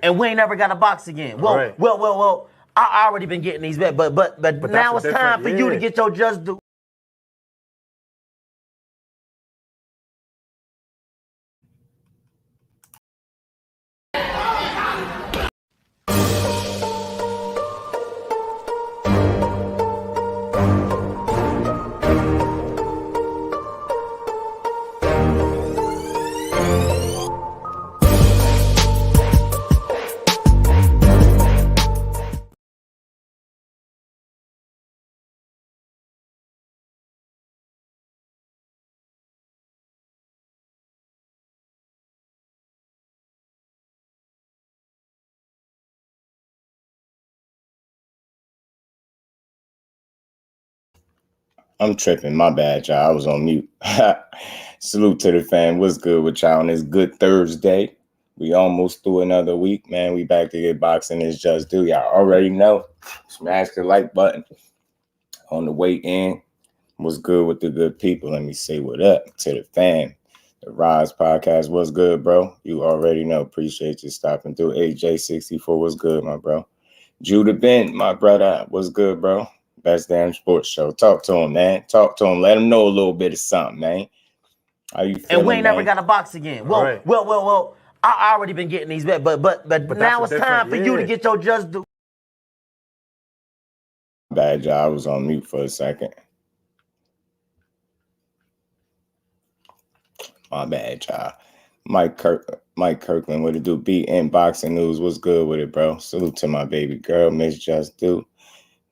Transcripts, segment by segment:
and we ain't never got to box again. Well. I already been getting these bets, but now it's time for you to get your just due. I'm tripping. My bad, y'all. I was on mute. Salute to the fam. What's good with y'all on this good Thursday? We almost through another week, man. We back to get boxing. It's Just Do. Y'all already know. Smash the like button on the way in. What's good with the good people? Let me say what up to the fam. The Rise Podcast. What's good, bro? You already know. Appreciate you stopping through. AJ64. What's good, my bro? Judah Ben, my brother. What's good, bro? Best damn sports show. Talk to him, man. Talk to him. Let him know a little bit of something, man. How you feeling, and we ain't man? never got to box again. Well. I already been getting these bets, but now it's time for you to get your just due. Bad job. I was on mute for a second. My bad job. Mike Kirkland, what it do? BN Boxing News. What's good with it, bro? Salute to my baby girl, Miss Just Do.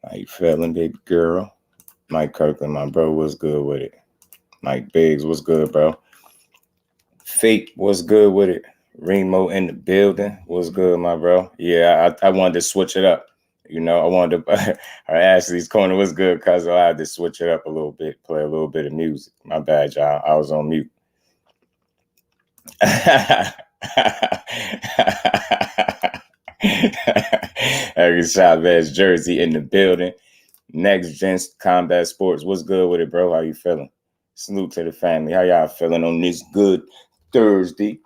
How you feeling, baby girl? Mike Kirkland, my bro, what's good with it? Mike Biggs, what's good, bro? Fake, what's good with it? Remo in the building, what's good, my bro? Yeah, I wanted to switch it up. You know, I wanted to, Ashley's Corner was good because I had to switch it up a little bit, play a little bit of music. My bad, y'all. I was on mute. Eric Chavez jersey in the building. Next Gen Combat Sports. What's good with it, bro? How you feeling? Salute to the family. How y'all feeling on this good Thursday?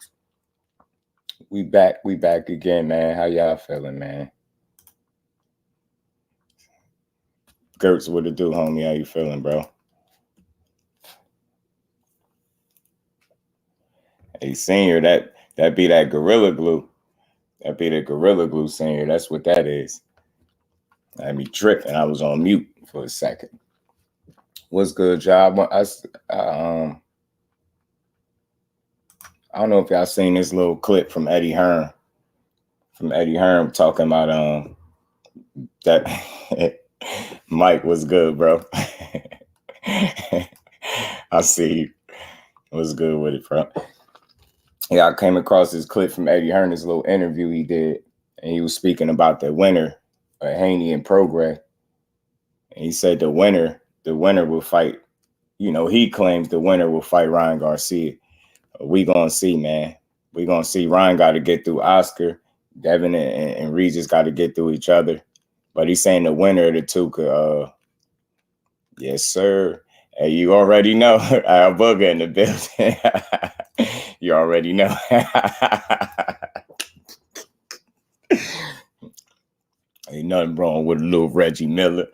We back again, man. How y'all feeling, man? Gertz, what it do, homie? How you feeling, bro? Hey, senior, that be that Gorilla Glue. That be the Gorilla Glue, senior. That's what that is. I be tripping. I was on mute for a second. What's good, job? I don't know if y'all seen this little clip from Eddie Hearn. From Eddie Hearn talking about that Mike was good, bro. I see you. What's good with it, bro? Yeah, I came across this clip from Eddie Hearn, this little interview he did, and he was speaking about the winner, Haney and Prograis. And he said the winner will fight. You know, he claims the winner will fight Ryan Garcia. We gonna see, man. We gonna see. Ryan got to get through Oscar. Devin and Regis got to get through each other. But he's saying the winner of the two could, yes, sir. Hey, you already know. Our booger in the building. You already know. Ain't nothing wrong with a little Reggie Miller.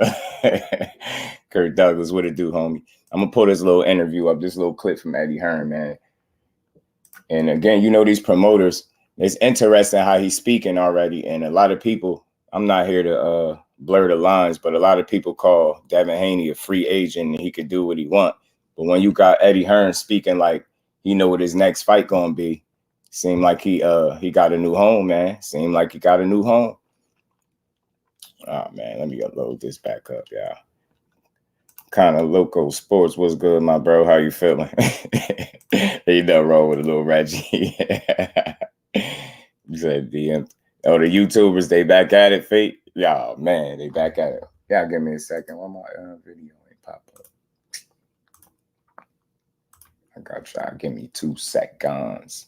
Kurt Douglas, what it do, homie? I'm going to pull this little interview up, this little clip from Eddie Hearn, man. And again, you know, these promoters, it's interesting how he's speaking already. And a lot of people, I'm not here to blur the lines, but a lot of people call Devin Haney a free agent and he could do what he want. But when you got Eddie Hearn speaking like he know what his next fight gonna be, seemed like he got a new home, man. Seemed like he got a new home. Oh man, let me upload this back up, y'all. Kind of local sports. What's good, my bro? How you feeling? You know, roll with a little Reggie. You said DM. Oh, the YouTubers, they back at it, Fate. Y'all, man, they back at it. Y'all give me a second. Why my video ain't pop up? I got y'all. Give me 2 seconds.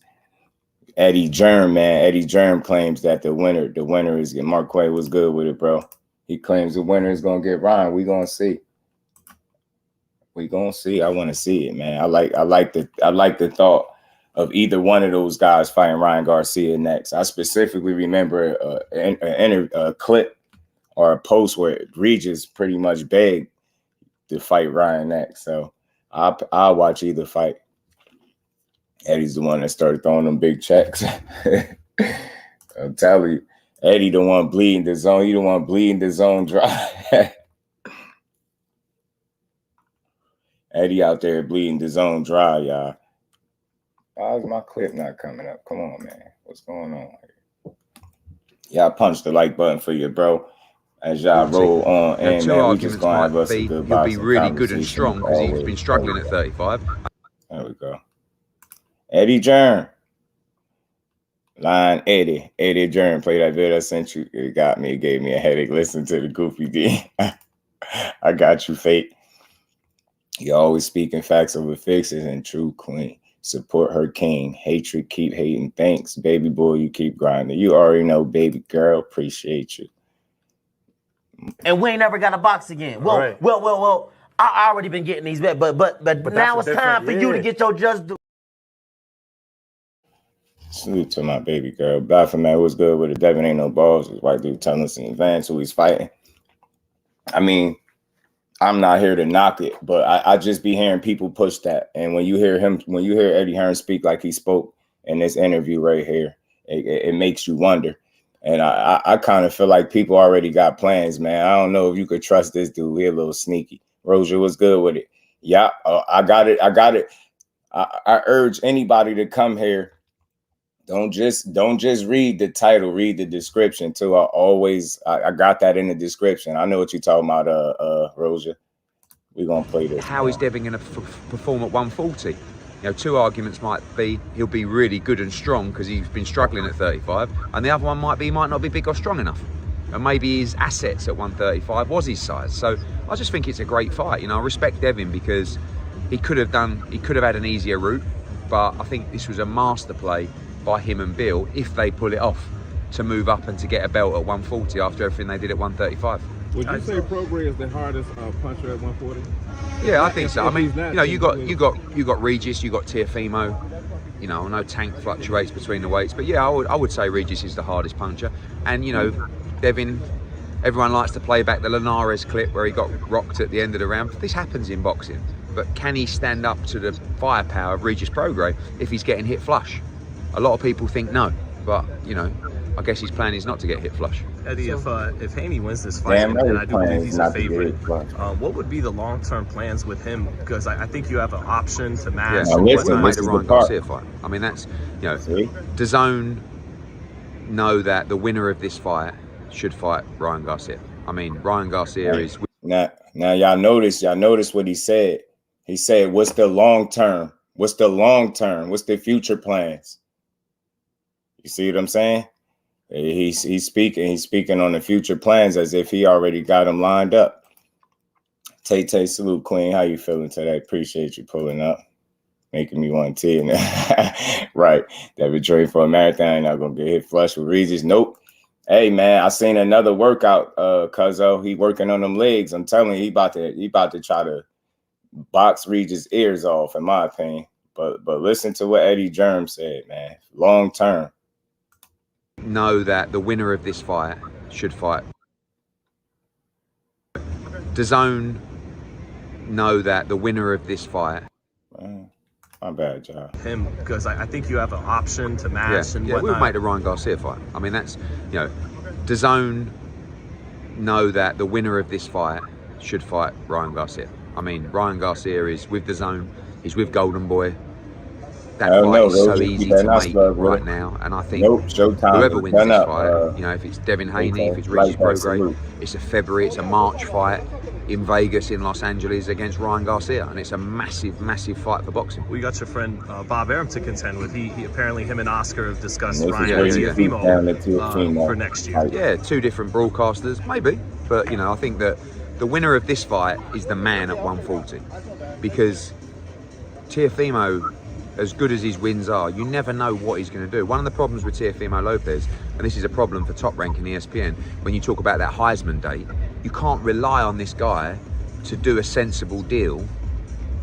Eddie Germ, man. Eddie Germ claims that the winner is Marquay was good with it, bro. He claims the winner is gonna get Ryan. We gonna see. We gonna see. I want to see it, man. I like the thought of either one of those guys fighting Ryan Garcia next. I specifically remember a clip or a post where Regis pretty much begged to fight Ryan next. So I'll watch either fight. Eddie's the one that started throwing them big checks. I'm telling you, Eddie the one bleeding the zone. You the one bleeding the zone dry. Eddie out there bleeding the zone dry, y'all. Why is my clip not coming up? Come on, man. What's going on here? Y'all punch the like button for you, bro. As y'all roll on, and man, we just gonna have us a good he'll be really good and strong because he's been struggling at 35. There we go. Eddie Hearn. Line Eddie. Eddie Hearn. Play that video I sent you. It got me. It gave me a headache. Listen to the goofy D. I got you, Fate. You always speaking facts over fixes and true queen. Support her king. Hatred, keep hating. Thanks, baby boy. You keep grinding. You already know, baby girl. Appreciate you. And we ain't never got to box again. Well. I already been getting these bets, but now it's time for you to get your just. Salute to my baby girl. Baffa, man, what's good with it? Devin ain't no balls. This white dude telling us in advance who he's fighting. I mean, I'm not here to knock it, but I just be hearing people push that. And when you hear Eddie Hearn speak like he spoke in this interview right here, it makes you wonder. And I kind of feel like people already got plans, man. I don't know if you could trust this dude. He a little sneaky. Rozier, what's good with it? Yeah, I got it. I urge anybody to come here. Don't just read the title, read the description too. I got that in the description. I know what you're talking about, Rozier. We're gonna play this. How is Devin going to perform at 140? You know, two arguments might be he'll be really good and strong because he's been struggling at 35, and the other one might be he might not be big or strong enough, and maybe his assets at 135 was his size. So I just think it's a great fight. You know, I respect Devin because he could have had an easier route, but I think this was a master play by him and Bill if they pull it off to move up and to get a belt at 140 after everything they did at 135. Would you say Prograis is the hardest puncher at 140? Yeah, I think so. I mean, you know, you got Regis, you got Teofimo. You know, I know Tank fluctuates between the weights, but yeah, I would say Regis is the hardest puncher. And you know, Devin, everyone likes to play back the Linares clip where he got rocked at the end of the round. This happens in boxing, but can he stand up to the firepower of Regis Prograis if he's getting hit flush? A lot of people think no, but you know, I guess his plan is not to get hit flush. Eddie, if Haney wins this fight, and I do believe he's a favorite, what would be the long-term plans with him? Because I think you have an option to match. Yeah, make the Ryan Garcia fight. I mean, that's, you know, DAZN know that the winner of this fight should fight Ryan Garcia. I mean, Ryan Garcia is. Now y'all notice what he said. He said, "What's the long term? What's the long term? What's the future plans?" You see what I'm saying? He's speaking on the future plans as if he already got them lined up. Tay, salute, Queen. How you feeling today? Appreciate you pulling up, making me want tea. Right, that be training for a marathon. Not gonna get hit flush with Regis. Nope. Hey man, I seen another workout. Cuzzo, he working on them legs. I'm telling you, he about to try to box Regis' ears off, in my opinion. But listen to what Eddie Hearn said, man. Long term. Know that the winner of this fight should fight. DAZN know that the winner of this fight. My bad, John. Him, because I think you have an option to match and whatnot. We'll make the Ryan Garcia fight. I mean, that's, you know, DAZN know that the winner of this fight should fight Ryan Garcia. I mean, Ryan Garcia is with DAZN. He's with Golden Boy. That fight is so easy to make right now, and I think whoever wins this fight, you know, if it's Devin Haney, if it's Regis Prograis, it's a February, it's a March fight in Vegas, in Los Angeles against Ryan Garcia, and it's a massive, massive fight for boxing. We got your friend Bob Arum to contend with. He apparently him and Oscar have discussed Ryan Teofimo for next year. Yeah, two different broadcasters, maybe, but you know, I think that the winner of this fight is the man at 140, because Teofimo, as good as his wins are, you never know what he's going to do. One of the problems with Teofimo Lopez, and this is a problem for Top Rank and ESPN, when you talk about that Heisman date, you can't rely on this guy to do a sensible deal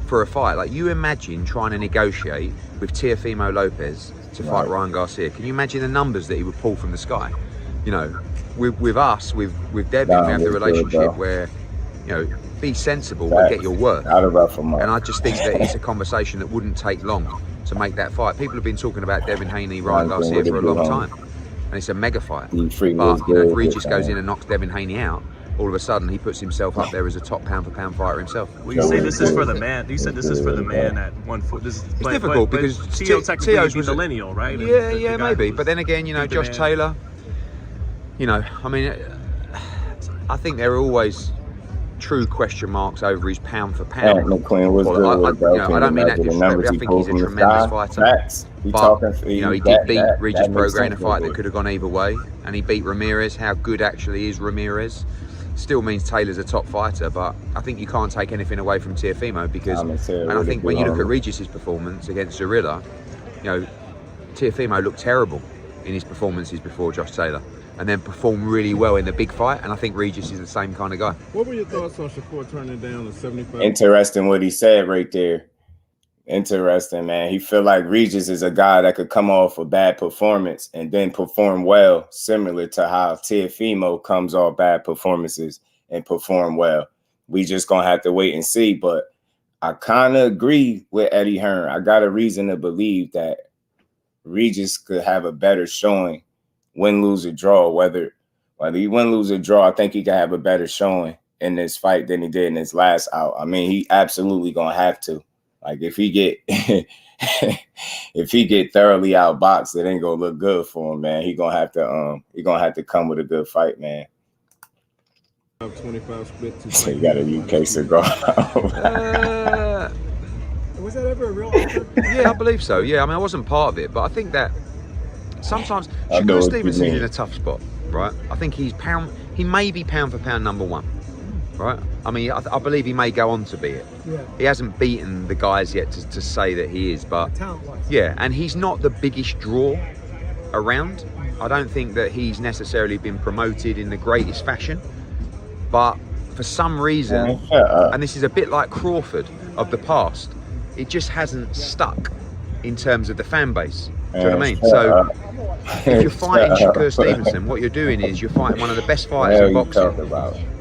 for a fight. Like, you imagine trying to negotiate with Teofimo Lopez to fight Ryan Garcia. Can you imagine the numbers that he would pull from the sky? You know, with us, with Devin, we have the relationship where, you know, be sensible but get your worth. And I just think that it's a conversation that wouldn't take long to make that fight. People have been talking about Devin Haney, Ryan Garcia for a long time, and it's a mega fight. But you know, if Regis goes in and knocks Devin Haney out, all of a sudden he puts himself up there as a top pound-for-pound fighter himself. Well, you say this is for the man. You said this is for the man at 1 foot. This is it's difficult because Teo's was a lineal, right? Yeah, maybe. But then again, you know, Josh Taylor. You know, I mean, I think there are always true question marks over his pound for pound. McQueen was good. I don't mean that disrespectfully. I think he's a tremendous fighter. But you know, he did beat Regis Prograis in a fight that could have gone either way, and he beat Ramirez. How good actually is Ramirez? Still means Taylor's a top fighter, but I think you can't take anything away from Teofimo because, and I think when you look at Regis's performance against Zorilla, you know, Teofimo looked terrible in his performances before Josh Taylor, and then performed really well in the big fight. And I think Regis is the same kind of guy. What were your thoughts on Shakur turning down the 75? Interesting what he said right there. Interesting, man. He feel like Regis is a guy that could come off a bad performance and then perform well, similar to how Teofimo comes off bad performances and perform well. We just gonna have to wait and see. But I kind of agree with Eddie Hearn. I got a reason to believe that Regis could have a better showing, win, lose, or draw. Whether he win, lose, or draw, I think he could have a better showing in this fight than he did in his last out. I mean, he absolutely gonna have to. Like, if he get thoroughly outboxed, it ain't gonna look good for him, man. He gonna have to come with a good fight, man. 25 split. So you got a UK cigar. Was that ever a real offer? Yeah, I believe so. Yeah, I mean, I wasn't part of it, but I think that sometimes Shakur Stevenson's in a tough spot, right? I think he may be pound for pound number one, right? I mean, I believe he may go on to be it. Yeah. He hasn't beaten the guys yet to say that he is, but talent-wise. Yeah, and he's not the biggest draw around. I don't think that he's necessarily been promoted in the greatest fashion, but for some reason, and this is a bit like Crawford of the past, it just hasn't stuck in terms of the fan base. Do you know what I mean? So if you're fighting Shakur Stevenson, what you're doing is you're fighting one of the best fighters in boxing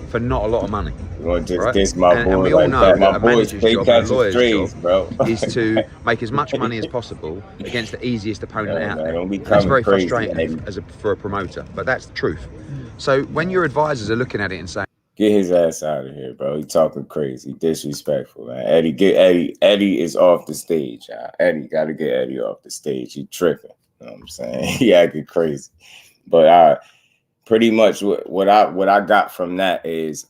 for not a lot of money. Right? And we all know that a manager's job and a lawyer's job is to make as much money as possible against the easiest opponent out there. That's very frustrating for a promoter, but that's the truth. So when your advisors are looking at it and saying, get his ass out of here, bro. He talking crazy, disrespectful, man. Eddie is off the stage. Eddie got to get Eddie off the stage. He tripping. You know what I'm saying? He acting crazy. But pretty much what I got from that is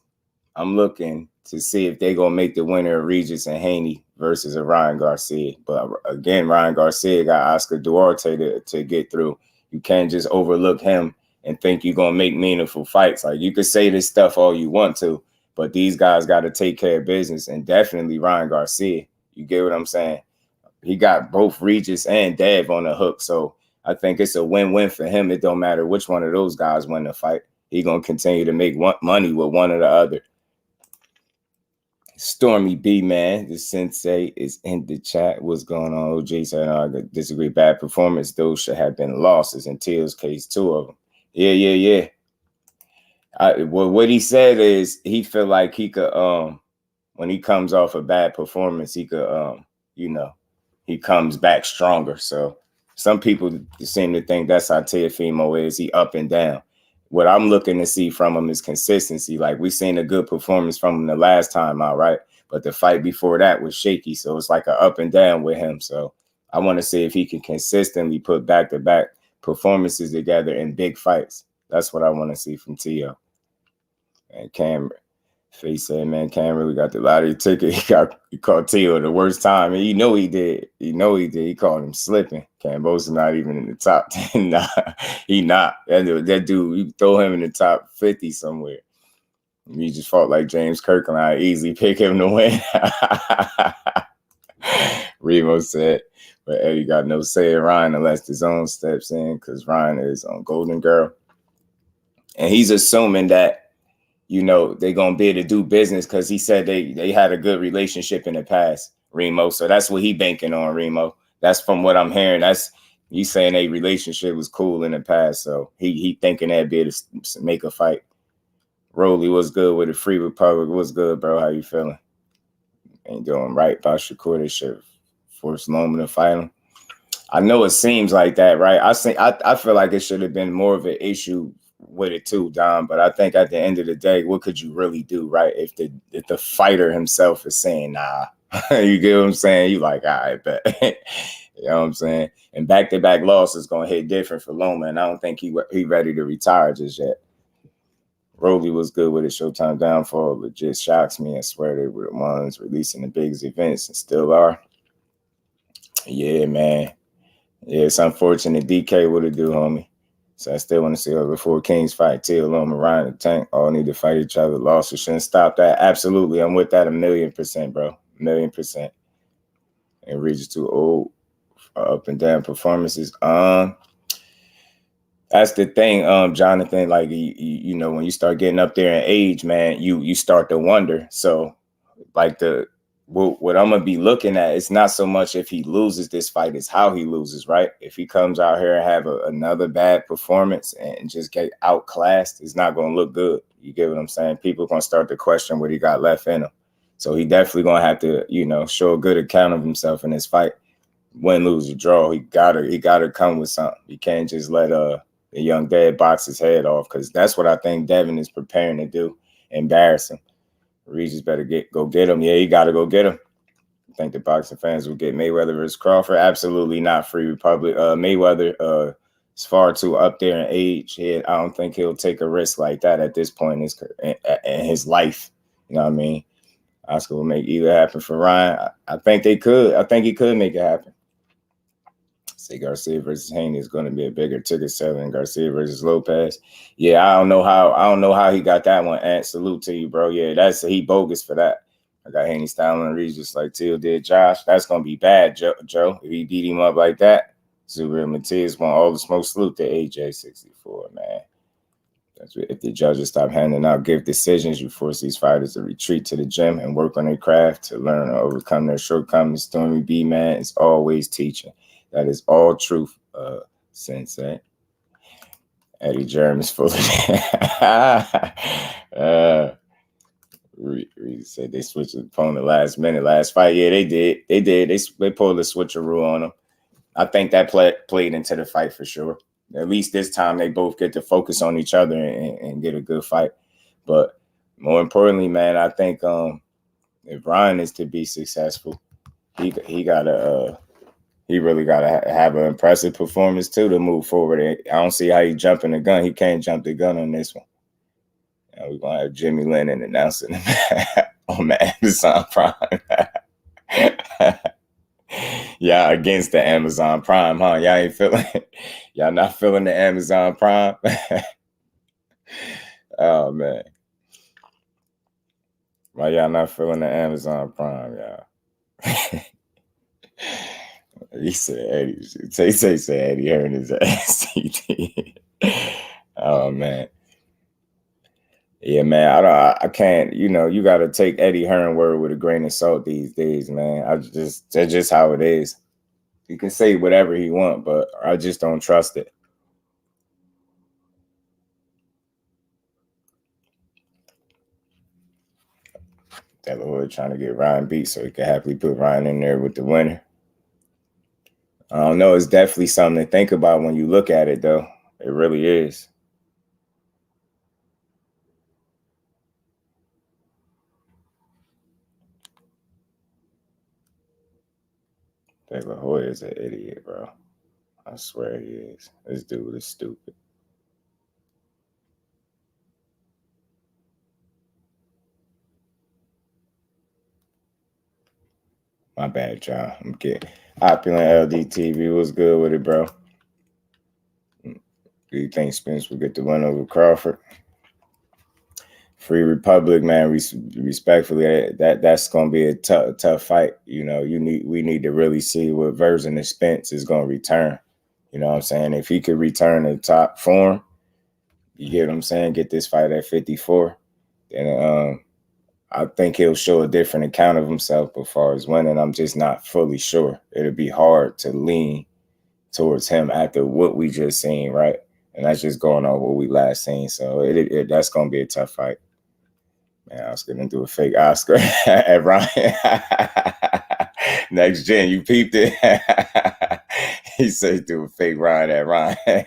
I'm looking to see if they gonna make the winner of Regis and Haney versus a Ryan Garcia. But again, Ryan Garcia got Oscar Duarte to get through. You can't just overlook him and think you're going to make meaningful fights. Like, you could say this stuff all you want to, but these guys got to take care of business, and definitely Ryan Garcia. You get what I'm saying? He got both Regis and Dev on the hook, so I think it's a win-win for him. It don't matter which one of those guys win the fight. He going to continue to make money with one or the other. Stormy B, man, the sensei is in the chat. What's going on? OJ said, I disagree. Bad performance. Those should have been losses. In Teal's case, 2 of them. Yeah. Well, what he said is he feel like he could, when he comes off a bad performance, he could, he comes back stronger. So some people seem to think that's how Teofimo is. He up and down. What I'm looking to see from him is consistency. Like, we seen a good performance from him the last time out, right? But the fight before that was shaky. So it's like an up and down with him. So I want to see if he can consistently put back-to-back performances together in big fights. That's what I want to see from Tio. And Cam Face said, man, Cam really got the lottery ticket. He called Tio the worst time. And he did. He called him slipping. Cambo's not even in the top 10. Nah, he not. That dude, you throw him in the top 50 somewhere. He just fought like James Kirkland. I easily pick him to win. Remo said, but Eddie got no say in Ryan unless his own steps in, because Ryan is on Golden Girl. And he's assuming that, they're going to be able to do business because he said they had a good relationship in the past. Remo. So that's what he banking on, Remo. That's from what I'm hearing. That's he's saying a relationship was cool in the past, so he thinking that'd be able to make a fight. Rolly, what's good with the Free Republic? What's good, bro? How you feeling? Ain't doing right about Shakur. They should force Loma to fight him. I know it seems like that, right? I feel like it should have been more of an issue with it too, Dom. But I think at the end of the day, what could you really do, right? If the fighter himself is saying, nah, you get what I'm saying? You like, all right, bet. You know what I'm saying? And back-to-back loss is going to hit different for Loma, and I don't think he ready to retire just yet. Rolly was good with it. Showtime downfall legit shocks me. I swear they were the ones releasing the biggest events and still are. Yeah, man. Yeah, it's unfortunate. DK would have do, homie. So I still want to see her before Kings fight. Till Loma, Ryan, and Tank all need to fight each other. Losses shouldn't stop that. Absolutely. I'm with that 1,000,000%, bro. 1,000,000%. And Regis too old for up and down performances. That's the thing, Jonathan. Like you know, when you start getting up there in age, man, you start to wonder. So, like what I'm gonna be looking at, it's not so much if he loses this fight, it's how he loses, right? If he comes out here and have another bad performance and just get outclassed, it's not gonna look good. You get what I'm saying? People are gonna start to question what he got left in him. So he definitely gonna have to, you know, show a good account of himself in this fight. Win, lose, or draw, he gotta come with something. You can't just let the young dad box his head off, because that's what I think Devin is preparing to do. Embarrass him. Regis better go get him. Yeah, he got to go get him. I think the boxing fans will get Mayweather versus Crawford. Absolutely not. Free Republic. Mayweather is far too up there in age. I don't think he'll take a risk like that at this point in his life. You know what I mean? Oscar will make either happen for Ryan. I think they could. I think he could make it happen. Say Garcia versus Haney is going to be a bigger ticket seller than Garcia versus Lopez. Yeah, I don't know how he got that one. And salute to you, bro. Yeah, he bogus for that. I got Haney styling Regis like Till did Josh. That's gonna be bad, Joe. If he beat him up like that, Zuber and Matias want all the smoke. Salute to AJ64, man. That's if the judges stop handing out gift decisions, you force these fighters to retreat to the gym and work on their craft to learn and overcome their shortcomings. Stormy B, man, is always teaching. That is all truth, Sensei. Eddie Jeremy's full of that. Reed said they switched the opponent last minute, last fight. Yeah, they did. They pulled the switcheroo on them. I think that played into the fight for sure. At least this time they both get to focus on each other and get a good fight. But more importantly, man, I think if Ryan is to be successful, he really gotta have an impressive performance too to move forward. I don't see how he jumping the gun. He can't jump the gun on this one. And we're gonna have Jimmy Lennon announcing on the Amazon Prime. Y'all against the Amazon Prime, huh? Y'all ain't feeling it. Y'all not feeling the Amazon Prime? Oh man. Why y'all not feeling the Amazon Prime, y'all? He said Eddie. Say Eddie Hearn is an STD. Oh man. Yeah, man. I can't. You know, you got to take Eddie Hearn word with a grain of salt these days, man. That's just how it is. You can say whatever he want, but I just don't trust it. Delahoya trying to get Ryan beat so he can happily put Ryan in there with the winner. I don't know. It's definitely something to think about when you look at it, though. It really is. Delahoya is an idiot, bro. I swear he is. This dude is stupid. My bad, John. I'm kidding. Opulent LDTV, what's good with it, bro? Do you think Spence will get the win over Crawford? Free Republic, man. Respectfully, that's gonna be a tough fight. You know, we need to really see what version of Spence is gonna return. You know what I'm saying? If he could return to top form, you get what I'm saying? Get this fight at 54, then I think he'll show a different account of himself as far as winning. I'm just not fully sure. It'll be hard to lean towards him after what we just seen, right? And that's just going on what we last seen. So that's going to be a tough fight. Man, I was going to do a fake Oscar at Ryan. Next gen, you peeped it. He said do a fake Ryan at Ryan.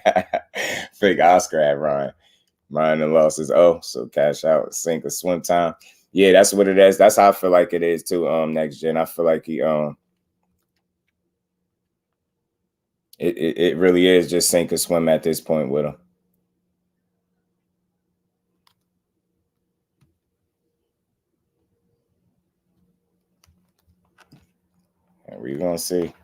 Fake Oscar at Ryan. Ryan and lost his so cash out, sink or swim time. Yeah, that's what it is. That's how I feel like it is too. Next gen, I feel like he it really is just sink or swim at this point with him. And we're gonna see.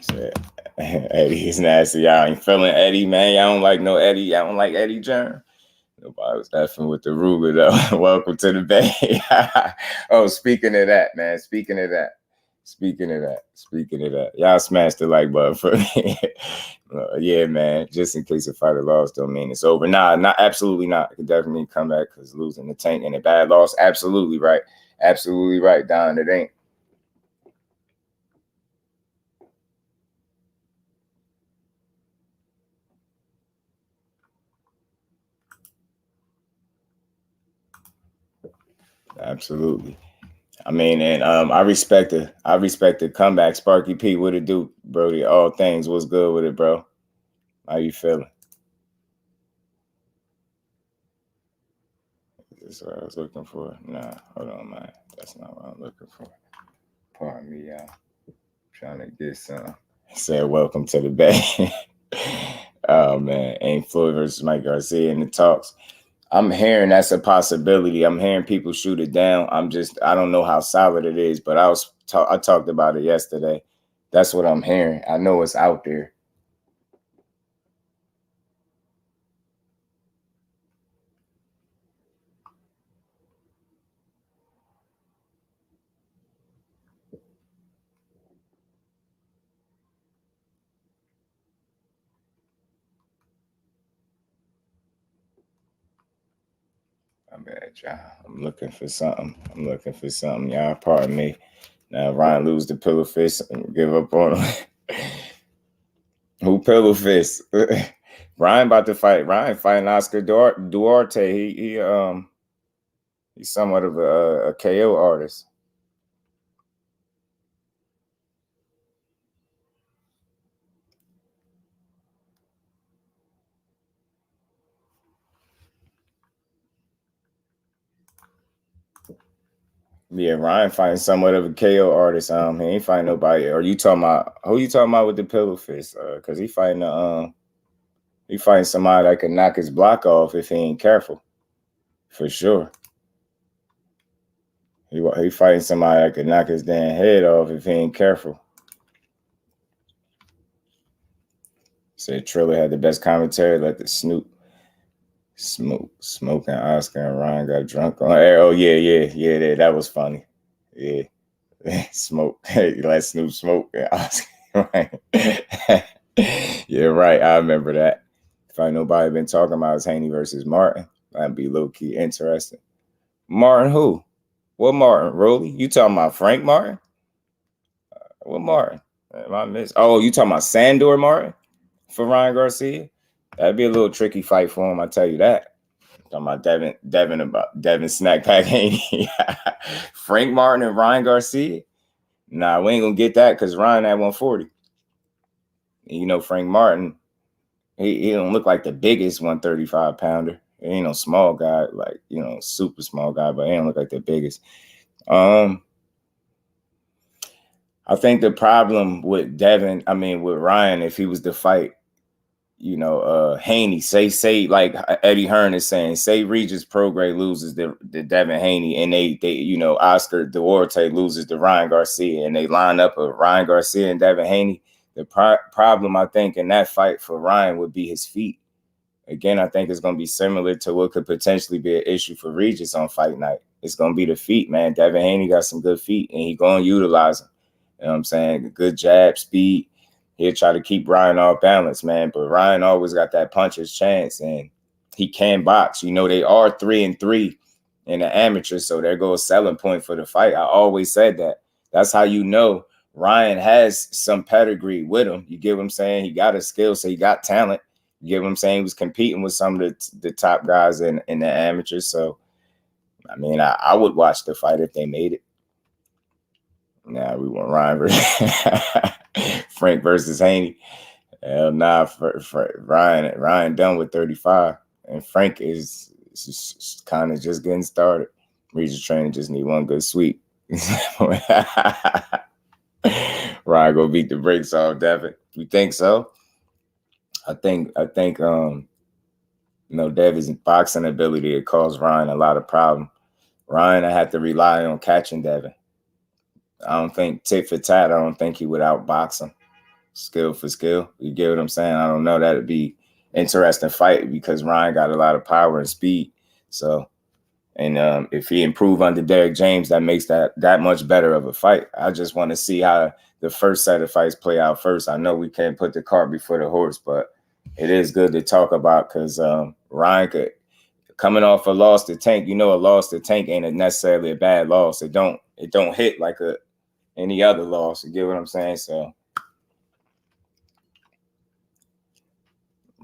So, Eddie is nasty. Y'all ain't feeling Eddie, man. Y'all don't like no Eddie. Y'all don't like Eddie Hearn. Nobody was effing with the ruler, though. Welcome to the Bay. Speaking of that, man. Speaking of that. Y'all smashed the like button for me. Yeah, man. Just in case the fighter lost don't mean it's over. Nah, not absolutely not. It could definitely come back because losing the tank and a bad loss. Absolutely right. Absolutely right, Don. It ain't. Absolutely. I mean, and I respect the comeback. Sparky P, what it do, Brody? All things, what's good with it, bro? How you feeling? Is this what I was looking for? Nah, hold on, man. That's not what I'm looking for. Pardon me, y'all. Trying to get some. He said, welcome to the Bay. Oh, man. Ain't Floyd versus Mike Garcia in the talks. I'm hearing that's a possibility. I'm hearing people shoot it down. I don't know how solid it is, but I talked about it yesterday. That's what I'm hearing. I know it's out there. My bad, y'all. I'm looking for something. Y'all. Pardon me. Now Ryan lose the pillow fist and give up on him. Who pillow fist? Ryan about to fight. Ryan fighting Oscar Duarte. He's somewhat of a KO artist. Yeah, Ryan fighting somewhat of a KO artist. He ain't fighting nobody. Or you talking about who you talking about with the pillow fist? Because he fighting somebody that can knock his block off if he ain't careful. For sure. He fighting somebody that can knock his damn head off if he ain't careful. Said Triller had the best commentary. Let the smoking Oscar and Ryan got drunk on. Oh yeah. That was funny. Yeah, smoke. Hey, let Snoop smoke. Oscar, right? Yeah, right. I remember that. If I nobody been talking about is Haney versus Martin, that'd be low key interesting. Martin who? What Martin? Rolly? You talking about Frank Martin? What Martin? I miss. Oh, you talking about Sandor Martin for Ryan Garcia? That'd be a little tricky fight for him. I tell you that. Talking about Devin Snack Pack Haney. Frank Martin and Ryan Garcia. Nah, we ain't gonna get that because Ryan at 140. And you know, Frank Martin, he don't look like the biggest 135 pounder. He ain't no small guy, like, you know, super small guy, but he don't look like the biggest. I think the problem with Ryan, if he was to fight, you know, Haney, say like Eddie Hearn is saying, say Regis Prograis loses the Devin Haney, and they you know, Oscar Duarte loses to Ryan Garcia, and they line up a Ryan Garcia and Devin Haney. The problem, I think, in that fight for Ryan would be his feet. Again, I think it's going to be similar to what could potentially be an issue for Regis on fight night. It's going to be the feet, man. Devin Haney got some good feet, and he's going to utilize them. You know what I'm saying? Good jab, speed. He'll try to keep Ryan off balance, man. But Ryan always got that puncher's chance, and he can box. You know, they are 3-3 in the amateur. So there goes a selling point for the fight. I always said that. That's how you know Ryan has some pedigree with him. You get what I'm saying? He got a skill, so he got talent. You get what I'm saying? He was competing with some of the top guys in the amateurs. So, I mean, I would watch the fight if they made it. Nah, we want Ryan versus Frank versus Haney. Hell nah, Ryan done with 35. And Frank is kind of just getting started. Regis training just need one good sweep. Ryan go beat the brakes off Devin. You think so? I think Devin's boxing ability it caused Ryan a lot of problem. Ryan, I had to rely on catching Devin. I don't think tit for tat. I don't think he would outbox him, skill for skill. You get what I'm saying? I don't know. That'd be interesting fight because Ryan got a lot of power and speed. So, and if he improve under Derek James, that makes that much better of a fight. I just want to see how the first set of fights play out first. I know we can't put the cart before the horse, but it is good to talk about because Ryan could, coming off a loss to Tank, a loss to Tank ain't necessarily a bad loss. It don't hit like any other loss. You get what I'm saying? So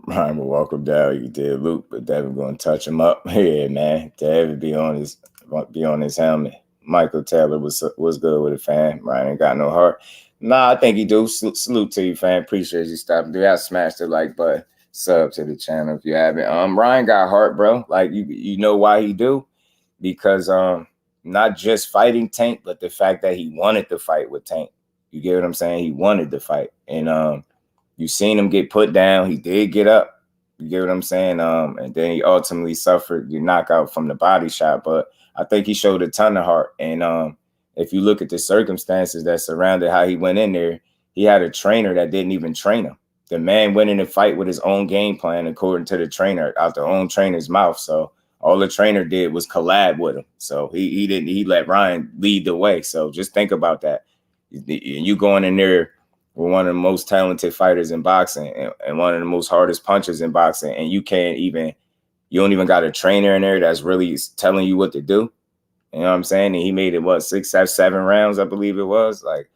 Ryan will walk him down. You did Luke, but Devin gonna touch him up. Yeah, man. Devin be on his helmet. Michael Taylor was good with it, fam. Ryan ain't got no heart. Nah, I think he do. Salute to you, fam. Appreciate you stopping. Do y'all smash the like button? Sub to the channel if you haven't. Ryan got heart, bro. Like you know why he do? Because not just fighting Tank, but the fact that he wanted to fight with Tank. You get what I'm saying? He wanted to fight. And you seen him get put down. He did get up. You get what I'm saying? And then he ultimately suffered the knockout from the body shot. But I think he showed a ton of heart. And if you look at the circumstances that surrounded how he went in there, he had a trainer that didn't even train him. The man went in a fight with his own game plan, according to the trainer, out the own trainer's mouth. So all the trainer did was collab with him. So he let Ryan lead the way. So just think about that. You going in there with one of the most talented fighters in boxing and one of the most hardest punchers in boxing, and you don't even got a trainer in there that's really telling you what to do. You know what I'm saying? And he made it, 6, 7 rounds, I believe it was. Like,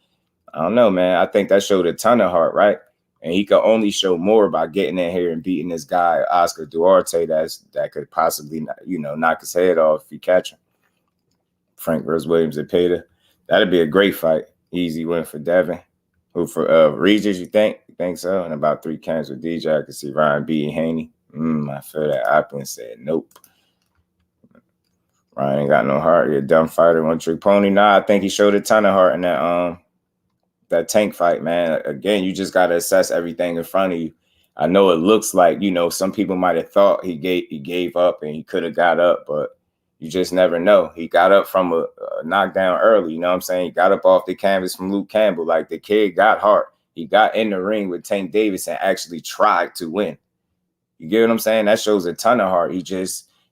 I don't know, man. I think that showed a ton of heart, right? And he could only show more by getting in here and beating this guy, Oscar Duarte, that could possibly, knock his head off if you catch him. Frank versus Williams at Peter. That'd be a great fight. Easy win for Devin. Who for Regis, you think? You think so? And about 3 counts with DJ. I could see Ryan beating Haney. I feel that Opulent said nope. Ryan ain't got no heart. He a dumb fighter, one trick pony. Nah, I think he showed a ton of heart in that Tank fight, man. Again, you just gotta assess everything in front of you. I know it looks like, some people might have thought he gave up and he could have got up, but you just never know. He got up from a knockdown early, you know what I'm saying? He got up off the canvas from Luke Campbell. Like, the kid got heart. He got in the ring with Tank Davis and actually tried to win. You get what I'm saying? That shows a ton of heart.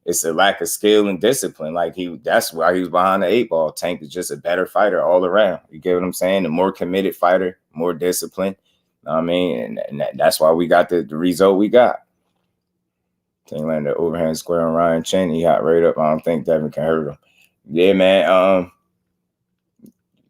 It's a lack of skill and discipline. Like, that's why he was behind the 8 ball. Tank is just a better fighter all around. You get what I'm saying? The more committed fighter, more discipline. I mean, and that's why we got the result we got. Tank landed the overhand square on Ryan Chen. He hot right up. I don't think Devin can hurt him. Yeah, man.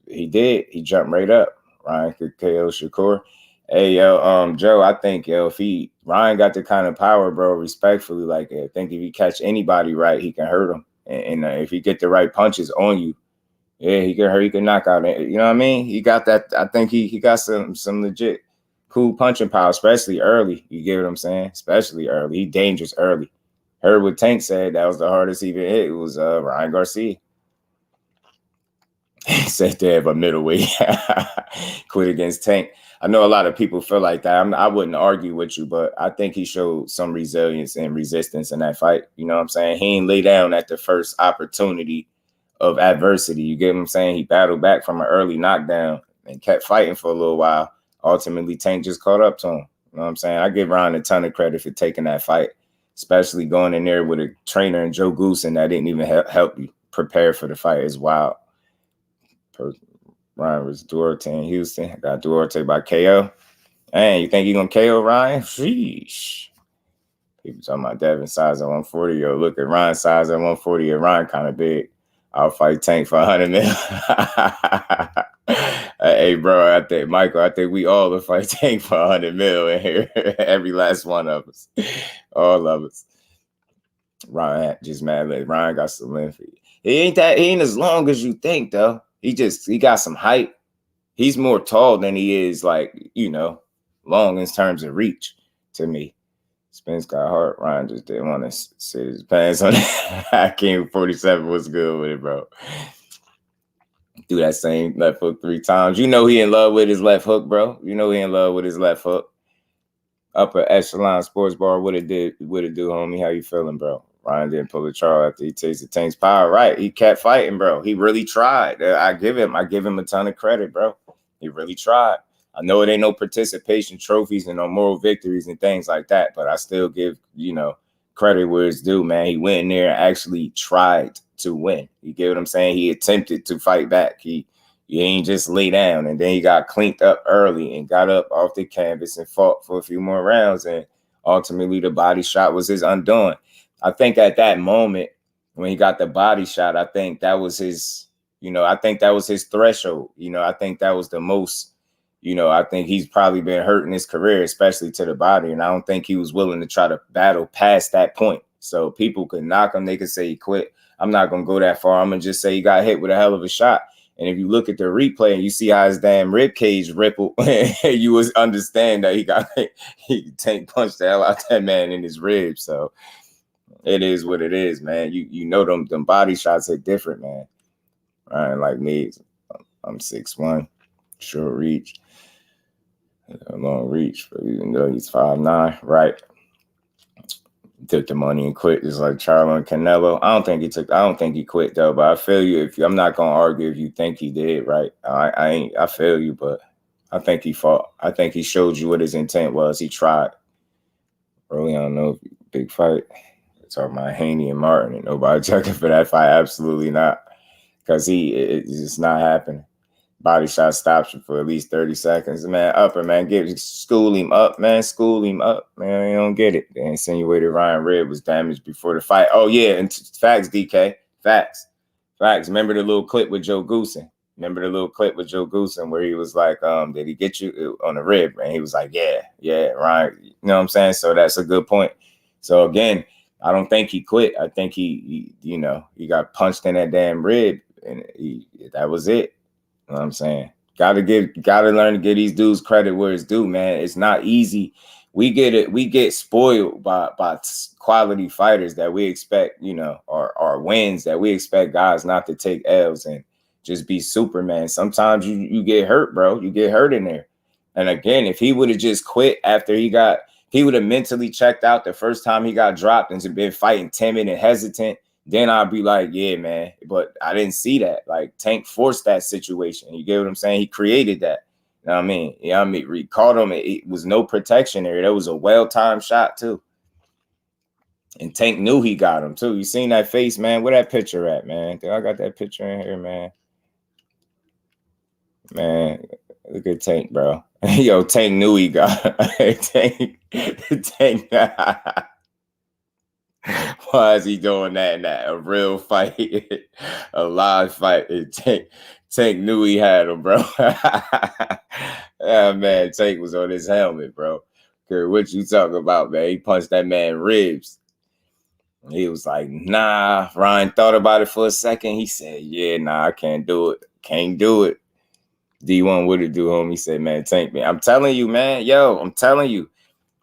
He did. He jumped right up. Ryan could KO Shakur. Hey, Joe, I think, if Ryan got the kind of power, bro, respectfully, like, I think if he catch anybody right, he can hurt him. And if he get the right punches on you, yeah, he can hurt, he can knock out. You know what I mean? He got that. I think he got some legit cool punching power, especially early. You get what I'm saying? Especially early. He dangerous early. Heard what Tank said. That was the hardest he even hit. It was Ryan Garcia. He said they have a middleweight. Quit against Tank. I know a lot of people feel like that. I wouldn't argue with you, but I think he showed some resilience and resistance in that fight. You know what I'm saying? He ain't lay down at the first opportunity of adversity. You get what I'm saying? He battled back from an early knockdown and kept fighting for a little while. Ultimately, Tank just caught up to him. You know what I'm saying? I give Ryan a ton of credit for taking that fight, especially going in there with a trainer and Joe Goosen that didn't even help you prepare for the fight. It's wild. Ryan was Duarte in Houston. I got Duarte by KO. Man, you think you're going to KO Ryan? Sheesh. People talking about Devin size at 140. Yo, look at Ryan's size at 140. And Ryan kind of big. I'll fight Tank for 100 mil. Hey, bro, I think we all will fight Tank for 100 mil in here. Every last one of us. All of us. Ryan just mad. Like, Ryan got some length. He ain't as long as you think, though. He got some height. He's more tall than he is, like, long in terms of reach to me. Spence got hard. Ryan just didn't want to sit his pants on it. King 47 was good with it, bro. Do that same left hook 3 times. He in love with his left hook, bro. He in love with his left hook. Upper Echelon Sports Bar. What it do, homie? How you feeling, bro? Ryan didn't pull a Charles after he tasted Tank's power. Right. He kept fighting, bro. He really tried. I give him a ton of credit, bro. He really tried. I know it ain't no participation trophies and no moral victories and things like that, but I still give, credit where it's due, man. He went in there and actually tried to win. You get what I'm saying? He attempted to fight back. He ain't just lay down, and then he got cleaned up early and got up off the canvas and fought for a few more rounds, and ultimately the body shot was his undoing. I think at that moment when he got the body shot, I think that was his, I think that was his threshold. I think that was the most, I think he's probably been hurt in his career, especially to the body. And I don't think he was willing to try to battle past that point. So people could knock him. They could say he quit. I'm not going to go that far. I'm going to just say he got hit with a hell of a shot. And if you look at the replay and you see how his damn rib cage rippled, you would understand that he Tank punched the hell out that man in his ribs. So it is what it is, man. Them body shots are different, man. Right, like me, I'm 6'1", short reach. A long reach, but even though he's 5'9", right? Took the money and quit, just like Charlo and Canelo. I don't think he quit though. But I feel you. I'm not gonna argue if you think he did, right? I feel you, but I think he fought. I think he showed you what his intent was. He tried. Really, I don't know. Big fight. We're talking about Haney and Martin, and nobody checking for that fight. Absolutely not, because it's just not happening. Body shot stops you for at least 30 seconds. Man, school him up, man. You don't get it. They insinuated Ryan Red was damaged before the fight. Oh, yeah, and facts, DK. Facts. Remember the little clip with Joe Goosen? Where he was like, did he get you on the rib? And he was like, yeah, Ryan. You know what I'm saying? So that's a good point. So, again, I don't think he quit. I think he got punched in that damn rib, and that was it. You know what I'm saying? Gotta learn to give these dudes credit where it's due, man. It's not easy. We get spoiled by quality fighters that we expect, or wins that we expect guys not to take L's and just be Superman. Sometimes you get hurt, bro. You get hurt in there. And again, if he would have just quit after he would have mentally checked out the first time he got dropped and been fighting timid and hesitant, then I'd be like, yeah, man. But I didn't see that. Like, Tank forced that situation. You get what I'm saying? He created that. You know what I mean? He caught him. It was no protection there. That was a well-timed shot, too. And Tank knew he got him, too. You seen that face, man? Where that picture at, man? I got that picture in here, man. Man, look at Tank, bro. Yo, Tank knew he got Tank. Why is he doing that? A real fight, a live fight. Tank knew he had him, bro. Yeah, man, Tank was on his helmet, bro. What you talking about, man? He punched that man ribs. He was like, nah. Ryan thought about it for a second. He said, yeah, nah, I can't do it. Can't do it. D1, what it do, homie? He said, man, Tank, man. I'm telling you, man. Yo, I'm telling you.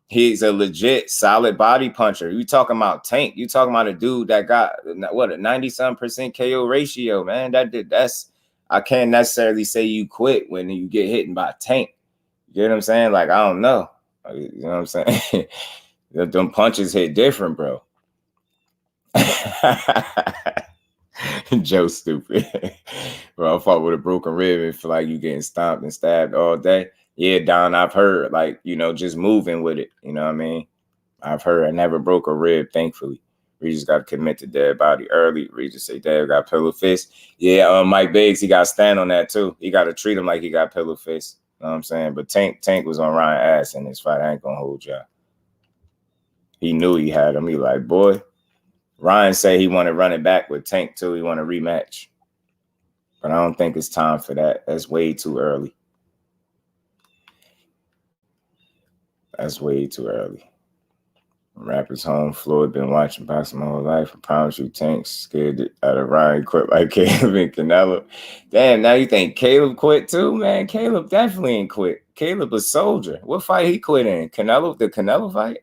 He's a legit solid body puncher. You talking about Tank. You talking about a dude that got, what, a 90-some% KO ratio, man. That's I can't necessarily say you quit when you get hit by Tank. You get what I'm saying? Like, I don't know. You know what I'm saying? Them punches hit different, bro. Joe stupid. Bro, I fought with a broken rib and feel like you getting stomped and stabbed all day. Yeah, Don, I've heard, like, just moving with it. You know what I mean? I've heard. I never broke a rib, thankfully. We just got to commit to dead body early. We just say, Dad got pillow fist. Yeah, Mike Biggs, he got to stand on that, too. He got to treat him like he got pillow fist. You know what I'm saying? But Tank was on Ryan ass in this fight. I ain't going to hold y'all. he knew he had him. He like, boy, Ryan said he wanted running back with Tank too. He want a rematch. But I don't think it's time for that. That's way too early. That's way too early. Rappers home. Floyd been watching boxing my whole life. I promise you, Tank's scared out of Ryan quit like Caleb and Canelo. Damn, now you think Caleb quit too, man? Caleb definitely ain't quit. Caleb a soldier. What fight he quit in? Canelo? The Canelo fight?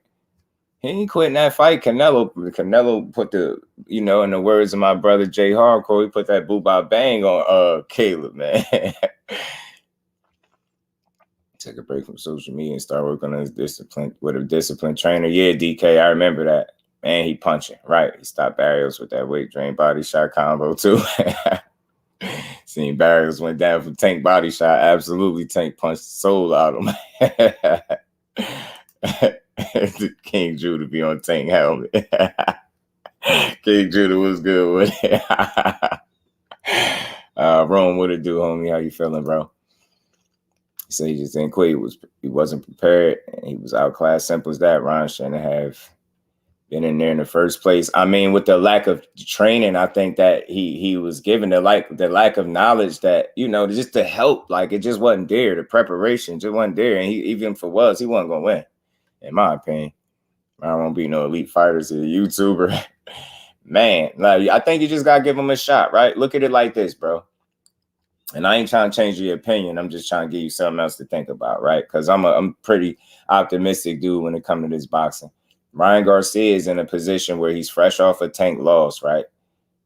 He ain't quit in that fight. Canelo put the, in the words of my brother Jay Hardcore, he put that boo-bop bang on Caleb, man. Take a break from social media and start working on his discipline with a disciplined trainer. Yeah, DK, I remember that. Man, he punching. Right. He stopped Barrios with that weight drain body shot combo too. Seen Barrios went down from Tank body shot. Absolutely, Tank punched the soul out of him. King Judah be on Tank helmet. King Judah was good with it. Rome, what it do, homie? How you feeling, bro? He said he just didn't quit. He wasn't prepared. And he was outclassed. Simple as that. Ron shouldn't have been in there in the first place. I mean, with the lack of training, I think that he was given the lack of knowledge that, just to help. Like, it just wasn't there. The preparation just wasn't there. And he wasn't going to win, in my opinion. I won't be no elite fighters, a YouTuber. Man, like, I think you just got to give him a shot, right? Look at it like this, bro. And I ain't trying to change your opinion. I'm just trying to give you something else to think about, right? Because I'm pretty optimistic dude when it comes to this boxing. Ryan Garcia is in a position where he's fresh off a Tank loss, right?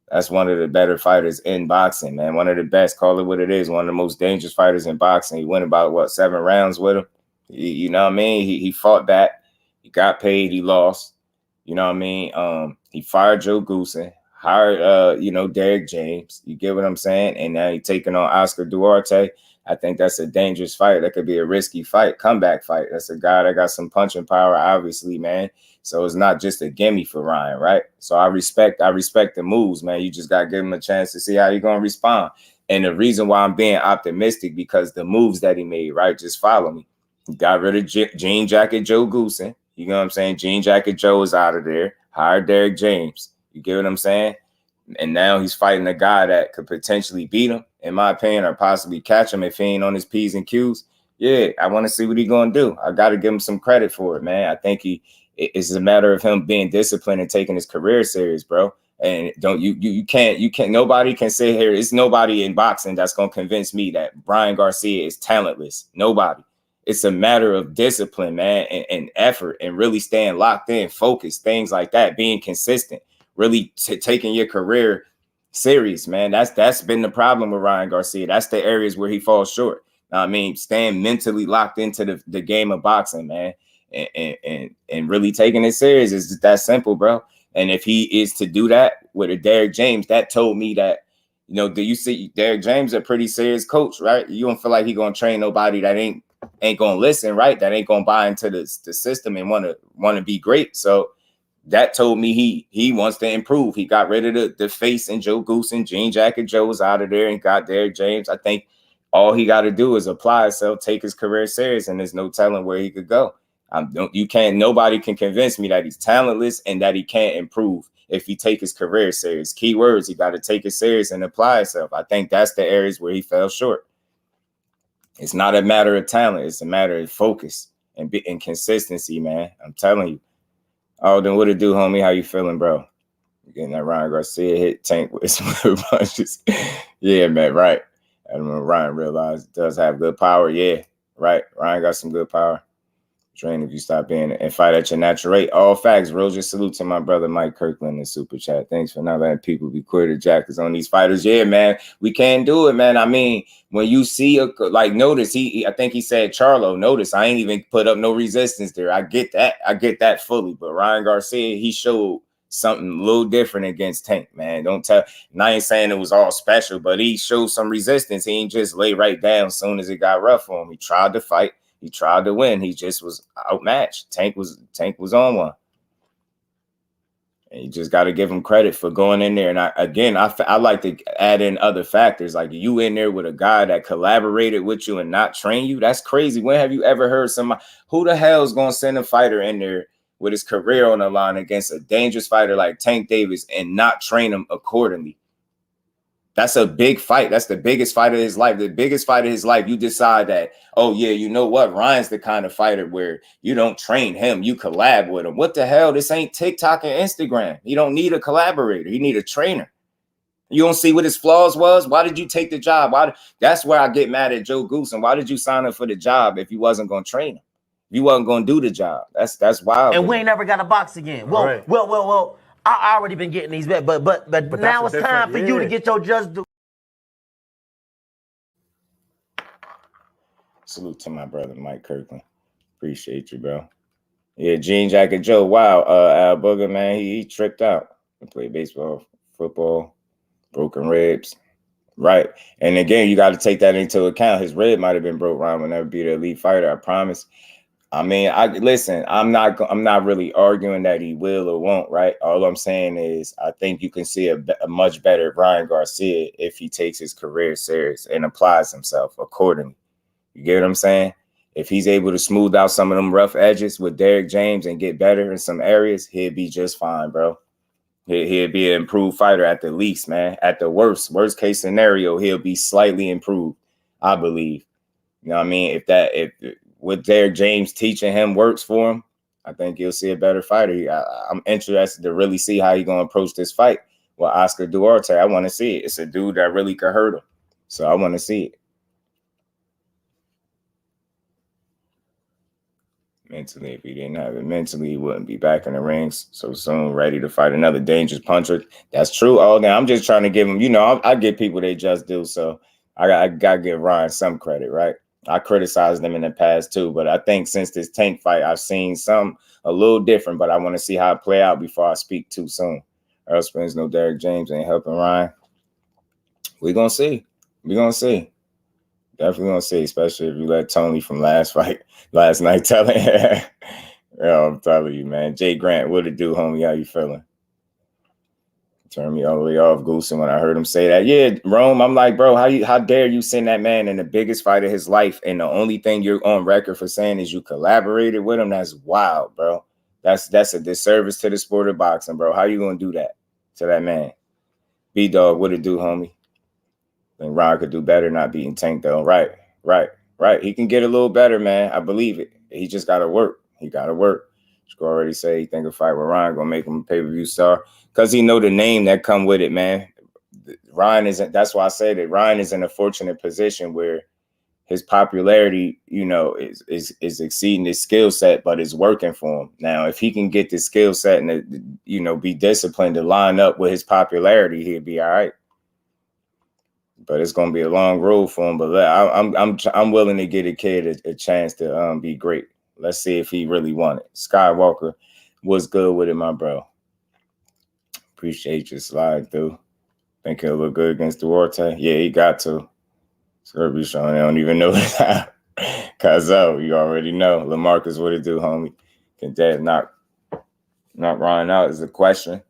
That's one of the better fighters in boxing, man. One of the best, call it what it is. One of the most dangerous fighters in boxing. He went about, 7 rounds with him? You know what I mean? He fought back. He got paid. He lost. You know what I mean? He fired Joe Goosen. Hired, Derek James. You get what I'm saying? And now he's taking on Oscar Duarte. I think that's a dangerous fight. That could be a risky fight, comeback fight. That's a guy that got some punching power, obviously, man. So it's not just a gimme for Ryan, right? So I respect the moves, man. You just got to give him a chance to see how you're going to respond. And the reason why I'm being optimistic, because the moves that he made, right? Just follow me. He got rid of Jean Jacket Joe Goosen. You know what I'm saying? Jean Jacket Joe is out of there. Hired Derek James. You get what I'm saying? And now he's fighting a guy that could potentially beat him, in my opinion, or possibly catch him if he ain't on his P's and Q's. Yeah, I want to see what he's going to do. I got to give him some credit for it, man. I think it's a matter of him being disciplined and taking his career serious, bro. And you can't, nobody can say here, it's nobody in boxing that's going to convince me that Brian Garcia is talentless. Nobody. It's a matter of discipline, man, and effort, and really staying locked in, focused, things like that, being consistent. Really taking your career serious, man. That's been the problem with Ryan Garcia. That's the areas where he falls short. I mean, staying mentally locked into the game of boxing, man, and really taking it serious is that simple, bro. And if he is to do that with a Derek James, that told me that, do you see Derek James a pretty serious coach, right? You don't feel like he gonna train nobody that ain't gonna listen, right? That ain't gonna buy into the system and want to be great. So that told me he wants to improve. He got rid of the face and Joe Goosen. Jean Jacket Joe was out of there and got Derek James. I think all he got to do is apply himself, take his career serious, and there's no telling where he could go. Nobody can convince me that he's talentless and that he can't improve if he take his career serious. Key words, he got to take it serious and apply himself. I think that's the areas where he fell short. It's not a matter of talent. It's a matter of focus and consistency, man. I'm telling you. Oh, then what it do, homie? How you feeling, bro? You getting that Ryan Garcia hit Tank with some punches. Yeah, man, right. I don't know, Ryan realized does have good power. Yeah, right. Ryan got some good power. Train if you stop being and fight at your natural rate. All facts, bro. Just salute to my brother Mike Kirkland in super chat. Thanks for not letting people be quarter jackets on these fighters. Yeah, man, we can't do it, man. I mean, when you see notice I think he said Charlo. Notice I ain't even put up no resistance there. I get that fully. But Ryan Garcia, he showed something a little different against Tank, man. Don't tell. And I ain't saying it was all special, but he showed some resistance. He ain't just lay right down as soon as it got rough for him. He tried to fight. He tried to win. He just was outmatched. Tank was on one. And you just got to give him credit for going in there. And I like to add in other factors. Like you in there with a guy that collaborated with you and not train you. That's crazy. When have you ever heard somebody, who the hell is going to send a fighter in there with his career on the line against a dangerous fighter like Tank Davis and not train him accordingly. That's a big fight. That's the biggest fight of his life. The biggest fight of his life. You decide that, oh, yeah, you know what? Ryan's the kind of fighter where you don't train him. You collab with him. What the hell? This ain't TikTok and Instagram. You don't need a collaborator. You need a trainer. You don't see what his flaws was? Why did you take the job? That's where I get mad at Joe Goose. And why did you sign up for the job if you wasn't going to train him? If you wasn't going to do the job. That's wild. And we ain't never got to box again. Well. I already been getting these bets, but now it's time for you to get your just due. Salute to my brother Mike Kirkland. Appreciate you, bro. Yeah, Jean Jacket Joe. Wow, Al Booger, man, he tripped out. He played baseball, football, broken ribs. Right. And again, you got to take that into account. His rib might have been broke. Ryan will never be the elite fighter, I promise. I mean, listen, I'm not really arguing that he will or won't, right? All I'm saying is I think you can see a much better Ryan Garcia if he takes his career serious and applies himself accordingly. You get what I'm saying? If he's able to smooth out some of them rough edges with Derek James and get better in some areas, he'll be just fine, bro. He'll be an improved fighter at the least, man. At the worst case scenario, he'll be slightly improved, I believe. You know what I mean? If what Derek James teaching him works for him, I think you'll see a better fighter. I'm interested to really see how he's going to approach this fight with Oscar Duarte. I want to see it. It's a dude that really could hurt him. So I want to see it. Mentally, if he didn't have it mentally, he wouldn't be back in the rings so soon, ready to fight another dangerous puncher. That's true. Oh, now I'm just trying to give him, I give people they just do. So I got to give Ryan some credit, right? I criticized them in the past too, but I think since this Tank fight, I've seen some a little different, but I want to see how it play out before I speak too soon. Earl Spence, no Derek James ain't helping Ryan. We're going to see. Definitely going to see, especially if you let Tony from last night tell him. I'm telling you, man. Jay Grant, what it do, homie? How you feeling? Turned me all the way off, Goose, and when I heard him say that, yeah, Rome, I'm like, bro, how dare you send that man in the biggest fight of his life, and the only thing you're on record for saying is you collaborated with him? That's wild, bro. That's a disservice to the sport of boxing, bro. How you gonna do that to that man? B-Dog, what it do, homie? I think Ron could do better not beating Tank, though. Right. He can get a little better, man. I believe it. He just got to work. You already say he think a fight with Ryan gonna make him a pay-per-view star because he know the name that come with it, man. Ryan isn't. That's why I say that Ryan is in a fortunate position where his popularity, is exceeding his skill set, but it's working for him. Now, if he can get the skill set and be disciplined to line up with his popularity, he'll be all right. But it's gonna be a long road for him. But I'm willing to give a kid a chance to be great. Let's see if he really want it. Skywalker, what's good with it, my bro? Appreciate your slide through. Think he'll look good against Duarte? Yeah, he got to. Scurvy showing, I don't even know that. Cazzo, you already know. LaMarcus, what it do, homie? Can Dad knock Ryan out is the question.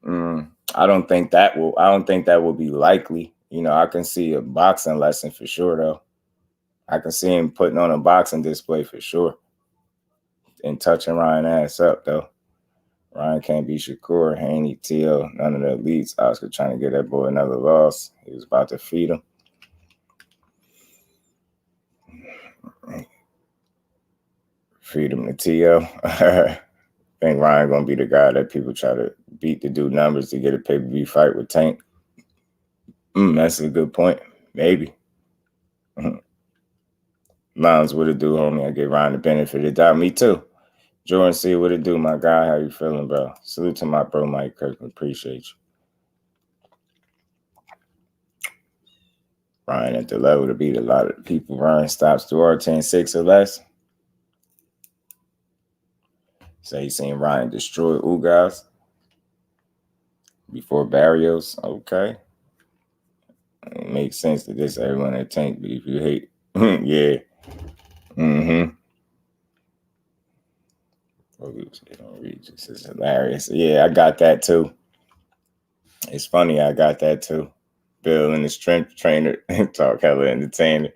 I don't think that will be likely. I can see a boxing lesson for sure, though. I can see him putting on a boxing display for sure. And touching Ryan ass up, though. Ryan can't beat Shakur, Haney, T.O., none of the elites. Oscar trying to get that boy another loss. He was about to feed him. Feed him to T.O. I think Ryan going to be the guy that people try to beat to do numbers to get a pay-per-view fight with Tank. That's a good point. Maybe. Miles, what it do, homie? I give Ryan the benefit of the doubt. Me too. Jordan C, what it do, my guy? How you feeling, bro? Salute to my bro, Mike Kirkland. Appreciate you. Ryan at the level to beat a lot of people. Ryan stops Duarte in 6 or less. Say he's seen Ryan destroy Ugas before Barrios. Okay. It makes sense that this everyone at Tank, but if you hate, yeah. This is hilarious. Yeah, I got that too. It's funny, I got that too. Bill and the strength trainer talk hella entertainment.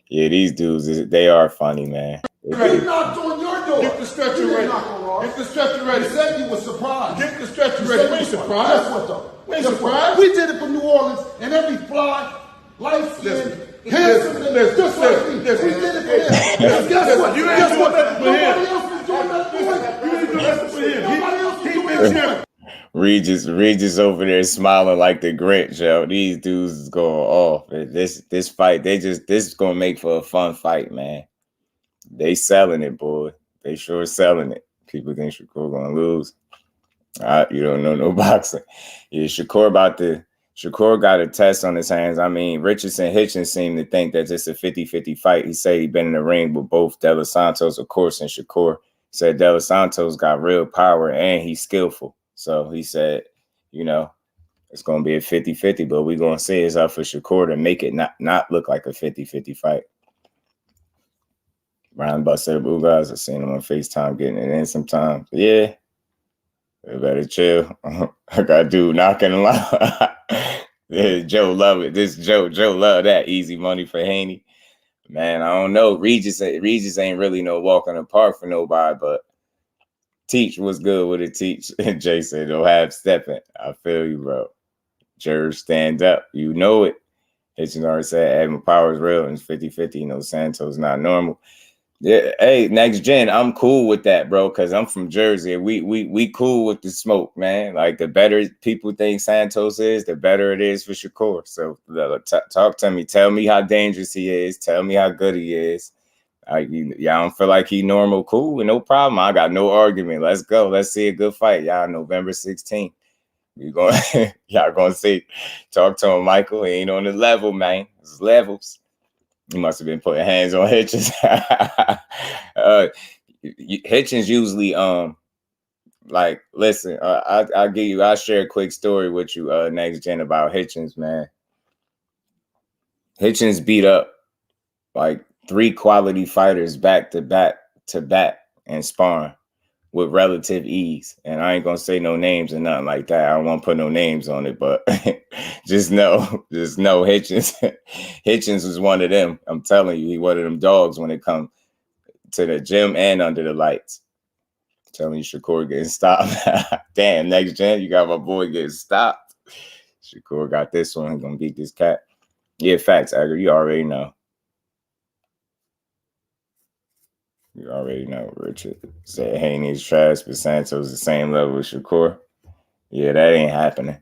Yeah, these dudes, they are funny, man. He knocked on your door. Get the stretcher ready. Get the stretcher ready. You said you were surprised. Get the stretcher ready. We ain't surprised. Guess what, though? We ain't surprised. We did it for New Orleans, and every fly, light-skinned, handsome, just like me. We did it for him. Guess what? You ain't doing nothing for him. Nobody else is doing nothing for him. You ain't doing nothing for him. Nobody else is doing nothing. Regis over there smiling like the Grinch, yo. These dudes is going off. This fight, this is gonna make for a fun fight, man. They selling it, boy. They sure selling it. People think Shakur gonna lose. You don't know no boxing. Yeah, Shakur got a test on his hands. I mean, Richardson Hitchens seemed to think that it's a 50-50 fight. He said he'd been in the ring with both De Los Santos, of course, and Shakur. He said De Los Santos got real power and he's skillful. So he said, it's going to be a 50-50, but we're going to see it's up for Shakur to make it not look like a 50-50 fight. Brian busted the guys. I've seen him on FaceTime getting it in sometimes. Yeah. They better chill. I got a dude knocking a lot. Yeah, Joe love it. Joe love that easy money for Haney. Man, I don't know. Regis ain't really no walk in the park for nobody, but Teach was good with it. Teach. Jay said, don't have stepping. I feel you, bro. Jers, stand up. You know it. Hitchens already said Admiral Power is real and it's 50-50. Santos not normal. Yeah, hey, next gen, I'm cool with that, bro, because I'm from Jersey. We cool with the smoke, man. Like, the better people think Santos is, the better it is for Shakur. So talk to me. Tell me how dangerous he is. Tell me how good he is. I don't feel like he normal, cool, no problem. I got no argument. Let's go. Let's see a good fight, y'all. November 16th. Y'all gonna see. Talk to him, Michael. He ain't on the level, man. It's levels. He must have been putting hands on Hitchens. Hitchens usually listen, I'll share a quick story with you next gen about Hitchens, man. Hitchens beat up like 3 quality fighters back to back and sparring with relative ease. And I ain't gonna say no names or nothing like that. I don't want to put no names on it, but just know Hitchens was one of them. I'm telling you, he one of them dogs when it comes to the gym and under the lights. I'm telling you, Shakur getting stopped. Damn, next gen, you got my boy getting stopped. Shakur got this one. He's gonna beat this cat. Yeah, facts, Agger. You already know. You already know. Richard said Haney's trash, but Santos the same level as Shakur. Yeah, that ain't happening.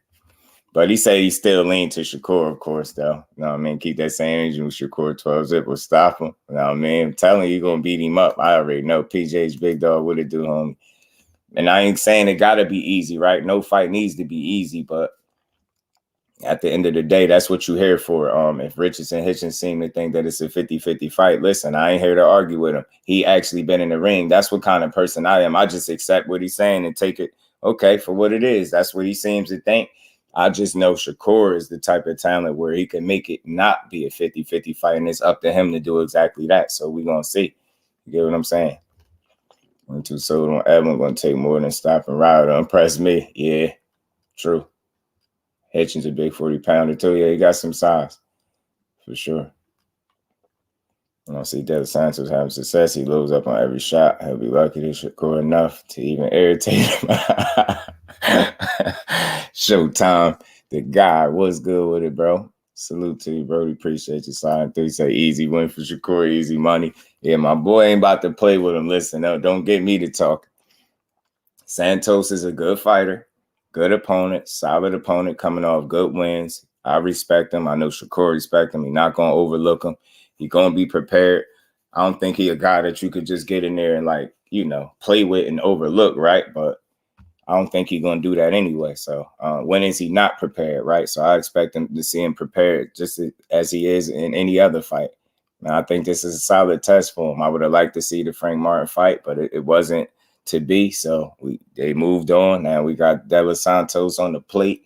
But he said he still lean to Shakur, of course, though. You know what I mean? Keep that same energy with Shakur 12-zip will stop him. You know what I mean? I'm telling you, you're going to beat him up. I already know. PJ's big dog. What it do, homie? And I ain't saying it got to be easy, right? No fight needs to be easy, but at the end of the day, that's what you're here for. If Richardson Hitchens seem to think that it's a 50-50 fight, listen, I ain't here to argue with him. He actually been in the ring. That's what kind of person I am. I just accept what he's saying and take it, okay, for what it is. That's what he seems to think. I just know Shakur is the type of talent where he can make it not be a 50-50 fight, and it's up to him to do exactly that. So we're going to see. You get what I'm saying? 1-2 sold on Evan going to take more than stop and ride to impress me. Yeah, true. Hitchens a big 40-pounder too. Yeah, he got some size for sure. I don't see De Los Santos having success. He loads up on every shot. He'll be lucky to Shakur enough to even irritate him. Showtime. The guy was good with it, bro. Salute to you, bro. Appreciate you signing through. Say easy win for Shakur, easy money. Yeah, my boy ain't about to play with him. Listen, no, don't get me to talk. Santos is a good fighter. Good opponent, solid opponent coming off good wins. I respect him. I know Shakur respect him. He's not going to overlook him. He's going to be prepared. I don't think he a guy that you could just get in there and play with and overlook, right? But I don't think he's going to do that anyway. So when is he not prepared, right? So I expect him to see him prepared just as he is in any other fight. Now, I think this is a solid test for him. I would have liked to see the Frank Martin fight, but it wasn't to be. So they moved on. Now we got De Los Santos on the plate,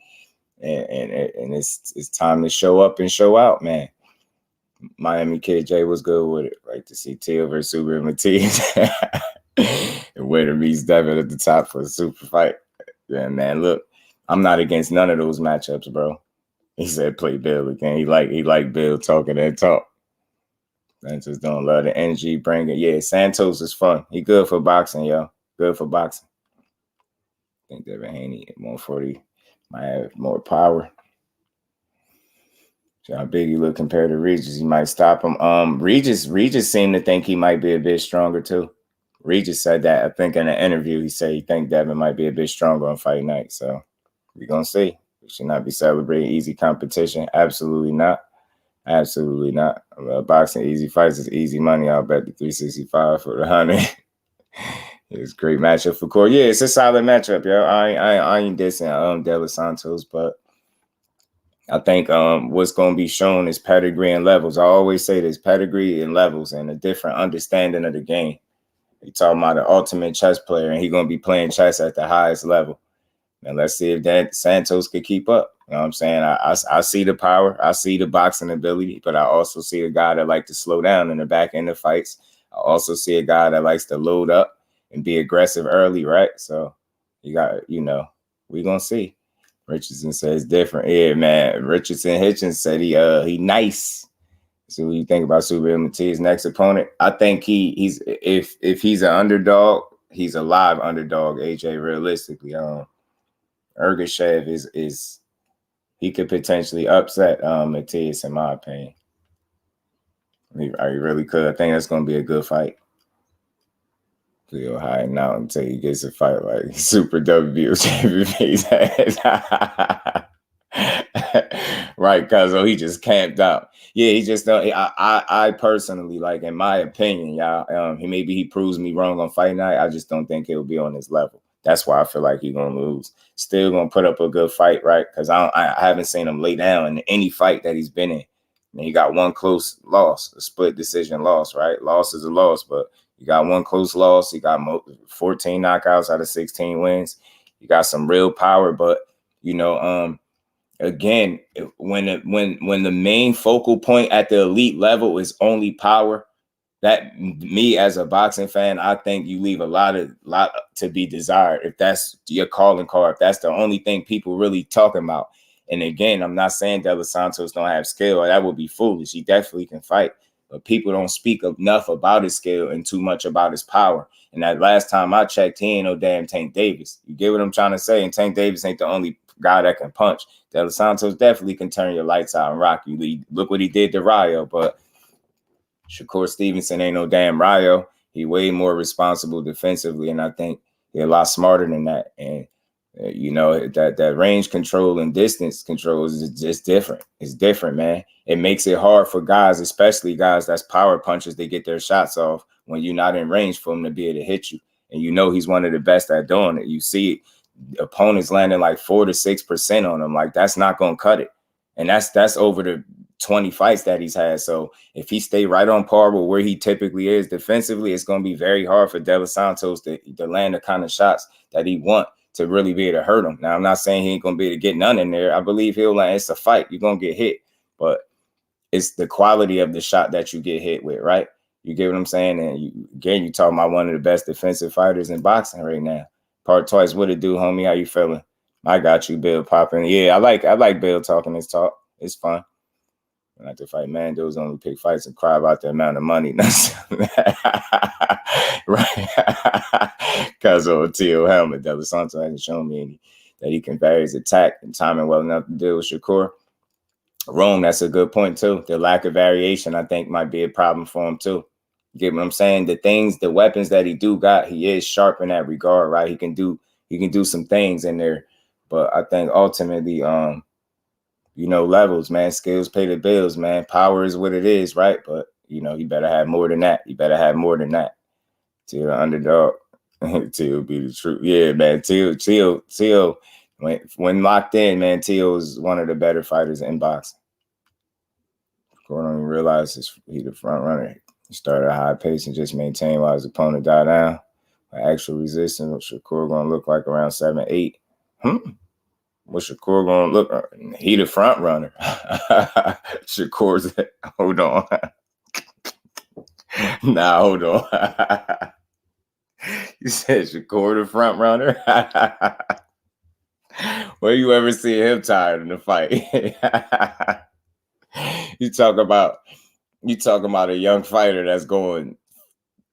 and it's time to show up and show out, man. Miami KJ was good with it. Like to see Teo versus Sugar and Matiz. And winner meets Devin at the top for a super fight. Yeah, man, look, I'm not against none of those matchups, bro. He said play Bill again. He like Bill talking that talk. Santos don't love the energy, bring it. Yeah, Santos is fun. He good for boxing, yo. good for boxing. I think Devin Haney at 140 might have more power. So how big he look compared to Regis, he might stop him. Regis seemed to think he might be a bit stronger too. Regis said that, I think, in an interview. He said he think Devin might be a bit stronger on fight night. So we're gonna see. We should not be celebrating easy competition. Absolutely not. Absolutely not. Boxing easy fights is easy money. I'll bet the 365 for the 100. It's a great matchup for Corey. Yeah, it's a solid matchup, yo. I ain't dissing De Los Santos, but I think what's going to be shown is pedigree and levels. I always say this: pedigree and levels, and a different understanding of the game. You're talking about an ultimate chess player, and he's going to be playing chess at the highest level. And let's see if that Santos could keep up. You know what I'm saying? I see the power. I see the boxing ability, but I also see a guy that likes to slow down in the back end of fights. I also see a guy that likes to load up and be aggressive early, right? So you got, we're going to see. Richardson says different. Yeah, man. Richardson Hitchens said he nice. So what do you think about Super Mati's next opponent? I think he's if he's an underdog, he's a live underdog, AJ, realistically. Ergashev is he could potentially upset Matias, in my opinion. I really could. I think that's going to be a good fight. He'll hide out until he gets a fight like Super WBO champion. Right, cuz he just camped out. Yeah, he just don't. I personally, like, in my opinion, y'all, maybe he proves me wrong on fight night. I just don't think he'll be on his level. That's why I feel like he's gonna lose. Still gonna put up a good fight, right? Because I haven't seen him lay down in any fight that he's been in. And he got one close loss, a split decision loss, right? Loss is a loss, but you got one close loss. He got 14 knockouts out of 16 wins. You got some real power, but again, when the main focal point at the elite level is only power, that me as a boxing fan, I think you leave a lot to be desired if that's your calling card. If that's the only thing people really talking about. And again, I'm not saying De Los Santos don't have skill. That would be foolish. He definitely can fight. But people don't speak enough about his skill and too much about his power. And that last time I checked, he ain't no damn Tank Davis. You get what I'm trying to say? And Tank Davis ain't the only guy that can punch. De Los Santos definitely can turn your lights out and rock you. Look what he did to Rayo. But Shakur Stevenson ain't no damn Rayo. He way more responsible defensively. And I think he's a lot smarter than that. And that range control and distance control is just different. It's different, man. It makes it hard for guys, especially guys that's power punchers, to get their shots off when you're not in range for him to be able to hit you. And he's one of the best at doing it. You see opponents landing like 4 to 6% on him. Like, that's not going to cut it. And that's over the 20 fights that he's had. So if he stay right on par with where he typically is defensively, it's going to be very hard for De Los Santos to land the kind of shots that he wants to really be able to hurt him. Now, I'm not saying he ain't going to be able to get none in there. I believe he'll land. It's a fight. You're going to get hit. But it's the quality of the shot that you get hit with, right? You get what I'm saying? And you talking about one of the best defensive fighters in boxing right now. Part twice, what it do, homie? How you feeling? I got you, Bill popping. Yeah, I like Bill talking his talk. It's fun. I like to fight Mandos, only pick fights and cry about the amount of money. Right. Because of T.O. Helmet, De Los Santos hasn't shown me that he can vary his attack and timing well enough to deal with Shakur. Rome, that's a good point too. The lack of variation, I think, might be a problem for him too. You get what I'm saying? The weapons that he got, he is sharp in that regard, right? He can do some things in there, but I think ultimately, levels, man, skills pay the bills, man. Power is what it is, right? But you better have more than that. To the underdog, Teal be the truth. Yeah, man. Teal. When locked in, man, Teal is one of the better fighters in boxing. Shakur don't even realize he's the front runner. He started at a high pace and just maintained while his opponent died down. By actual resistance, what Shakur gonna look like around 7-8. What Shakur gonna look like? He the front runner. Shakur's hold on. Nah, hold on. You said Shakur the front runner? Where you ever see him tired in the fight? You talk about a young fighter that's going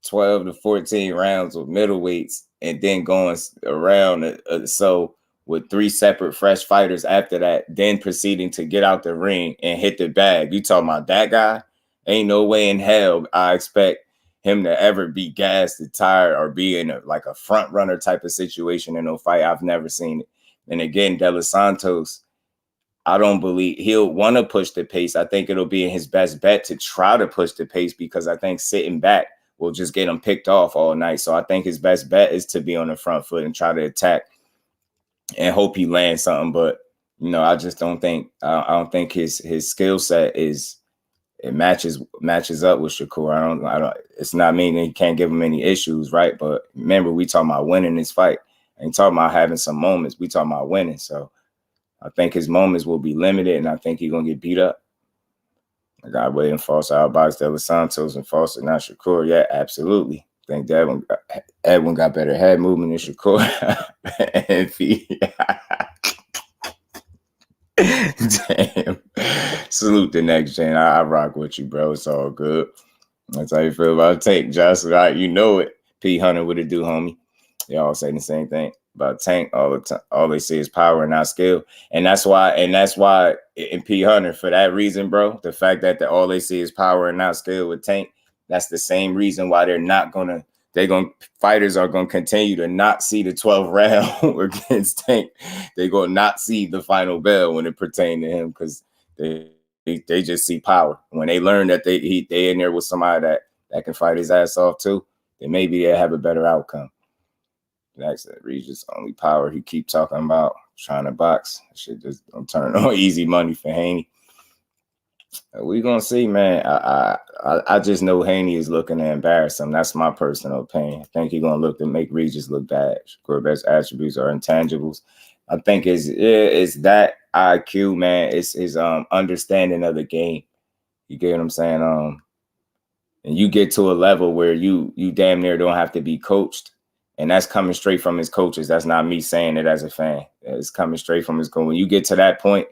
12 to 14 rounds with middleweights and then going around. So with 3 separate fresh fighters after that, then proceeding to get out the ring and hit the bag. You talking about that guy? Ain't no way in hell I expect him to ever be gassed or tired or be in like a front runner type of situation in no fight. I've never seen it. And again, De Los Santos, I don't believe he'll want to push the pace. I think it'll be in his best bet to try to push the pace because I think sitting back will just get him picked off all night. So I think his best bet is to be on the front foot and try to attack and hope he lands something. But I just don't think I don't think his skill set matches up with Shakur. I don't. It's not meaning he can't give him any issues, right? But remember, we talking about winning this fight. I ain't talking about having some moments. We talking about winning. So I think his moments will be limited, and I think he's gonna get beat up. I got waiting Foster outbox De Los Santos and Foster not Shakur. Yeah, absolutely. I think Edwin got better head movement than Shakur. Damn. Salute the next gen. I rock with you, bro. It's all good. That's how you feel about Tank, Josh. Right? You know it. P. Hunter, what it do, homie? They all say the same thing about Tank all the time. All they say is power and not skill. And that's why in P. Hunter, for that reason, bro, the fact that all they see is power and not skill with Tank, that's the same reason why fighters are gonna continue to not see the 12th round against Tank. They're gonna not see the final bell when it pertains to him because they just see power. When they learn that they in there with somebody that can fight his ass off too, then maybe they'll have a better outcome. That's Regis only power he keep talking about trying to box. Shit just don't turn on easy money for Haney. We gonna see, man. I just know Haney is looking to embarrass him. That's my personal opinion. I think he's gonna look to make Regis look bad. Shakur best attributes are intangibles. I think it's that IQ, man. It's his understanding of the game. You get what I'm saying? And you get to a level where you damn near don't have to be coached. And that's coming straight from his coaches. That's not me saying it as a fan. It's coming straight from his coach. When you get to that point,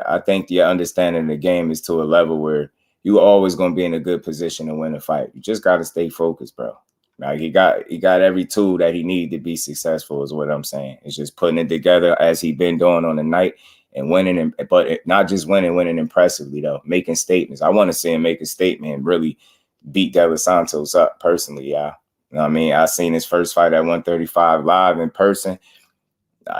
I think the understanding of the game is to a level where you always going to be in a good position to win a fight. You just got to stay focused, bro. Like he got every tool that he needed to be successful is what I'm saying. It's just putting it together as he been doing on the night and winning, but not just winning impressively though, making statements. I want to see him make a statement and really beat De Los Santos up personally, y'all. You know what I mean? I seen his first fight at 135 live in person.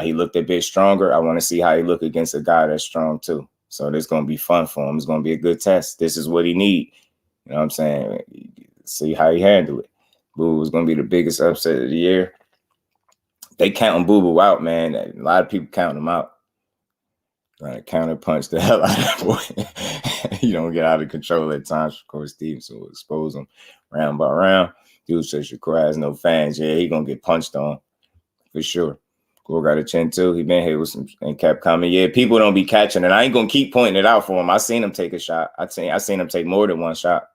He looked a bit stronger. I want to see how he look against a guy that's strong too. So this going to be fun for him. It's going to be a good test. This is what he need. You know what I'm saying? See how he handle it. Boo was going to be the biggest upset of the year. They counting Boo Boo out, man. A lot of people counting him out. Trying to counter punch the hell out of that boy. You don't get out of control at times. Of course, Stevenson will expose him round by round. Dude says Shakur has no fans. Yeah, he going to get punched on for sure. Gore got a chin too. He been hit with some and kept coming. Yeah, people don't be catching it. I ain't gonna keep pointing it out for him. I seen him take a shot. I seen him take more than one shot.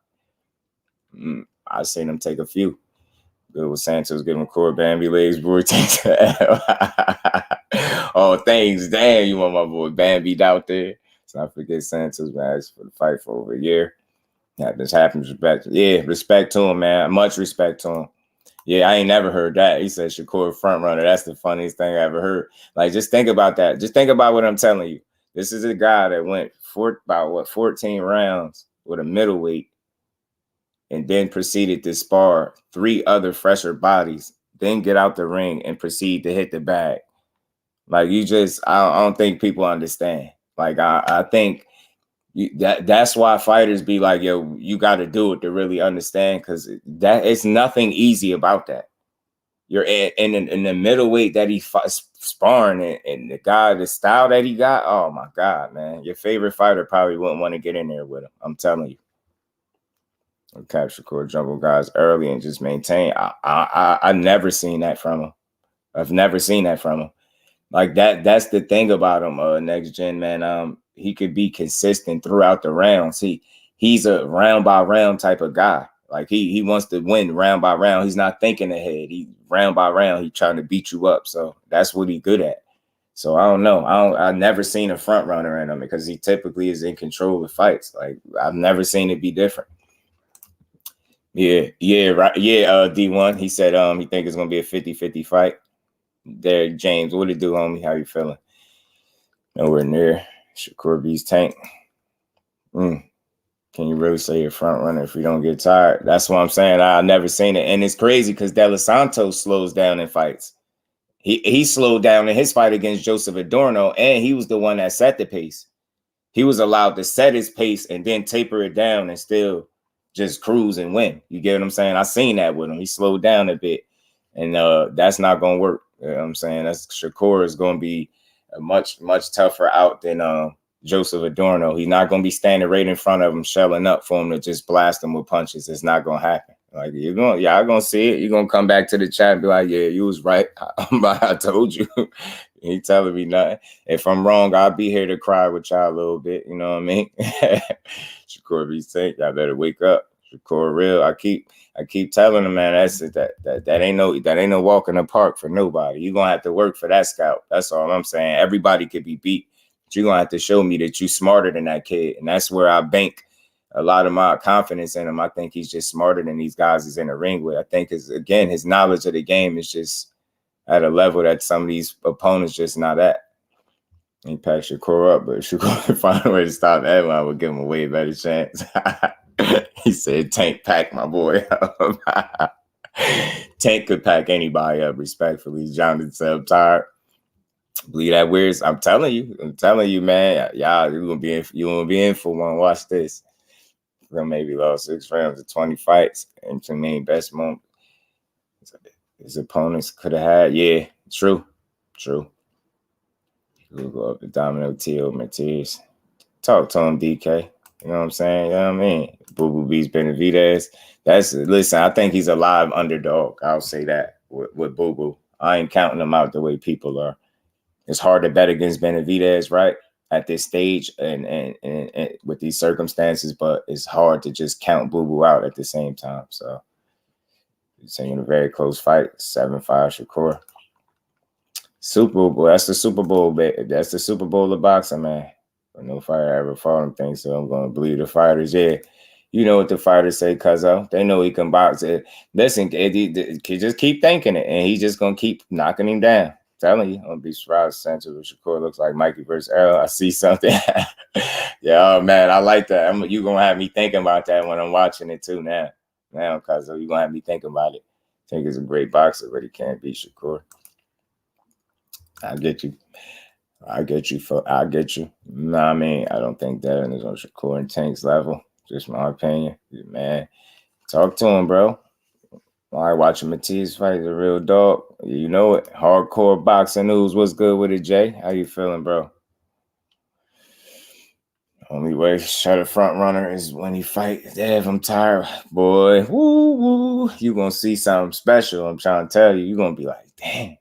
I seen him take a few. Good with Santos giving Corey Bambi legs. Boy takes oh, thanks. Damn, you want my boy Bambi out there. So I forget Santos been asked for the fight for over a year. Yeah, this happens. Respect to him, man. Much respect to him. Yeah, I ain't never heard that. He said Shakur front runner. That's the funniest thing I ever heard. Like, just think about that. Just think about what I'm telling you. This is a guy that went 14 rounds with a middleweight and then proceeded to spar 3 other fresher bodies, then get out the ring and proceed to hit the bag. Like, I don't think people understand. Like, I think that's why fighters be like, yo, you got to do it to really understand, because that it's nothing easy about that. You're in the middleweight that he's sparring and the style that he got. Oh my God, man, your favorite fighter probably wouldn't want to get in there with him. I'm telling you. Capture core jumbo guys early and just maintain. I never seen that from him. I've never seen that from him. Like that. That's the thing about him. Next gen, man. He could be consistent throughout the rounds. He's a round by round type of guy. Like he wants to win round by round. He's not thinking ahead. He round by round. He's trying to beat you up. So that's what he's good at. So I don't know. I've never seen a front runner in him because he typically is in control of fights. Like I've never seen it be different. Yeah, right. Yeah, D1. He said he think it's gonna be a 50-50 fight. There, James, what it do, homie? How you feeling? Nowhere near. Shakur beats Tank. Can you really say you're front runner if you don't get tired? That's what I'm saying. I've never seen it. And it's crazy because De Los Santos slows down in fights. He slowed down in his fight against Joseph Adorno, and he was the one that set the pace. He was allowed to set his pace and then taper it down and still just cruise and win. You get what I'm saying? I seen that with him. He slowed down a bit, and that's not going to work. You know what I'm saying? That's Shakur is going to be a much tougher out than Joseph Adorno. He's not going to be standing right in front of him, shelling up for him to just blast him with punches. It's not going to happen. Like y'all gonna see it. You're gonna come back to the chat and be like, yeah, you was right. I told you. He telling me nothing. If I'm wrong, I'll be here to cry with y'all a little bit. You know what I mean? Shakur be saying, y'all better wake up. Shakur real. I keep telling him, man, that ain't no walk in the park for nobody. You're gonna have to work for that scout. That's all I'm saying. Everybody could be beat, but you're gonna have to show me that you smarter than that kid. And that's where I bank a lot of my confidence in him. I think he's just smarter than these guys he's in the ring with. I think his knowledge of the game is just at a level that some of these opponents just not at. He packed Shakur up, but Shakur could find a way to stop that one. I would give him a way better chance. He said, Tank pack my boy up. Tank could pack anybody up, respectfully. Jonathan said, I'm tired. Believe that weird. I'm telling you, man. Y'all, you gonna be in for one. Watch this. Maybe lost 6 rounds of 20 fights and to me best moment his opponents could have had. Yeah, true. We'll go up to Domino Tio Matias. Talk to him, DK. You know what I'm saying? You know what I mean? Boo Boo beats Benavidez. Listen, I think he's a live underdog. I'll say that with Boo Boo. I ain't counting him out the way people are. It's hard to bet against Benavidez, right? At this stage and with these circumstances, but it's hard to just count Boo Boo out at the same time. So it's in a very close fight. 7-5 Shakur. Super Bowl. That's the Super Bowl, baby. That's the Super Bowl of boxing, man. But no fighter ever fought him, think so. I'm gonna believe the fighters. Yeah. You know what the fighters say, cuzzo. They know he can box it. Listen, he just keep thinking it, and he's just gonna keep knocking him down. Telling you, I'm gonna be surprised. Santos with Shakur looks like Mikey versus Errol. I see something. Yeah, oh man, I like that. You gonna have me thinking about that when I'm watching it too now. Cause you gonna have me thinking about it. I think he's a great boxer, but he can't beat Shakur. I get you. No, I mean, I don't think Devin is on Shakur and Tank's level. Just my opinion, man. Talk to him, bro. I watching Matisse fight. He's a real dog. You know it. Hardcore boxing news. What's good with it, Jay? How you feeling, bro? Only way to shut a front runner is when he fight. Dev, I'm tired, boy. Woo. You gonna see something special. I'm trying to tell you. You gonna be like, damn.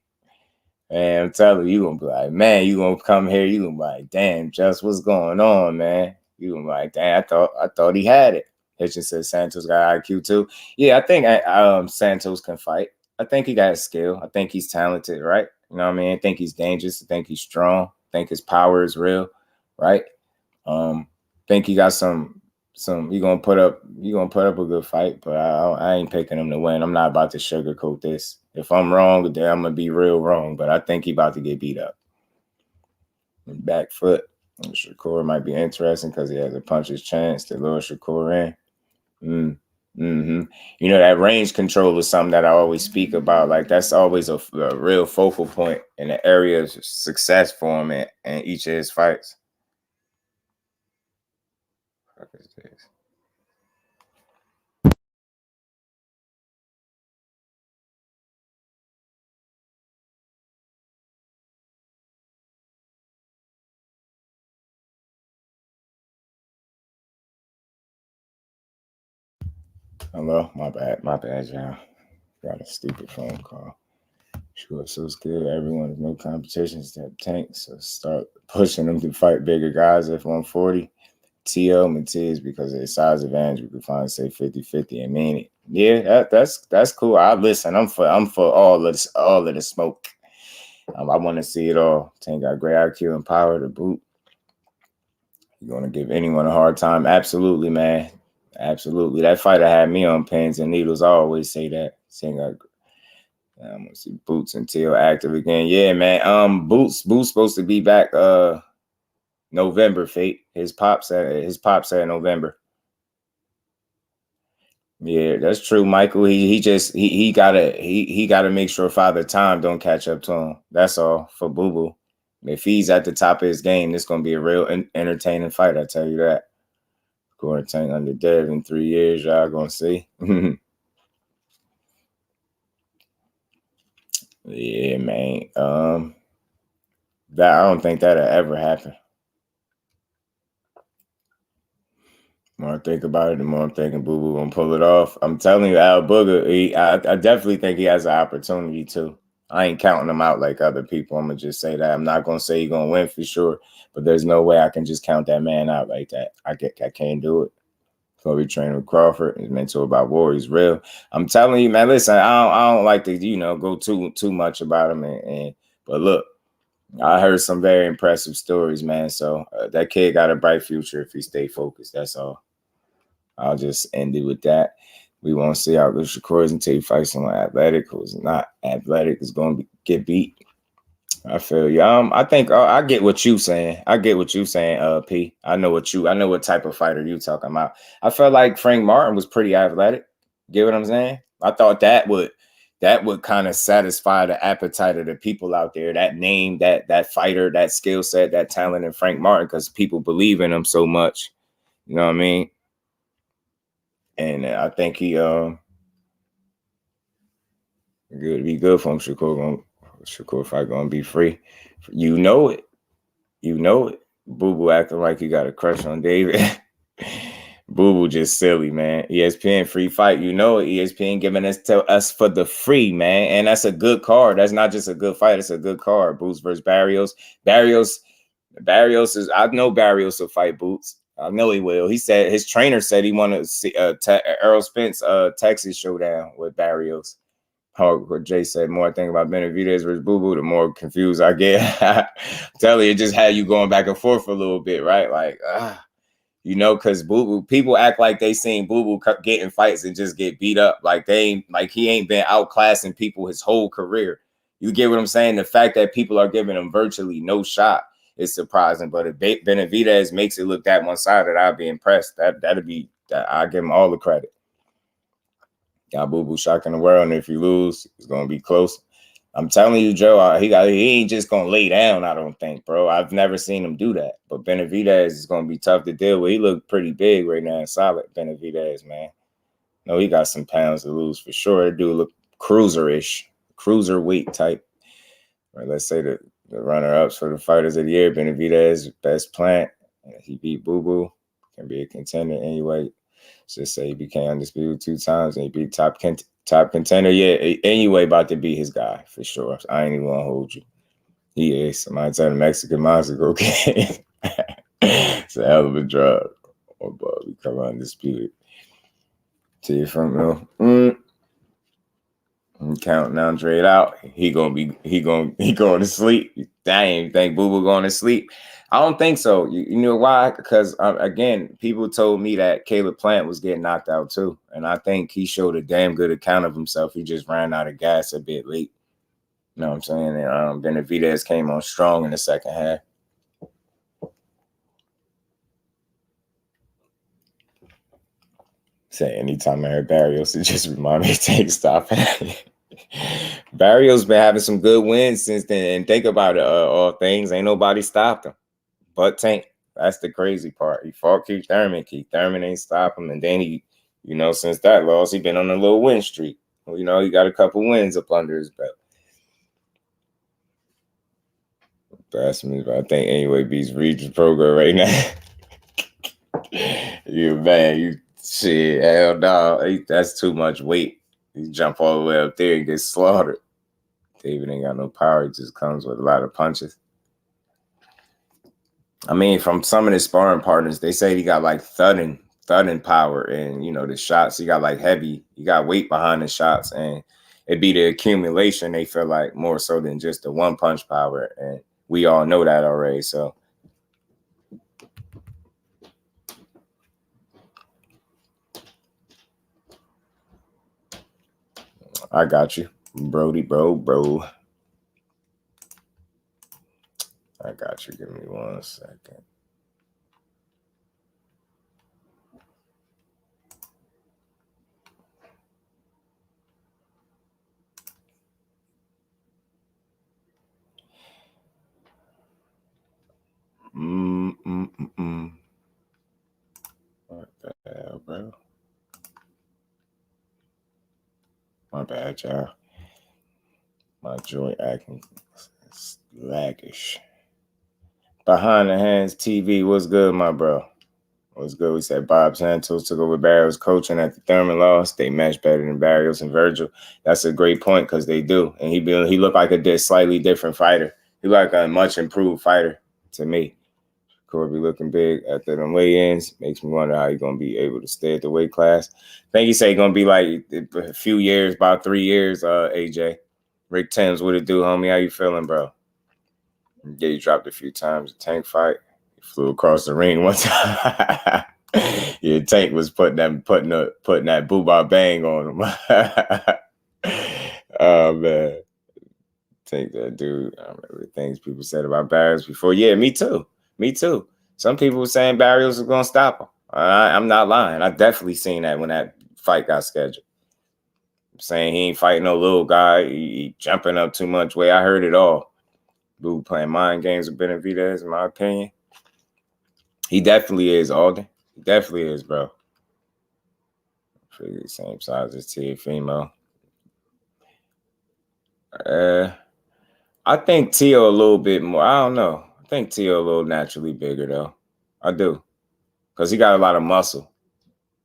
Man, I'm telling you, gonna be like, man, you gonna come here. You gonna be like, damn, Just what's going on, man? You gonna be like, damn, I thought he had it. Hitchin says Santos got IQ too. Yeah, I think Santos can fight. I think he got skill. I think he's talented, right? You know what I mean? I think he's dangerous. I think he's strong. I think his power is real, right? Think he got some. You gonna put up a good fight, but I ain't picking him to win. I'm not about to sugarcoat this. If I'm wrong, then I'm gonna be real wrong. But I think he about to get beat up. Back foot. Shakur might be interesting because he has a puncher's chance to lure Shakur in. You know, that range control is something that I always speak about. Like that's always a real focal point in the area of success for him in each of his fights. What is this? Hello, my bad, y'all. Got a stupid phone call. Sure, so it's good. Everyone, no competitions that Tank, so start pushing them to fight bigger guys at 140. T.O. Matiz, because of the size advantage, we could finally say 50-50 and mean it. Yeah, that's cool. I listen. I'm for all of the smoke. I want to see it all. Tank got great IQ and power to boot. You want to give anyone a hard time? Absolutely, man. Absolutely. That fighter had me on pins and needles. I always say that. Saying I'm gonna see Boots until active again. Yeah, man. Boots supposed to be back November, Fate. His pop said November. Yeah, that's true, Michael. He gotta make sure Father Time don't catch up to him. That's all for Boo Boo. If he's at the top of his game, it's gonna be a real entertaining fight. I tell you that. Quarantine under Dev in 3 years, y'all gonna see. Yeah, man. That I don't think that'll ever happen. The more I think about it, the more I'm thinking Boo Boo gonna pull it off. I'm telling you, Al Booger, I definitely think he has an opportunity too. I ain't counting him out like other people. I'm gonna just say that. I'm not gonna say he's gonna win for sure, but there's no way I can just count that man out like that. I can't do it. So we train with Crawford. His mentor about war. He's real. I'm telling you, man. Listen, I don't like to go too much about him. But look, I heard some very impressive stories, man. So that kid got a bright future if he stay focused. That's all. I'll just end it with that. We won't see how this records until he fights someone athletic who's not athletic is going to get beat. I feel you. I think I get what you saying. P. I know what type of fighter you talking about. I felt like Frank Martin was pretty athletic. Get what I'm saying? I thought that would kind of satisfy the appetite of the people out there. That name, that fighter, that skill set, that talent in Frank Martin, because people believe in him so much. You know what I mean? And I think he good be good for him. Shakur fight gonna be free. You know it. Boo Boo acting like you got a crush on David. Boo Boo just silly, man. ESPN free fight. You know it. ESPN giving us to us for the free, man. And that's a good card. That's not just a good fight. It's a good card. Boots versus Barrios. Barrios is. I know Barrios will fight Boots. I know he will. He said his trainer said he wanted to see Errol Spence Texas showdown with Barrios. What Jay said, more I think about Benavidez versus Boo Boo, the more confused I get. Tell you, it just had you going back and forth a little bit, right? Like, because Boo Boo, people act like they seen Boo Boo get in fights and just get beat up. Like he ain't been outclassing people his whole career. You get what I'm saying? The fact that people are giving him virtually no shot is surprising. But if Benavidez makes it look that one-sided, I'd be impressed. I give him all the credit. Got Boo Boo shocking the world, and if you lose, it's gonna be close. I'm telling you, Joe, he ain't just gonna lay down. I don't think, bro. I've never seen him do that. But Benavidez is gonna be tough to deal with. He look pretty big right now, solid Benavidez, man. No, he got some pounds to lose for sure. That dude look cruiserweight type. Or let's say the runner-ups for the fighters of the year. Benavidez, best plant. He beat Boo Boo. Can be a contender anyway. Just say he became undisputed 2 times and he beat top contender. Yeah, anyway, about to be his guy for sure. I ain't even gonna hold you. He is. Somebody tell the Mexican monster go get it's a hell of a drug. Oh, but we come undisputed. To your front row. I'm counting Andre out. He going to sleep. Dang, think Boo Boo going to sleep? I don't think so. You know why? Because again, people told me that Caleb Plant was getting knocked out too, and I think he showed a damn good account of himself. He just ran out of gas a bit late. You know what I'm saying? And Benavidez came on strong in the second half. Say anytime I heard Barrios, it just remind me to take stop. Barrios been having some good wins since then. And think about it, all things. Ain't nobody stopped him. But Tank, that's the crazy part. He fought Keith Thurman. Keith Thurman ain't stop him. And then he, since that loss, he been on a little win streak. He got a couple wins up under his belt. That's me, but I think anyway beats Regis Prograis right now. You man, you shit, hell no. That's too much weight. He jump all the way up there and get slaughtered. David ain't got no power. He just comes with a lot of punches. I mean, from some of his sparring partners, they say he got like thudding power and, the shots. He got like heavy. He got weight behind the shots. And it'd be the accumulation, they feel like, more so than just the one punch power. And we all know that already. So I got you. Brody, bro. I got you. Give me 1 second. What the hell, bro? My bad, y'all. My joint acting slackish. Behind the Hands TV, what's good, my bro? What's good? We said Bob Santos took over Barrios coaching at the Thurman loss. They match better than Barrios and Virgil. That's a great point because they do. And he looked like a slightly different fighter. He looked like a much improved fighter to me. Corby looking big after them weigh-ins. Makes me wonder how he's going to be able to stay at the weight class. I think he said he's going to be like a few years, about 3 years, AJ. Rick Timms, what it do, homie? How you feeling, bro? Yeah, you dropped a few times. A Tank fight. He flew across the ring one time. Yeah, Tank was putting that boo-bah bang on him. Oh, man. Tank, that dude. I remember the things people said about Barrios before. Yeah, me too. Some people were saying Barrios was going to stop him. I'm not lying. I definitely seen that when that fight got scheduled. I'm saying he ain't fighting no little guy. He jumping up too much weight. I heard it all. Dude playing mind games with Benavidez, in my opinion. He definitely is, Alden. He definitely is, bro. Pretty same size as Teofimo. I think Teo a little bit more. I don't know. I think Teo a little naturally bigger, though. I do. Because he got a lot of muscle.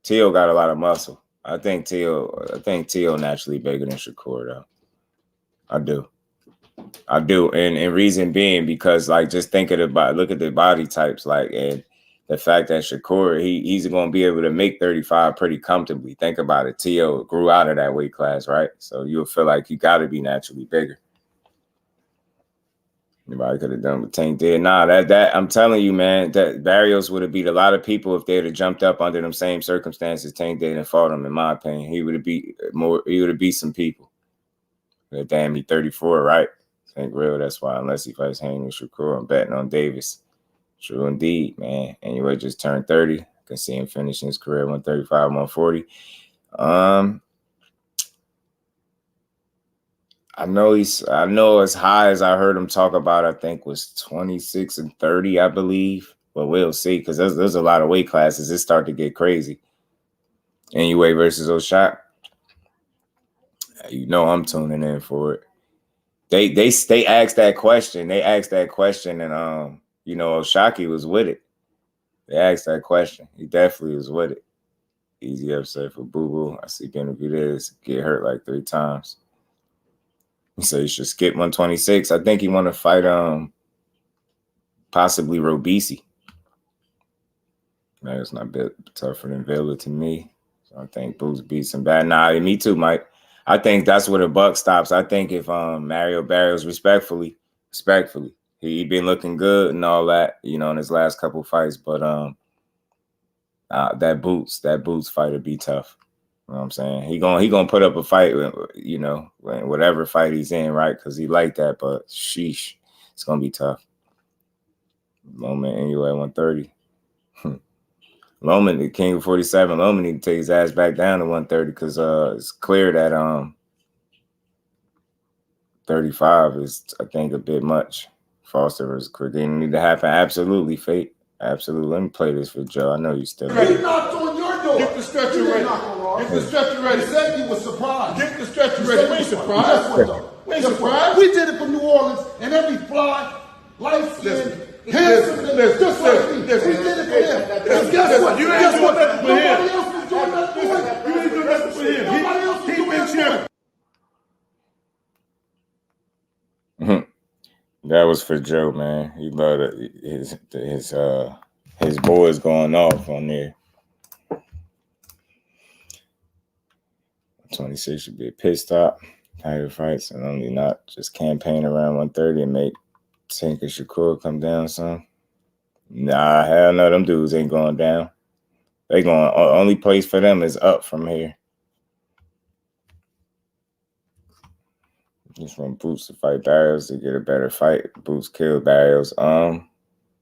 Teo got a lot of muscle. I think Teo naturally bigger than Shakur, though. I do. And reason being because, like, just look at the body types, like, and the fact that Shakur, he's going to be able to make 35 pretty comfortably. Think about it. Teo grew out of that weight class, right? So you'll feel like you got to be naturally bigger. Anybody could have done what Tank did. Nah, that I'm telling you, man, that Barrios would have beat a lot of people if they'd have jumped up under them same circumstances Tank did and fought him, in my opinion. He would have beat some people. But damn, he 34, right? Tank real, that's why unless he fights Haney or Shakur, I'm betting on Davis. True indeed, man. Anyway, just turned 30. I can see him finishing his career 135, 140. I know as high as I heard him talk about, I think was 26 and 30, I believe. But we'll see, because there's a lot of weight classes. It start to get crazy. Anyway, versus O'Shaq. You know I'm tuning in for it. They asked that question. They asked that question, and O'Shaq was with it. They asked that question. He definitely was with it. Easy upset for Boo Boo. I see Benavidez get hurt like 3 times. So he should skip 126. I think he want to fight possibly Robisi. Man, it's not a bit tougher than Villa to me. So I think Boo's beats him bad. Nah, me too, Mike. I think that's where the buck stops. I think if Mario Barrios respectfully, he been looking good and all that, in his last couple fights, but that Boots fight would be tough. You know what I'm saying? He gonna put up a fight, whatever fight he's in, right? Because he like that, but sheesh, it's gonna be tough. Loman anyway, 130. Loman, the king of 47. Loman need to take his ass back down to 130 because it's clear that 35 is, I think, a bit much. Foster versus Cordino need to happen. Absolutely, Fate. Absolutely. Let me play this for Joe. I know you still. He knocked on your door. Get the stretcher ready. Get the stretcher ready. Said you was surprised. Get the stretcher ready. We ain't surprised. We ain't surprised. We did it for New Orleans, and every fly, light skin, handsome, just like me. We did it for him. And guess what? You ain't doing nothing for him. Nobody else is doing nothing for him. You ain't doing nothing for him. Nobody else is doing nothing for him. That was for Joe, man. He loved his boys going off on there. 26 should be a pit stop. Tiger fights and only not just campaign around 130 and make Tank and Shakur come down some. Nah, hell no, them dudes ain't going down. They going only place for them is up from here. Just want Boots to fight Barrios to get a better fight. Boots killed Barrios.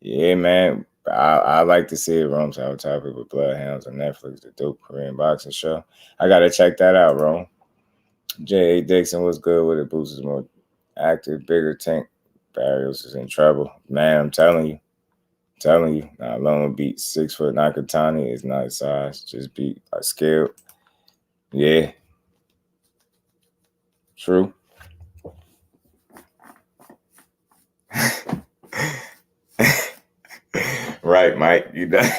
Yeah, man. I like to see it. Rome's Out Topic with Bloodhounds on Netflix, the dope Korean boxing show. I gotta check that out, Rome. J.A. Dixon was good with it. Boots is more active, bigger tank. Barrios is in trouble. Man, I'm telling you. Now Loma beat 6 foot Nakatani is not his size. Just beat by skill. Yeah. True. Right, Mike. You know,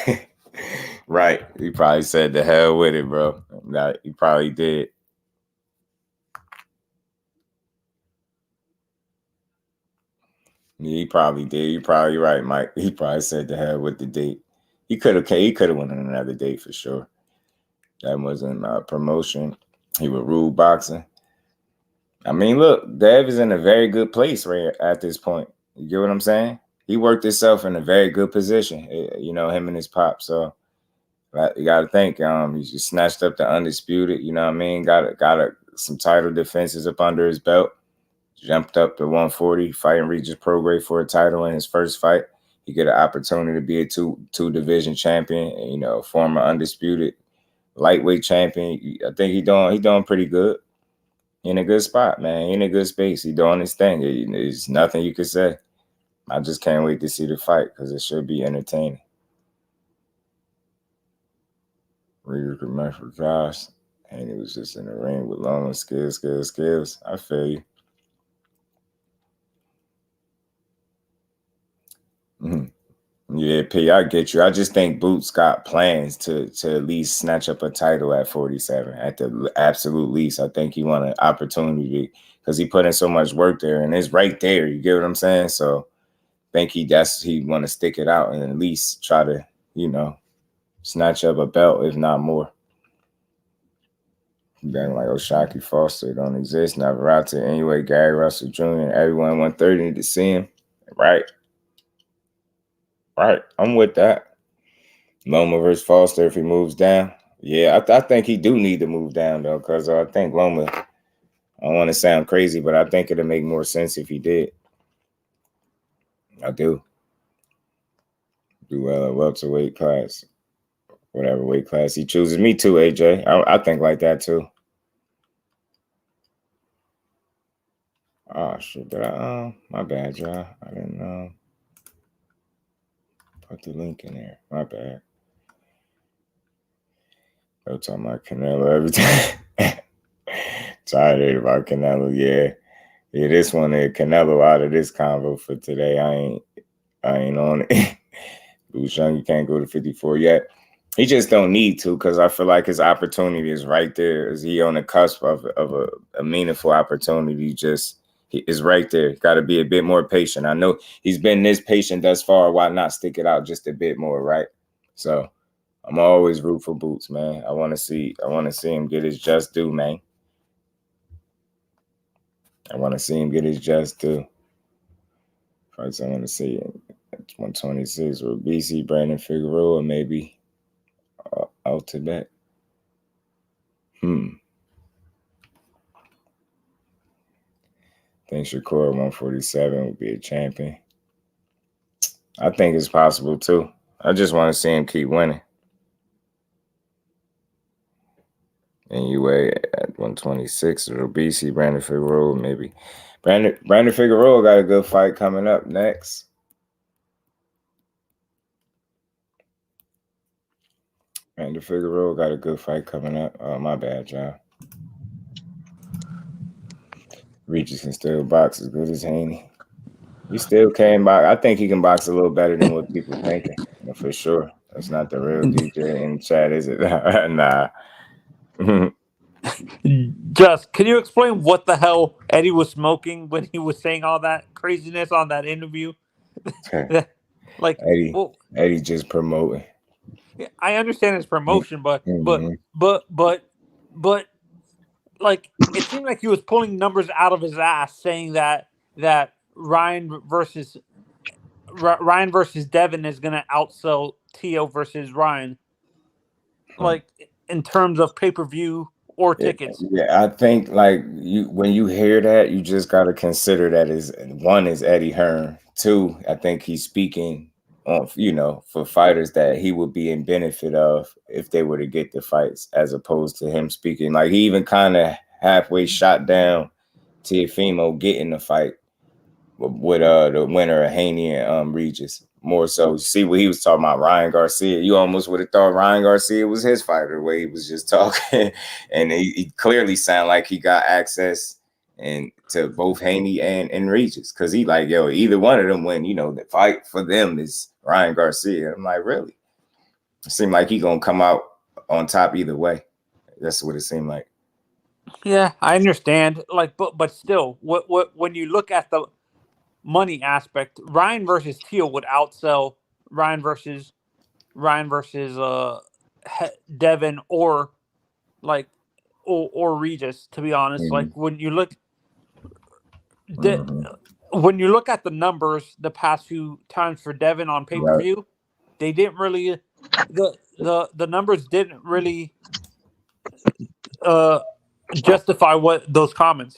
right. He probably said the hell with it, bro. Nah, he probably did. Yeah, he probably did. You're probably right, Mike. He probably said the hell with the date. He could have went on another date for sure. That wasn't promotion. He would rule boxing. I mean, look, Dev is in a very good place right at this point. You get what I'm saying? He worked himself in a very good position, you know, him and his pop. So you got to think, he just snatched up the undisputed, you know what I mean? Got some title defenses up under his belt. Jumped up to 140, fighting Regis Prograis for a title in his first fight. He get an opportunity to be a two division champion, you know, former undisputed lightweight champion. I think he doing pretty good. In a good spot, man. In a good space. He doing his thing. There's nothing you could say. I just can't wait to see the fight because it should be entertaining. Reader could match for Josh, and he was just in the ring with Loma. Skills. I feel you. Yeah, P, I get you. I just think Boots got plans to at least snatch up a title at 47 at the absolute least. I think he want an opportunity because he put in so much work there and it's right there. You get what I'm saying? So I think he want to stick it out and at least try to, you know, snatch up a belt, if not more. Then like O'Shaquie Foster don't exist. Navarrete anyway, Gary Russell Jr. Everyone 130 need to see him. Right. I'm with that. Loma versus Foster if he moves down. Yeah, I think he do need to move down, though, because I think Loma, I don't want to sound crazy, but I think it'll make more sense if he did. I do. Do well at welterweight class. Whatever weight class he chooses. Me too, AJ. I think like that, too. Oh, shit. My bad, y'all. I didn't know. Put the link in there. My bad. Go talking about Canelo every time. Tired about Canelo, yeah. This one there, Canelo out of this convo for today. I ain't on it. Bruce Young, you can't go to 54 yet. He just don't need to because I feel like his opportunity is right there. Is he on the cusp of a meaningful opportunity? Just is right there. Got to be a bit more patient. I know he's been this patient thus far. Why not stick it out just a bit more, right? So I'm always root for Boots, man. I want to see him get his just due, man. I want to see him get his just due. First, I want to see him at 126 with BC, Brandon Figueroa, maybe out to that. I think Shakur 147 would be a champion. I think it's possible, too. I just want to see him keep winning. Anyway, at 126, it'll BC, Brandon Figueroa, maybe. Brandon Figueroa got a good fight coming up next. Brandon Figueroa got a good fight coming up. Oh, my bad, y'all. Regis can still box as good as Haney. He still can box. I think he can box a little better than what people thinking, for sure. That's not the real DJ in the chat, is it? Nah. Just, can you explain what the hell Eddie was smoking when he was saying all that craziness on that interview? Like Eddie just promoting. I understand his promotion, but like it seemed like he was pulling numbers out of his ass, saying that Ryan versus Devin is gonna outsell Tio versus Ryan. Like in terms of pay-per-view or tickets? Yeah, I think like when you hear that, you just got to consider that is one is Eddie Hearn. Two, I think he's speaking on for fighters that he would be in benefit of if they were to get the fights, as opposed to him speaking like he even kind of halfway shot down Teofimo getting the fight with the winner of Haney and Regis. More so, see what he was talking about, Ryan Garcia. You almost would have thought Ryan Garcia was his fighter, the way he was just talking, and he clearly sounded like he got access and to both Haney and Regis, because he like, yo, either one of them win. The fight for them is Ryan Garcia. I'm like, really? It seemed like he gonna come out on top either way. That's what it seemed like. Yeah, I understand. Like, but still, what when you look at the money aspect, Ryan versus Teal would outsell Ryan versus Devin or Regis, to be honest. Mm-hmm. Like when you look when you look at the numbers the past few times for Devin on pay-per-view, right, they didn't really the numbers didn't really justify what those comments.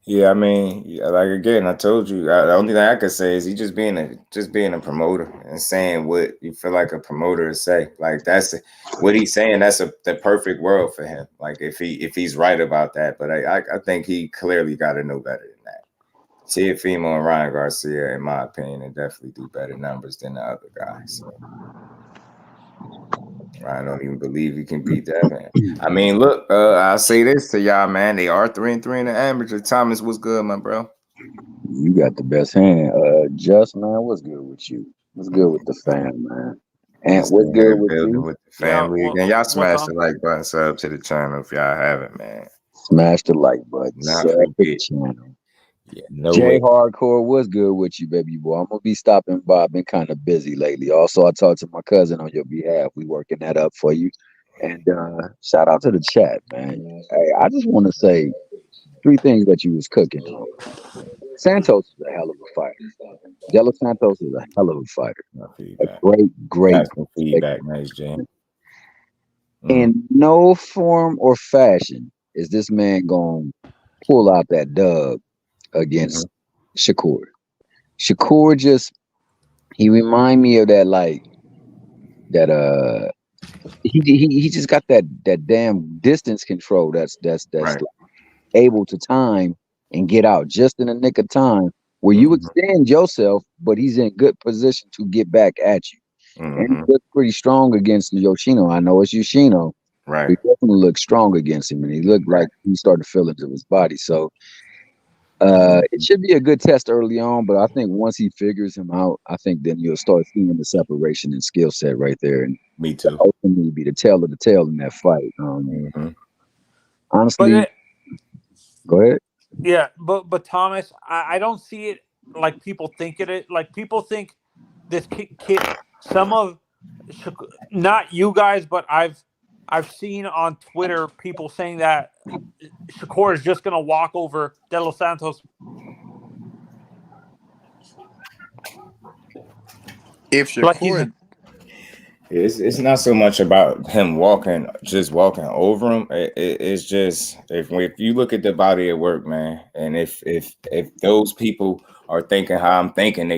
Yeah, I mean, like again, I told you, the only thing I could say is he just being a promoter and saying what you feel like a promoter would say. Like that's what he's saying. That's the perfect world for him. Like if he's right about that, but I think he clearly got to know better than that. Teofimo and Ryan Garcia, in my opinion, and definitely do better numbers than the other guys. So. I don't even believe he can beat Devin. I mean, look, I'll say this to y'all, man. They are 3-3 in the amateur. Thomas, what's good, my bro? You got the best hand. Just, man, what's good with you? What's good with the fam, man? And what's good with you? With the family again. Y'all smash the like button, sub to the channel if y'all haven't, man. Smash the like button, sub to the channel. Yeah, Jay Hardcore, what's good with you, baby boy? I'm gonna be stopping by. I've been kind of busy lately. Also, I talked to my cousin on your behalf. We working that up for you. And shout out to the chat, man. Hey, I just want to say 3 things that you was cooking on. Santos is a hell of a fighter. De Los Santos is a hell of a fighter. A great feedback, nice jam. In no form or fashion is this man gonna pull out that dub against Shakur. Shakur he remind me of that he just got that damn distance control that's right, able to time and get out just in the nick of time where you extend yourself, but he's in good position to get back at you. And he looked pretty strong against Yoshino. I know it's Yoshino. Right. He definitely looked strong against him, and he looked like he started to feel into his body. So it should be a good test early on, but I think once he figures him out, I think then you'll start seeing the separation and skill set right there. And me too. Ultimately be the tail of the tail in that fight. Honestly, go ahead. Yeah, but Thomas, I don't see it like people think it. Like people think this kid, some of, not you guys, but I've seen on Twitter people saying that Shakur is just gonna walk over De Los Santos. If Shakur, it's not so much about him walking over him. It's just if you look at the body of work, man, and if those people are thinking how I'm thinking,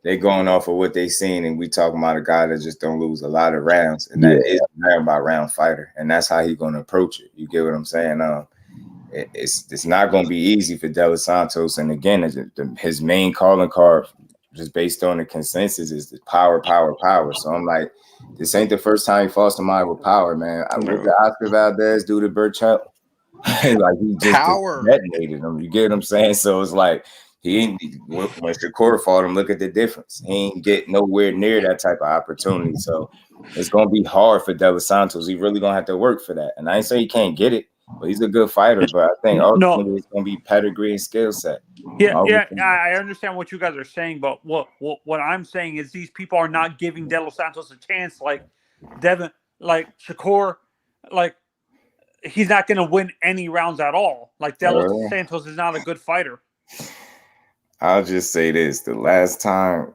they're going off of what they seen, and we talking about a guy that just don't lose a lot of rounds, and that is a round by round fighter, and that's how he's going to approach it. You get what I'm saying? It's not going to be easy for De Los Santos, and again, his main calling card, just based on the consensus, is the power. So I'm like, this ain't the first time he fought somebody with power, man. What did Oscar Valdez do to Burchell? Like he just detonated him. You get what I'm saying? So it's like when Shakur fought him, look at the difference. He ain't get nowhere near that type of opportunity. So it's gonna be hard for De Los Santos. He really gonna have to work for that. And I ain't say he can't get it, but he's a good fighter. But I think ultimately it's gonna be pedigree and skill set. Yeah, I understand what you guys are saying, but what I'm saying is these people are not giving De Los Santos a chance. Like Devin, like Shakur, like he's not going to win any rounds at all. Like De Los Santos is not a good fighter. I'll just say this: the last time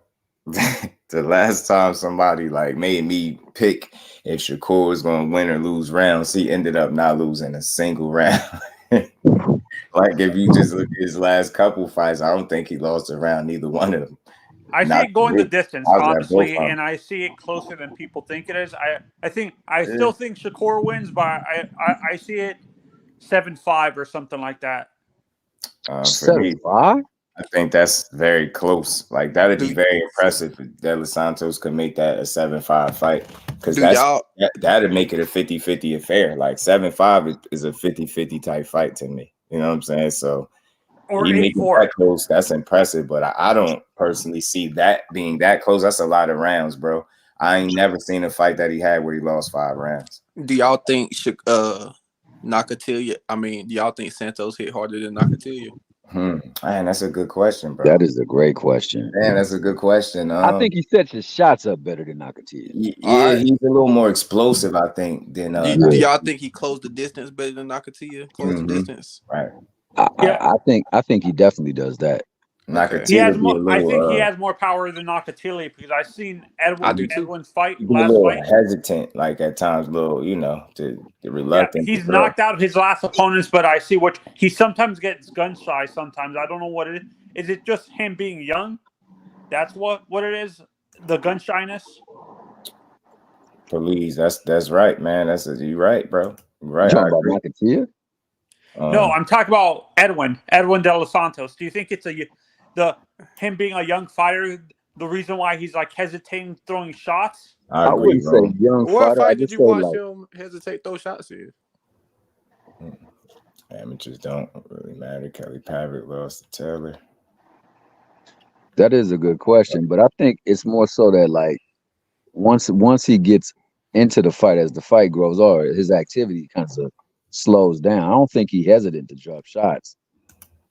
The last time somebody like made me pick if Shakur was going to win or lose rounds, he ended up not losing a single round. Like if you just look at his last couple fights, I don't think he lost a round, neither one of them. I see it going the distance, honestly, and I see it closer than people think it is. I still think Shakur wins, but I see it 7-5 or something like that. 7-5? I think that's very close. Like that'd be very impressive if De Los Santos could make that a 7-5 fight, because that'd make it a 50-50 affair. Like 7-5 is a 50-50 type fight to me. You know what I'm saying? So or you make it that close, that's impressive. But I don't personally see that being that close. That's a lot of rounds, bro. I ain't never seen a fight that he had where he lost 5 rounds. Do y'all think Nakatilia? I mean, do y'all think Santos hit harder than Nakatilia? Man, that's a good question, bro. That is a great question. Man, that's a good question. I think he sets his shots up better than Nakatilia. Yeah, he's a little more explosive, I think, than do y'all think he closed the distance better than Nakatilia? The distance, right? I think he definitely does that. He has more. I think he has more power than Nakatilia, because I've seen Edwin's fight last fight. Hesitant, like at times, little, the reluctant. Yeah, he's knocked out his last opponents, but I see what he sometimes gets gun shy. Sometimes I don't know what it is. Is it just him being young? That's what it is. The gun shyness. Please, that's right, man. You're right, bro. You're right. You're talking about Nakatilia? No, I'm talking about Edwin De Los Santos. Do you think it's him being a young fighter, the reason why he's like hesitating throwing shots? I wouldn't say young fighter. What fight did you watch him hesitate throw shots in? Amateurs don't really matter. Kelly Pavitt lost to Taylor. That is a good question, but I think it's more so that like once he gets into the fight, as the fight grows on, his activity kind of slows down. I don't think he's hesitant to drop shots.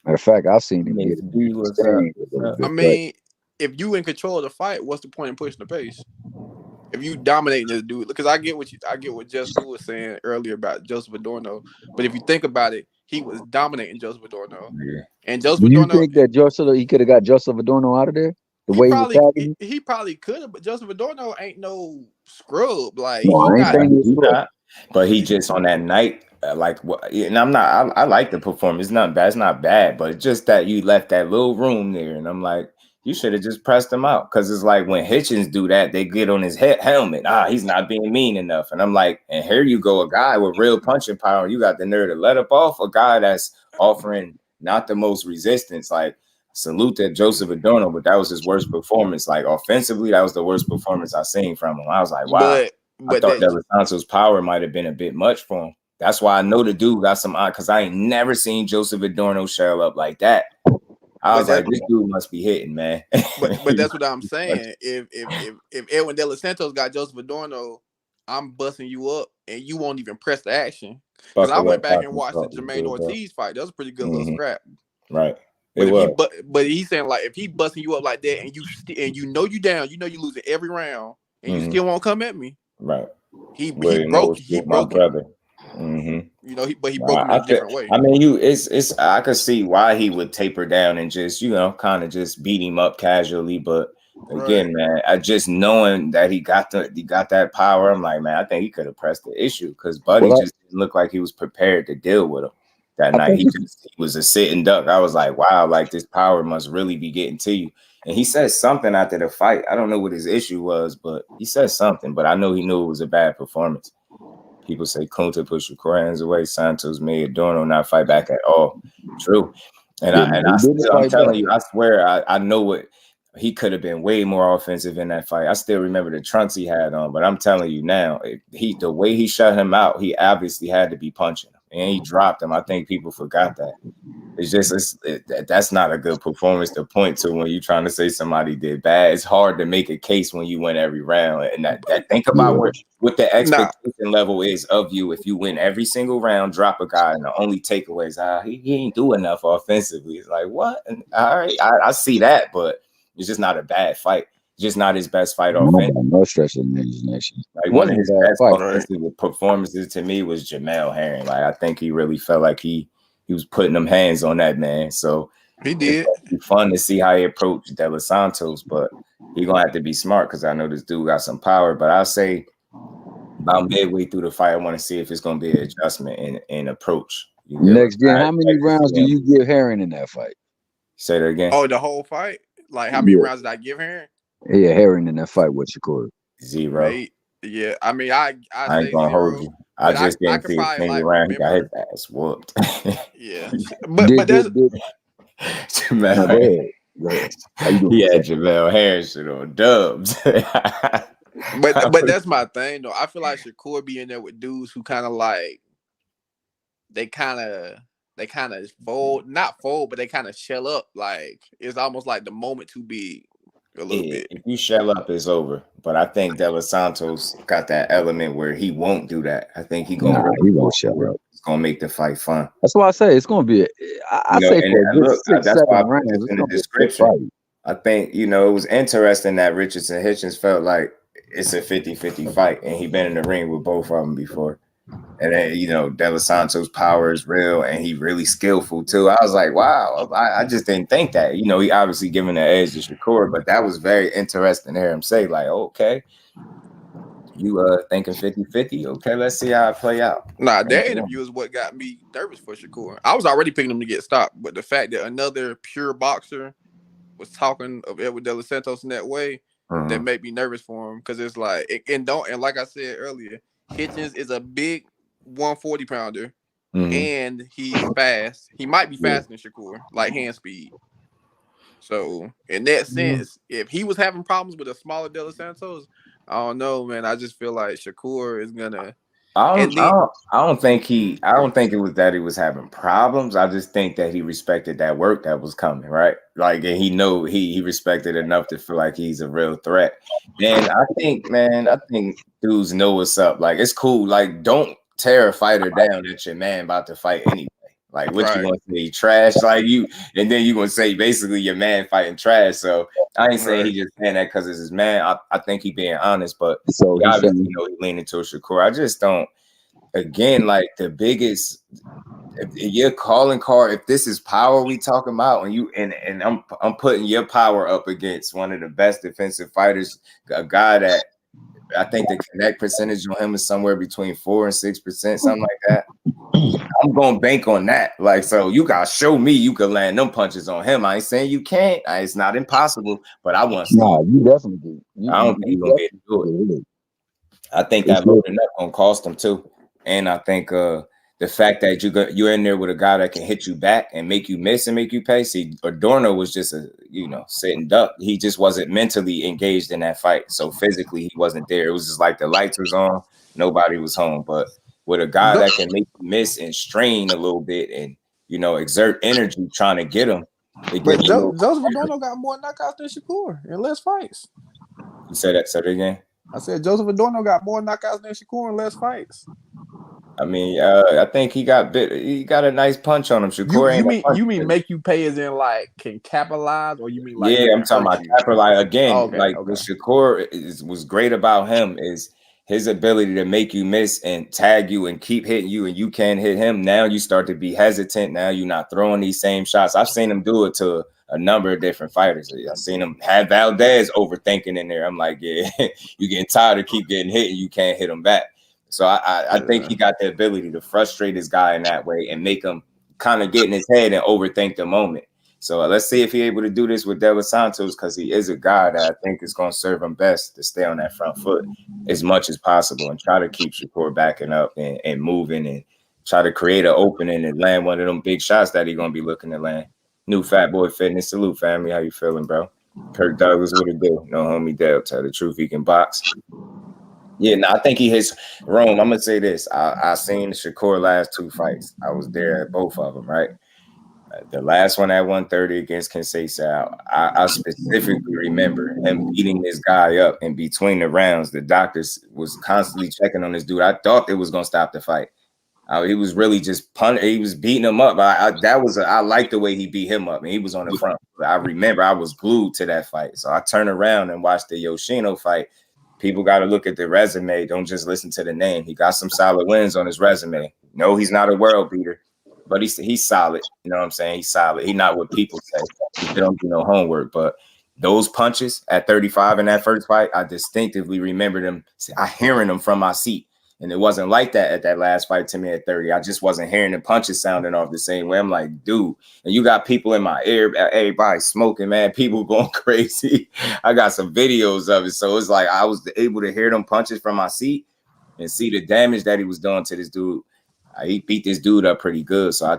Matter of fact, I've seen him get I mean, if you in control of the fight, what's the point in pushing the pace? If you dominating this dude, because I get what JusDue was saying earlier about Joseph Adorno, but if you think about it, he was dominating Joseph Adorno. Yeah. And Joseph Adorno, you think that he could have got Joseph Adorno out of there? He probably could have, but Joseph Adorno ain't no scrub. Like but he just on that night. And I like the performance. It's not bad. It's not bad, but it's just that you left that little room there, and I'm like, you should have just pressed him out, because it's like when Hitchens do that, they get on his helmet. He's not being mean enough, and I'm like, and here you go, a guy with real punching power. You got the nerve to let up off a guy that's offering not the most resistance. Like, salute to Joseph Adorno, but that was his worst performance. Like offensively, that was the worst performance I seen from him. I was like, wow. I thought De Los Santos' power might have been a bit much for him. That's why I know the dude got some eye, because I ain't never seen Joseph Adorno shell up like that. I was like, this dude must be hitting, man. but that's what I'm saying. If Edwin De Los Santos got Joseph Adorno, I'm busting you up, and you won't even press the action. Because I went back and watched the Jermaine Ortiz fight. That was a pretty good little scrap. Right. But he's saying, like, if he busting you up like that, and you know you down, you know you losing every round, and you still won't come at me. Right. He broke my brother. You know, but he broke him in a different way. I mean, I could see why he would taper down and just, kind of just beat him up casually. But again, man, I just knowing that he got that power, I'm like, man, I think he could have pressed the issue, because Buddy just didn't look like he was prepared to deal with him that night. He was a sitting duck. I was like, wow, like this power must really be getting to you. And he said something after the fight. I don't know what his issue was, but he said something. But I know he knew it was a bad performance. People say Kunta pushed your hands away. Santos made Adorno not fight back at all. True. And I'm telling you, I swear, I know what he could have been way more offensive in that fight. I still remember the trunks he had on, but I'm telling you now, the way he shut him out, he obviously had to be punching him, and he dropped him. I think people forgot that. It's just that's not a good performance to point to when you're trying to say somebody did bad. It's hard to make a case when you win every round, and that think about what the expectation level is of you. If you win every single round, drop a guy, and the only takeaway is he ain't do enough offensively. It's like, what? And, all right, I see that, but it's just not a bad fight. It's just not his best fight offensively. No stretch of the imagination. Like one of his best offensive performances to me was Jamel Hearn. Like I think he really felt like he was putting them hands on that man. So he did. It's fun to see how he approached De Los Santos, but He's gonna have to be smart because I know this dude got some power. But I'll say about midway through the fight, I want to see if it's gonna be an adjustment in approach. Next gen, how many rounds do you give Hearn in that fight? Say that again. Oh, the whole fight? Like how many rounds did I give Hearn? Yeah, Hearn in that fight with Shakur. 0. Yeah, I mean, I ain't gonna 0, hold you. I just didn't see a single round. He got his ass whooped. Yeah, but that's Jamel. Go ahead. He had Jamel Harris shit on dubs. but that's my thing though. I feel like Shakur be in there with dudes who kind of like they kind of not fold, but they kind of shell up. Like it's almost like the moment too big. A little bit. If you shell up, it's over. But I think De Los Santos got that element where he won't do that. I think he won't shell up. It's gonna make the fight fun. That's why I say it's gonna be. I say that's why I put this in the description. I think it was interesting that Richardson Hitchens felt like it's a 50-50 fight, and he been in the ring with both of them before. And then, De Los Santos' power is real, and he really skillful too. I was like, wow, I just didn't think that. He obviously giving the edge to Shakur, but that was very interesting to hear him say, like, okay, you thinking 50-50? Okay, let's see how it play out. Nah, that interview is what got me nervous for Shakur. I was already picking him to get stopped, but the fact that another pure boxer was talking of Edward De Los Santos in that way, that made me nervous for him, because it's like, and like I said earlier, Hitchens is a big 140 pounder, and he's fast. He might be faster than Shakur, like hand speed. So in that sense, if he was having problems with a smaller De Los Santos, I don't know, man. I just feel like Shakur is gonna. I don't think it was that he was having problems. I just think that he respected that work that was coming, right? Like, and he respected enough to feel like he's a real threat. And I think dudes know what's up. Like, it's cool. Like, don't tear a fighter down that your man about to fight anyway. Like, what you gonna say, trash? Like, you, and then you gonna say basically your man fighting trash. So I ain't saying he just saying that because it's his man. I think he being honest, but so obviously he leaning to Shakur. I just don't. Again, like the biggest, if your calling card, if this is power we talking about, and you and I'm putting your power up against one of the best defensive fighters, a guy that I think the connect percentage on him is somewhere between 4 and 6%, something like that. I'm gonna bank on that. Like, so you gotta show me you can land them punches on him. I ain't saying you can't. It's not impossible, but I want to. No, you definitely do. I don't think you're gonna be able to do it. I think that loading up gonna cost him too. And I think the fact that you're in there with a guy that can hit you back and make you miss and make you pay. See, Adorno was just a sitting duck. He just wasn't mentally engaged in that fight. So physically he wasn't there. It was just like the lights was on, nobody was home. But with a guy that can make you miss and strain a little bit and exert energy trying to get him. But Joseph Adorno got more knockouts than Shakur in less fights. You said that again? I said Joseph Adorno got more knockouts than Shakur in less fights. I mean, I think he got a nice punch on him. Shakur you mean make you pay as in like can capitalize, or you mean like I'm talking about capitalize again. What Shakur was great about him is his ability to make you miss and tag you and keep hitting you, and you can't hit him. Now you start to be hesitant. Now you're not throwing these same shots. I've seen him do it to a number of different fighters. I've seen him have Valdez overthinking in there. I'm like, yeah, you're getting tired of keep getting hit and you can't hit him back. So I think he got the ability to frustrate his guy in that way and make him kind of get in his head and overthink the moment. So let's see if he's able to do this with De Los Santos, because he is a guy that I think is going to serve him best to stay on that front foot as much as possible and try to keep Shakur backing up and moving and try to create an opening and land one of them big shots that he's going to be looking to land. New Fat Boy Fitness. Salute, family. How you feeling, bro? Kirk Douglas, what it do? No homie Dale. Tell the truth, he can box. Yeah, no, I think he hits Rome. I'm gonna say this. I seen Shakur last 2 fights. I was there at both of them, right? The last one at 130 against Conceição, I specifically remember him beating this guy up in between the rounds. The doctors was constantly checking on this dude. I thought it was gonna stop the fight. He was really just he was beating him up. I liked the way he beat him up, and he was on the front. I remember I was glued to that fight. So I turned around and watched the Yoshino fight. People got to look at the resume. Don't just listen to the name. He got some solid wins on his resume. No, he's not a world beater, but he's solid. You know what I'm saying? He's solid. He's not what people say. He don't do no homework. But those punches at 35 in that first fight, I distinctively remember them. I hearing them from my seat. And it wasn't like that at that last fight to me at 30. I just wasn't hearing the punches sounding off the same way. I'm like, dude, and you got people in my ear, everybody smoking, man, people going crazy. I got some videos of it. So it's like I was able to hear them punches from my seat and see the damage that he was doing to this dude. He beat this dude up pretty good. So I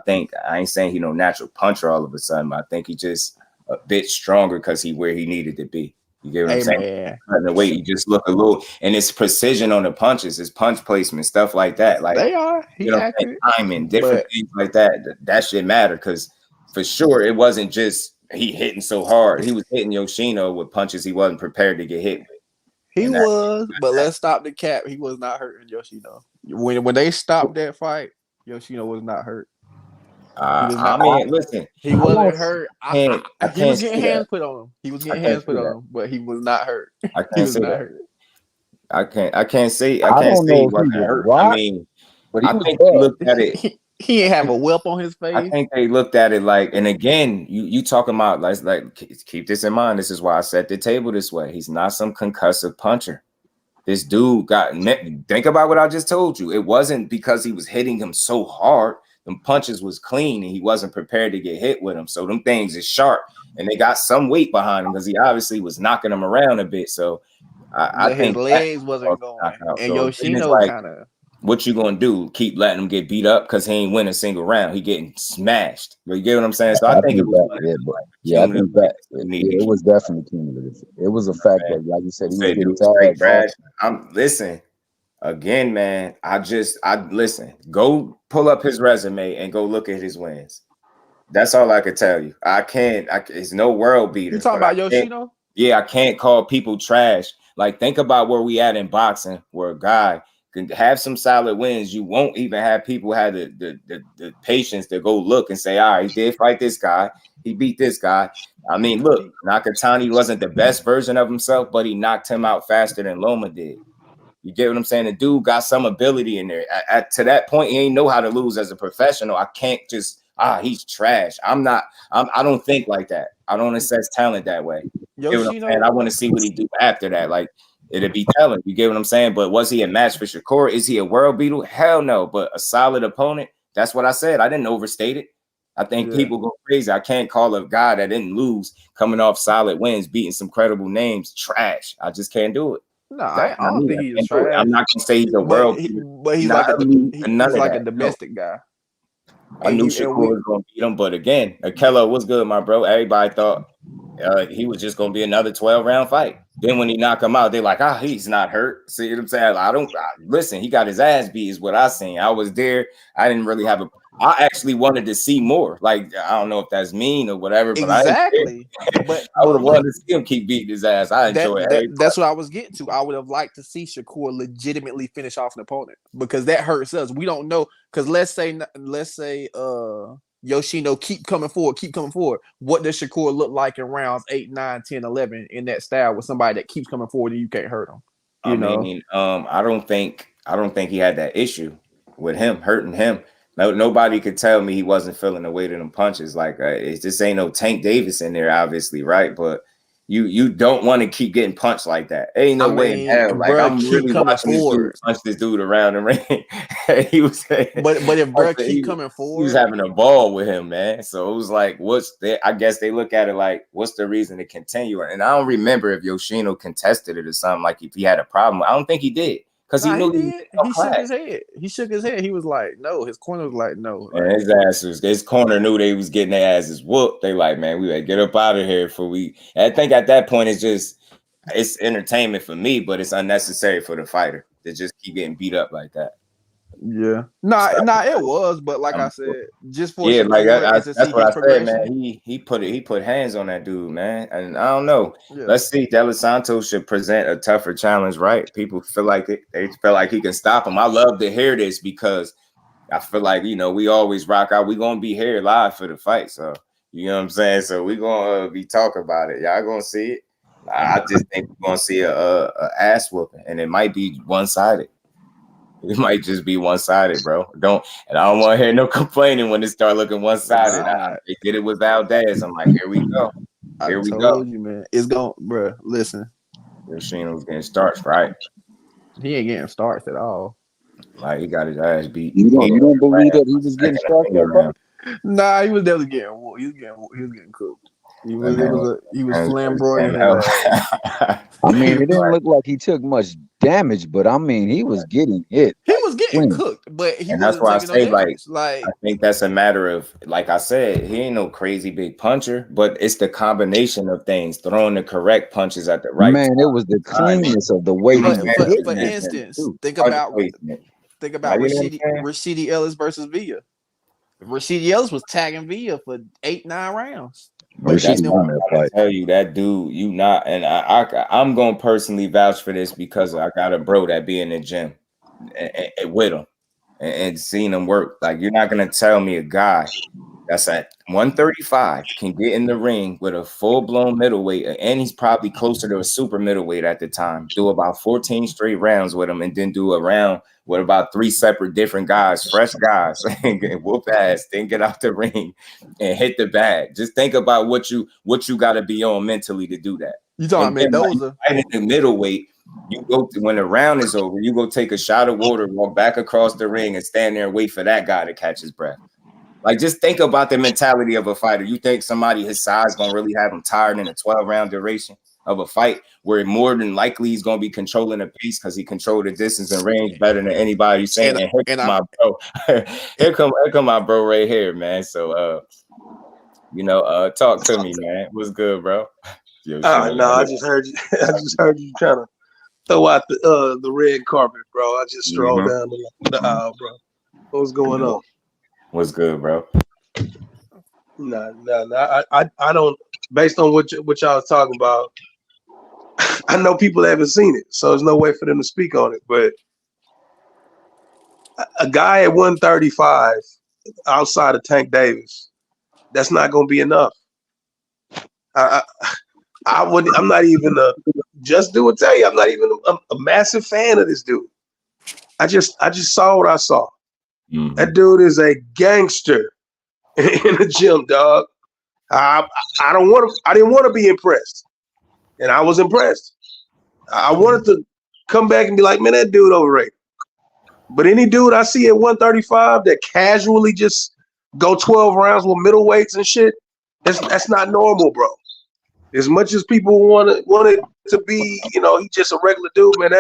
ain't saying he no natural puncher all of a sudden, but I think he just a bit stronger because he where he needed to be. You get what I'm saying? The way you just look a little, and it's precision on the punches, his punch placement, stuff like that. Like they are, timing, different things like that. That shit matter because for sure it wasn't just he hitting so hard. He was hitting Yoshino with punches he wasn't prepared to get hit with. He was, but let's stop the cap. He was not hurting Yoshino. When they stopped that fight, Yoshino was not hurt. I mean, listen, he wasn't hurt. He was getting hands put on him. He was getting hands put on him, but he was not hurt. I can't say that. I can't say he wasn't hurt. I mean, but I think they looked at it. He didn't have a whelp on his face. I think they looked at it like, and again, you talking about like keep this in mind. This is why I set the table this way. He's not some concussive puncher. This dude think about what I just told you. It wasn't because he was hitting him so hard. Them punches was clean and he wasn't prepared to get hit with them. So them things is sharp and they got some weight behind him because he obviously was knocking them around a bit. So I think his legs wasn't going. And so Yoshino kind of. What you gonna do? Keep letting him get beat up because he ain't win a single round. He getting smashed. You get what I'm saying? So I think it was it was definitely cumulative. It was a fact that, like you said, he was getting listen. Again, man, I listen. Go pull up his resume and go look at his wins. That's all I could tell you. It's no world beater. You talking about Yoshino? Yeah, I can't call people trash. Like, think about where we at in boxing, where a guy can have some solid wins. You won't even have people have the patience to go look and say, all right, he did fight this guy. He beat this guy. I mean, look, Nakatani wasn't the best version of himself, but he knocked him out faster than Loma did. You get what I'm saying? The dude got some ability in there. To that point, he ain't know how to lose as a professional. I can't just, he's trash. I don't think like that. I don't assess talent that way. You know what I'm saying? I want to see what he do after that. Like, it'd be telling. You get what I'm saying? But was he a match for Shakur? Is he a world beater? Hell no. But a solid opponent, that's what I said. I didn't overstate it. I think people go crazy. I can't call a guy that didn't lose coming off solid wins, beating some credible names, trash. I just can't do it. No, I don't think he's trash. I'm not gonna say he's a world beater. But he's like a domestic guy. I knew Shakur was gonna beat him, but again, Akello was good, my bro. Everybody thought he was just gonna be another 12-round fight. Then when he knocked him out, they're like, he's not hurt. See what I'm saying? Listen, he got his ass beat, is what I seen. I was there. I didn't really I actually wanted to see more. Like, I don't know if that's mean or whatever, but exactly. But I would have wanted to see him keep beating his ass. I enjoy it. That's what I was getting to. I would have liked to see Shakur legitimately finish off an opponent because that hurts us. We don't know because let's say Yoshino keep coming forward. What does Shakur look like in rounds 8, 9, 10, 11 in that style with somebody that keeps coming forward and you can't hurt him? I don't think he had that issue with him hurting him. No, nobody could tell me he wasn't feeling the weight of them punches. Like, it just ain't no Tank Davis in there, obviously, right? But you don't want to keep getting punched like that. Ain't no way in hell. Like, I'm really watching this dude punch this dude around the ring. He was, but if bro keep coming forward, he was having a ball with him, man. So it was like, I guess they look at it like, what's the reason to continue? And I don't remember if Yoshino contested it or something. Like, if he had a problem, I don't think he did. Because he knew he shook his head. He shook his head. He was like, no. His corner was like, no. And his corner knew they was getting their asses whooped. They like, man, we gotta get up out of here I think at that point it's entertainment for me, but it's unnecessary for the fighter to just keep getting beat up like that. Yeah. It was, but like I said, just for that's what I said, man. He put hands on that dude, man. And I don't know. Yeah. Let's see. De Los Santos should present a tougher challenge, right? People feel like they feel like he can stop him. I love to hear this because I feel like, we always rock out. We're gonna be here live for the fight. So you know what I'm saying? So we're gonna be talking about it. Y'all gonna see it. I just think we're gonna see a ass whooping, and it might be one-sided. It might just be one-sided, bro. I don't want to hear no complaining when it start looking one-sided. They did it with Valdez. I'm like, here we go. Here we told you, man. It's going, bro. Listen, Yoshino's getting starched, right? He ain't getting starts at all. Like he got his ass beat. You don't believe that he was getting started that bad? Nah, he was definitely getting he was getting cooked. He was flamboyant. I mean, it didn't look like he took much damage, but I mean, he was getting hit. He was getting cooked, but he and that's why I say, no like, I think that's a matter of, like I said, he ain't no crazy big puncher, but it's the combination of things, throwing the correct punches at the right time. It was the cleanness of the way he hit. For instance, think about Rashidi Ellis versus Villa. Rashidi Ellis was tagging Villa for 8-9 rounds. But that's I tell you, that dude, you not, and I'm gonna personally vouch for this because I got a bro that be in the gym and with him and seen him work. Like, you're not gonna tell me a guy that's at 135 can get in the ring with a full-blown middleweight, and he's probably closer to a super middleweight at the time, do about 14 straight rounds with him, and then do a round with about 3 separate different guys, fresh guys, and whoop ass, then get out the ring and hit the bag. Just think about what you got to be on mentally to do that. You talking Mendoza? Right in the middleweight, you go when the round is over, you go take a shot of water, walk back across the ring, and stand there and wait for that guy to catch his breath. Like, just think about the mentality of a fighter. You think somebody his size gonna really have him tired in a 12-round duration of a fight, where more than likely he's gonna be controlling the pace because he controlled the distance and range better than anybody. Saying, and here come my bro, here come my bro right here, man. So, talk to me, man. What's good, bro? I just heard you. I just heard you trying to throw out the red carpet, bro. I just strolled down the aisle, bro. What's going on? What's good, bro? No. I don't. Based on what y'all was talking about, I know people haven't seen it, so there's no way for them to speak on it. But a guy at 135 outside of Tank Davis, that's not going to be enough. I'm not even just do it. Tell you, I'm not even a massive fan of this dude. I just saw what I saw. Mm-hmm. That dude is a gangster in the gym, dog. I didn't want to be impressed, and I was impressed. I wanted to come back and be like, man, that dude overrated. But any dude I see at 135 that casually just go 12 rounds with middleweights and shit, that's not normal, bro. As much as people want it to be, he's just a regular dude, man.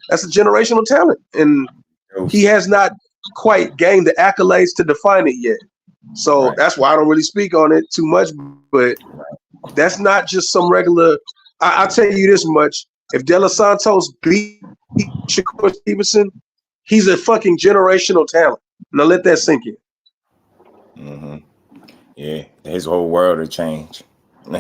That's a generational talent, and he has not quite gained the accolades to define it yet. So that's why I don't really speak on it too much. But that's not just some regular. I'll tell you this much: if De Los Santos beat Shakur Stevenson, he's a fucking generational talent. Now let that sink in. Mm-hmm. Yeah, his whole world will change. And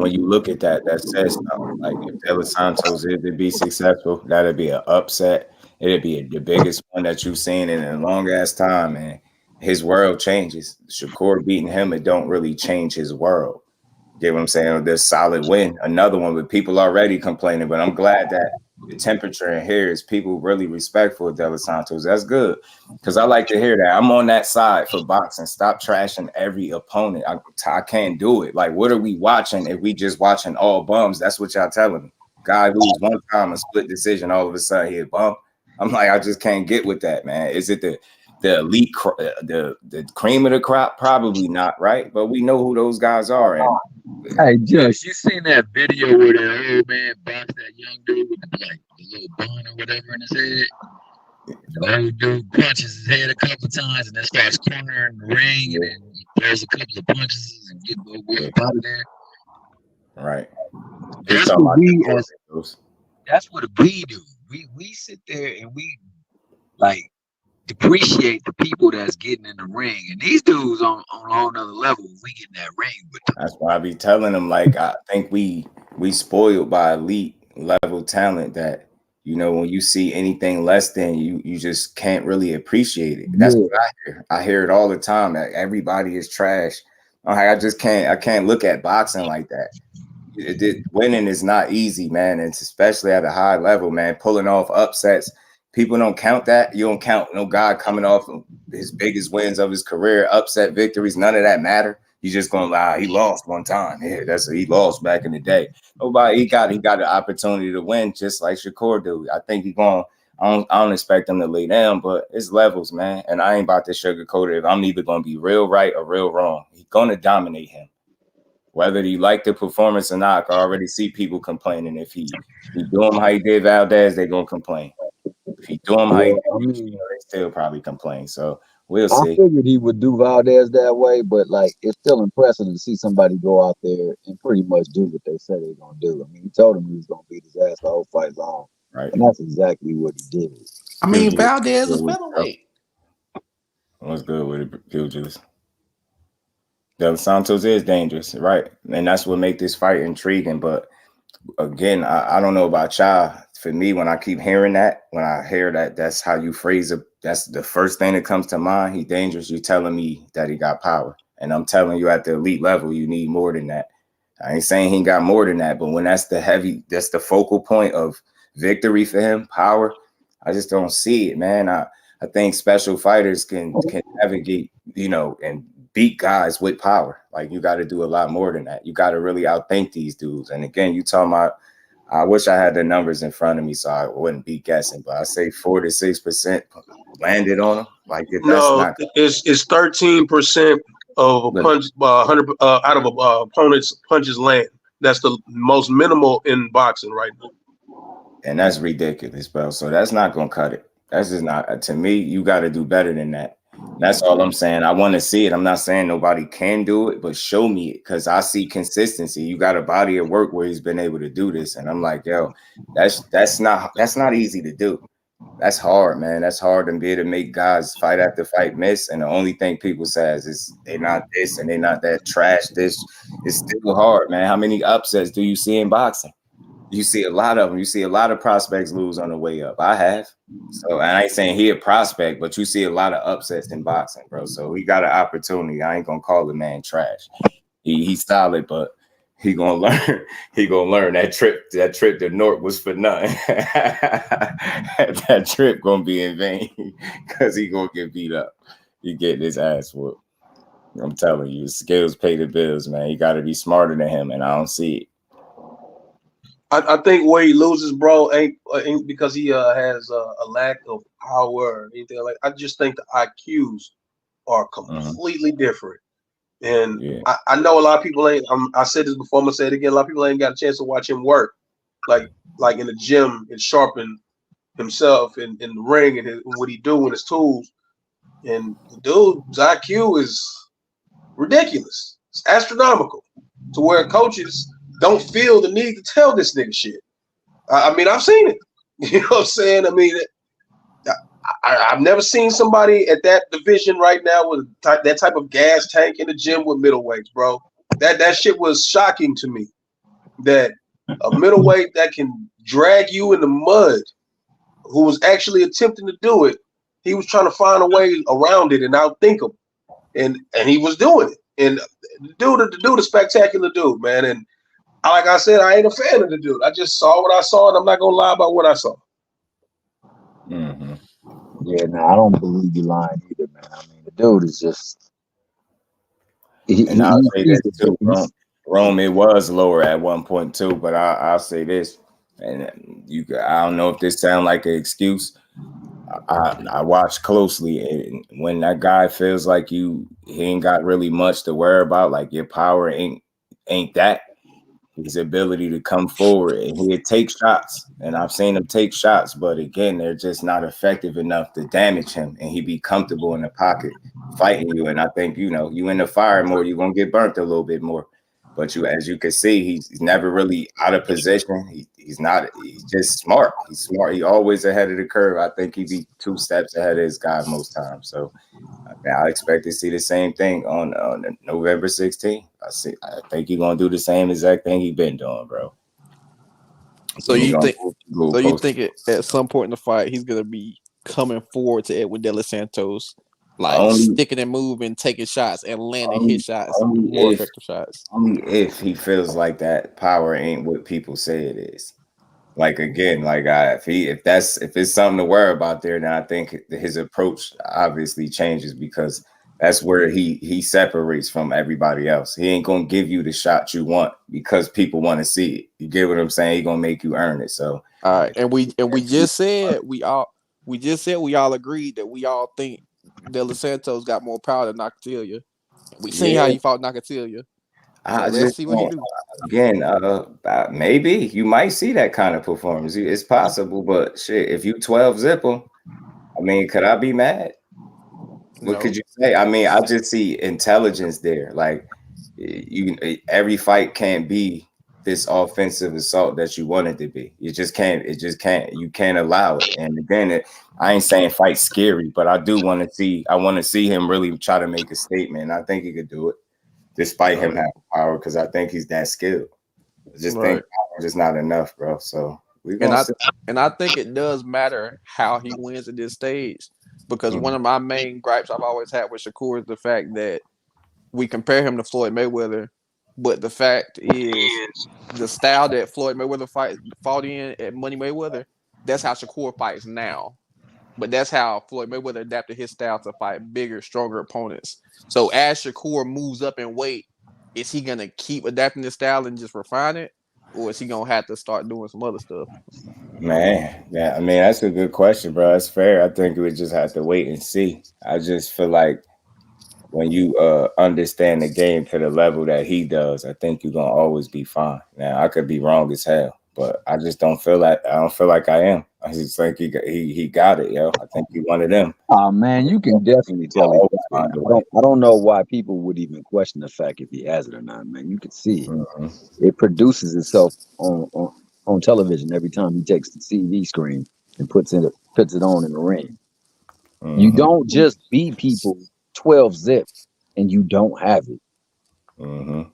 when you look at that says something. Like, if De Los Santos is to be successful, that'll be an upset. It'll be the biggest one that you've seen in a long ass time, and his world changes. Shakur beating him, it don't really change his world. Get what I'm saying? This solid win, another one with people already complaining, but I'm glad that the temperature in here is people really respectful of De Los Santos. That's good, because I like to hear that. I'm on that side for boxing. Stop trashing every opponent. I can't do it. Like, what are we watching if we just watching all bums? That's what y'all telling me. Guy lose one time, a split decision, all of a sudden he a bum. I'm like, I just can't get with that, man. Is it the elite, the cream of the crop? Probably not, right? But we know who those guys are. And hey, Josh, you seen that video where that old man boxed that young dude with the little bun or whatever in his head? The old dude punches his head a couple times and then starts cornering the ring, and then he throws a couple of punches and gets the boy out of there. Right. That's what we do. We sit there and we like depreciate the people that's getting in the ring, and these dudes on a whole nother level. We get in that ring with them. That's why I be telling them, like, I think we spoiled by elite level talent that, when you see anything less than you just can't really appreciate it. That's what I hear. I hear it all the time, that everybody is trash. I can't look at boxing like that. Winning is not easy, man. And especially at a high level, man, pulling off upsets. People don't count that. You don't count no guy coming off his biggest wins of his career, upset victories. None of that matter. He's just gonna lie. He lost one time. Yeah, he lost back in the day. Nobody. He got the opportunity to win, just like Shakur do. I think he's going. I don't expect him to lay down, but it's levels, man. And I ain't about to sugarcoat it. I'm either gonna be real right or real wrong. He's gonna dominate him. Whether you like the performance or not, I already see people complaining. If he do him how he did Valdez, they're gonna complain. If he do him how he did, they still probably complain. So we'll see. I figured he would do Valdez that way, but like it's still impressive to see somebody go out there and pretty much do what they said they're gonna do. I mean, he told him he was gonna beat his ass the whole fight long, right? And that's exactly what he did. I mean, Valdez is featherweight. What's good with it, Pugilist? Del Santos is dangerous, right? And that's what makes this fight intriguing. But again, I don't know about y'all. For me, when I keep hearing that, when I hear that, that's how you phrase it. That's the first thing that comes to mind. He dangerous. You're telling me that he got power. And I'm telling you at the elite level, you need more than that. I ain't saying he got more than that, but when that's the focal point of victory for him, power, I just don't see it, man. I think special fighters can navigate, and beat guys with power. Like you got to do a lot more than that. You got to really outthink these dudes. And again, you talking about, I wish I had the numbers in front of me so I wouldn't be guessing, but I say 4 to 6% landed on them. Like if it's 13% of a punch, 100 out of a opponent's punches land. That's the most minimal in boxing right now. And that's ridiculous, bro. So that's not gonna cut it. That's just not, to me. You got to do better than that. That's all I'm saying. I want to see it. I'm not saying nobody can do it, but show me it, because I see consistency. You got a body of work where he's been able to do this, and I'm like, yo, that's not easy to do. That's hard, man. That's hard to be able to make guys fight after fight miss, and the only thing people says is they're not this and they're not that, trash this. It's still hard, man. How many upsets do you see in boxing? You see a lot of them. You see a lot of prospects lose on the way up. I have. So, and I ain't saying he a prospect, but you see a lot of upsets in boxing, bro. So he got an opportunity. I ain't gonna call the man trash. He's solid, but he gonna learn. He gonna learn that trip to North was for nothing. That trip gonna be in vain because he gonna get beat up. He getting his ass whooped. I'm telling you, skills pay the bills, man. You got to be smarter than him, and I don't see it. I think where he loses, bro, ain't because he has a lack of power or anything like. I just think the IQs are completely different, and I know a lot of people ain't. I said this before. I'm gonna say it again. A lot of people ain't got a chance to watch him work, like in the gym and sharpen himself in the ring and what he do and his tools. And the dude's IQ is ridiculous. It's astronomical to where coaches don't feel the need to tell this nigga shit. I mean, I've seen it. You know what I'm saying? I mean, I've never seen somebody at that division right now with that type of gas tank in the gym with middleweights, bro. That shit was shocking to me. That a middleweight that can drag you in the mud, who was actually attempting to do it, he was trying to find a way around it and outthink him, and he was doing it. And the dude is spectacular dude, man. And like I said, I ain't a fan of the dude. I just saw what I saw, and I'm not gonna lie about what I saw. Mm-hmm. Yeah, no, I don't believe you lying either, man. I mean, the dude is just. I'll say this too, Rome. It was lower at 1.2, but I'll say this, and I don't know if this sounds like an excuse. I watch closely, and when that guy feels like he ain't got really much to worry about, like your power ain't that. His ability to come forward, and he'd take shots, and I've seen him take shots, but again, they're just not effective enough to damage him, and he'd be comfortable in the pocket fighting you. And I think, you in the fire more, you're gonna get burnt a little bit more. But as you can see, he's never really out of position. He's just smart. He's smart. He always ahead of the curve. I think he'd be 2 steps ahead of his guy most times. So I expect to see the same thing on November 16th. I think he's gonna do the same exact thing he's been doing, bro. So you think at some point in the fight he's gonna be coming forward to Edwin De Los Santos, like sticking and moving, taking shots and landing his shots, more effective shots. Only if he feels like that power ain't what people say it is. Like again, if it's something to worry about there, then I think his approach obviously changes, because That's where he separates from everybody else. He ain't gonna give you the shot you want because people want to see it. You get what I'm saying? He gonna make you earn it. So all right, and we just said we all agreed that we all think De Los Santos got more power than Nakatilia. We seen how he fought Nakatilia. So let's see what he do. Again, maybe you might see that kind of performance. It's possible, but shit, if you 12 zip him, I mean, could I be mad? What could you say? I mean, I just see intelligence there. Like every fight can't be this offensive assault that you want it to be. You just can't. It just can't. You can't allow it. And again, I ain't saying fight scary, but I do want to see. I want to see him really try to make a statement. I think he could do it, despite him having power, because I think he's that skilled. I just think power is just not enough, bro. So I think it does matter how he wins at this stage. Because one of my main gripes I've always had with Shakur is the fact that we compare him to Floyd Mayweather, but the fact is the style that Floyd Mayweather fought in at Money Mayweather, that's how Shakur fights now. But that's how Floyd Mayweather adapted his style to fight bigger, stronger opponents. So as Shakur moves up in weight, is he going to keep adapting his style and just refine it? Or is he going to have to start doing some other stuff? Man, yeah, I mean, that's a good question, bro. That's fair. I think we just have to wait and see. I just feel like when you understand the game to the level that he does, I think you're gonna always be fine. Now, I could be wrong as hell, but I just don't feel like I am. I just think he got it, yo. I think he one of them. Oh man, you can definitely tell. I don't know why people would even question the fact if he has it or not, man. You can see it. It produces itself on television every time he takes the TV screen and puts it on in the ring. You don't just beat people 12 zip and you don't have it.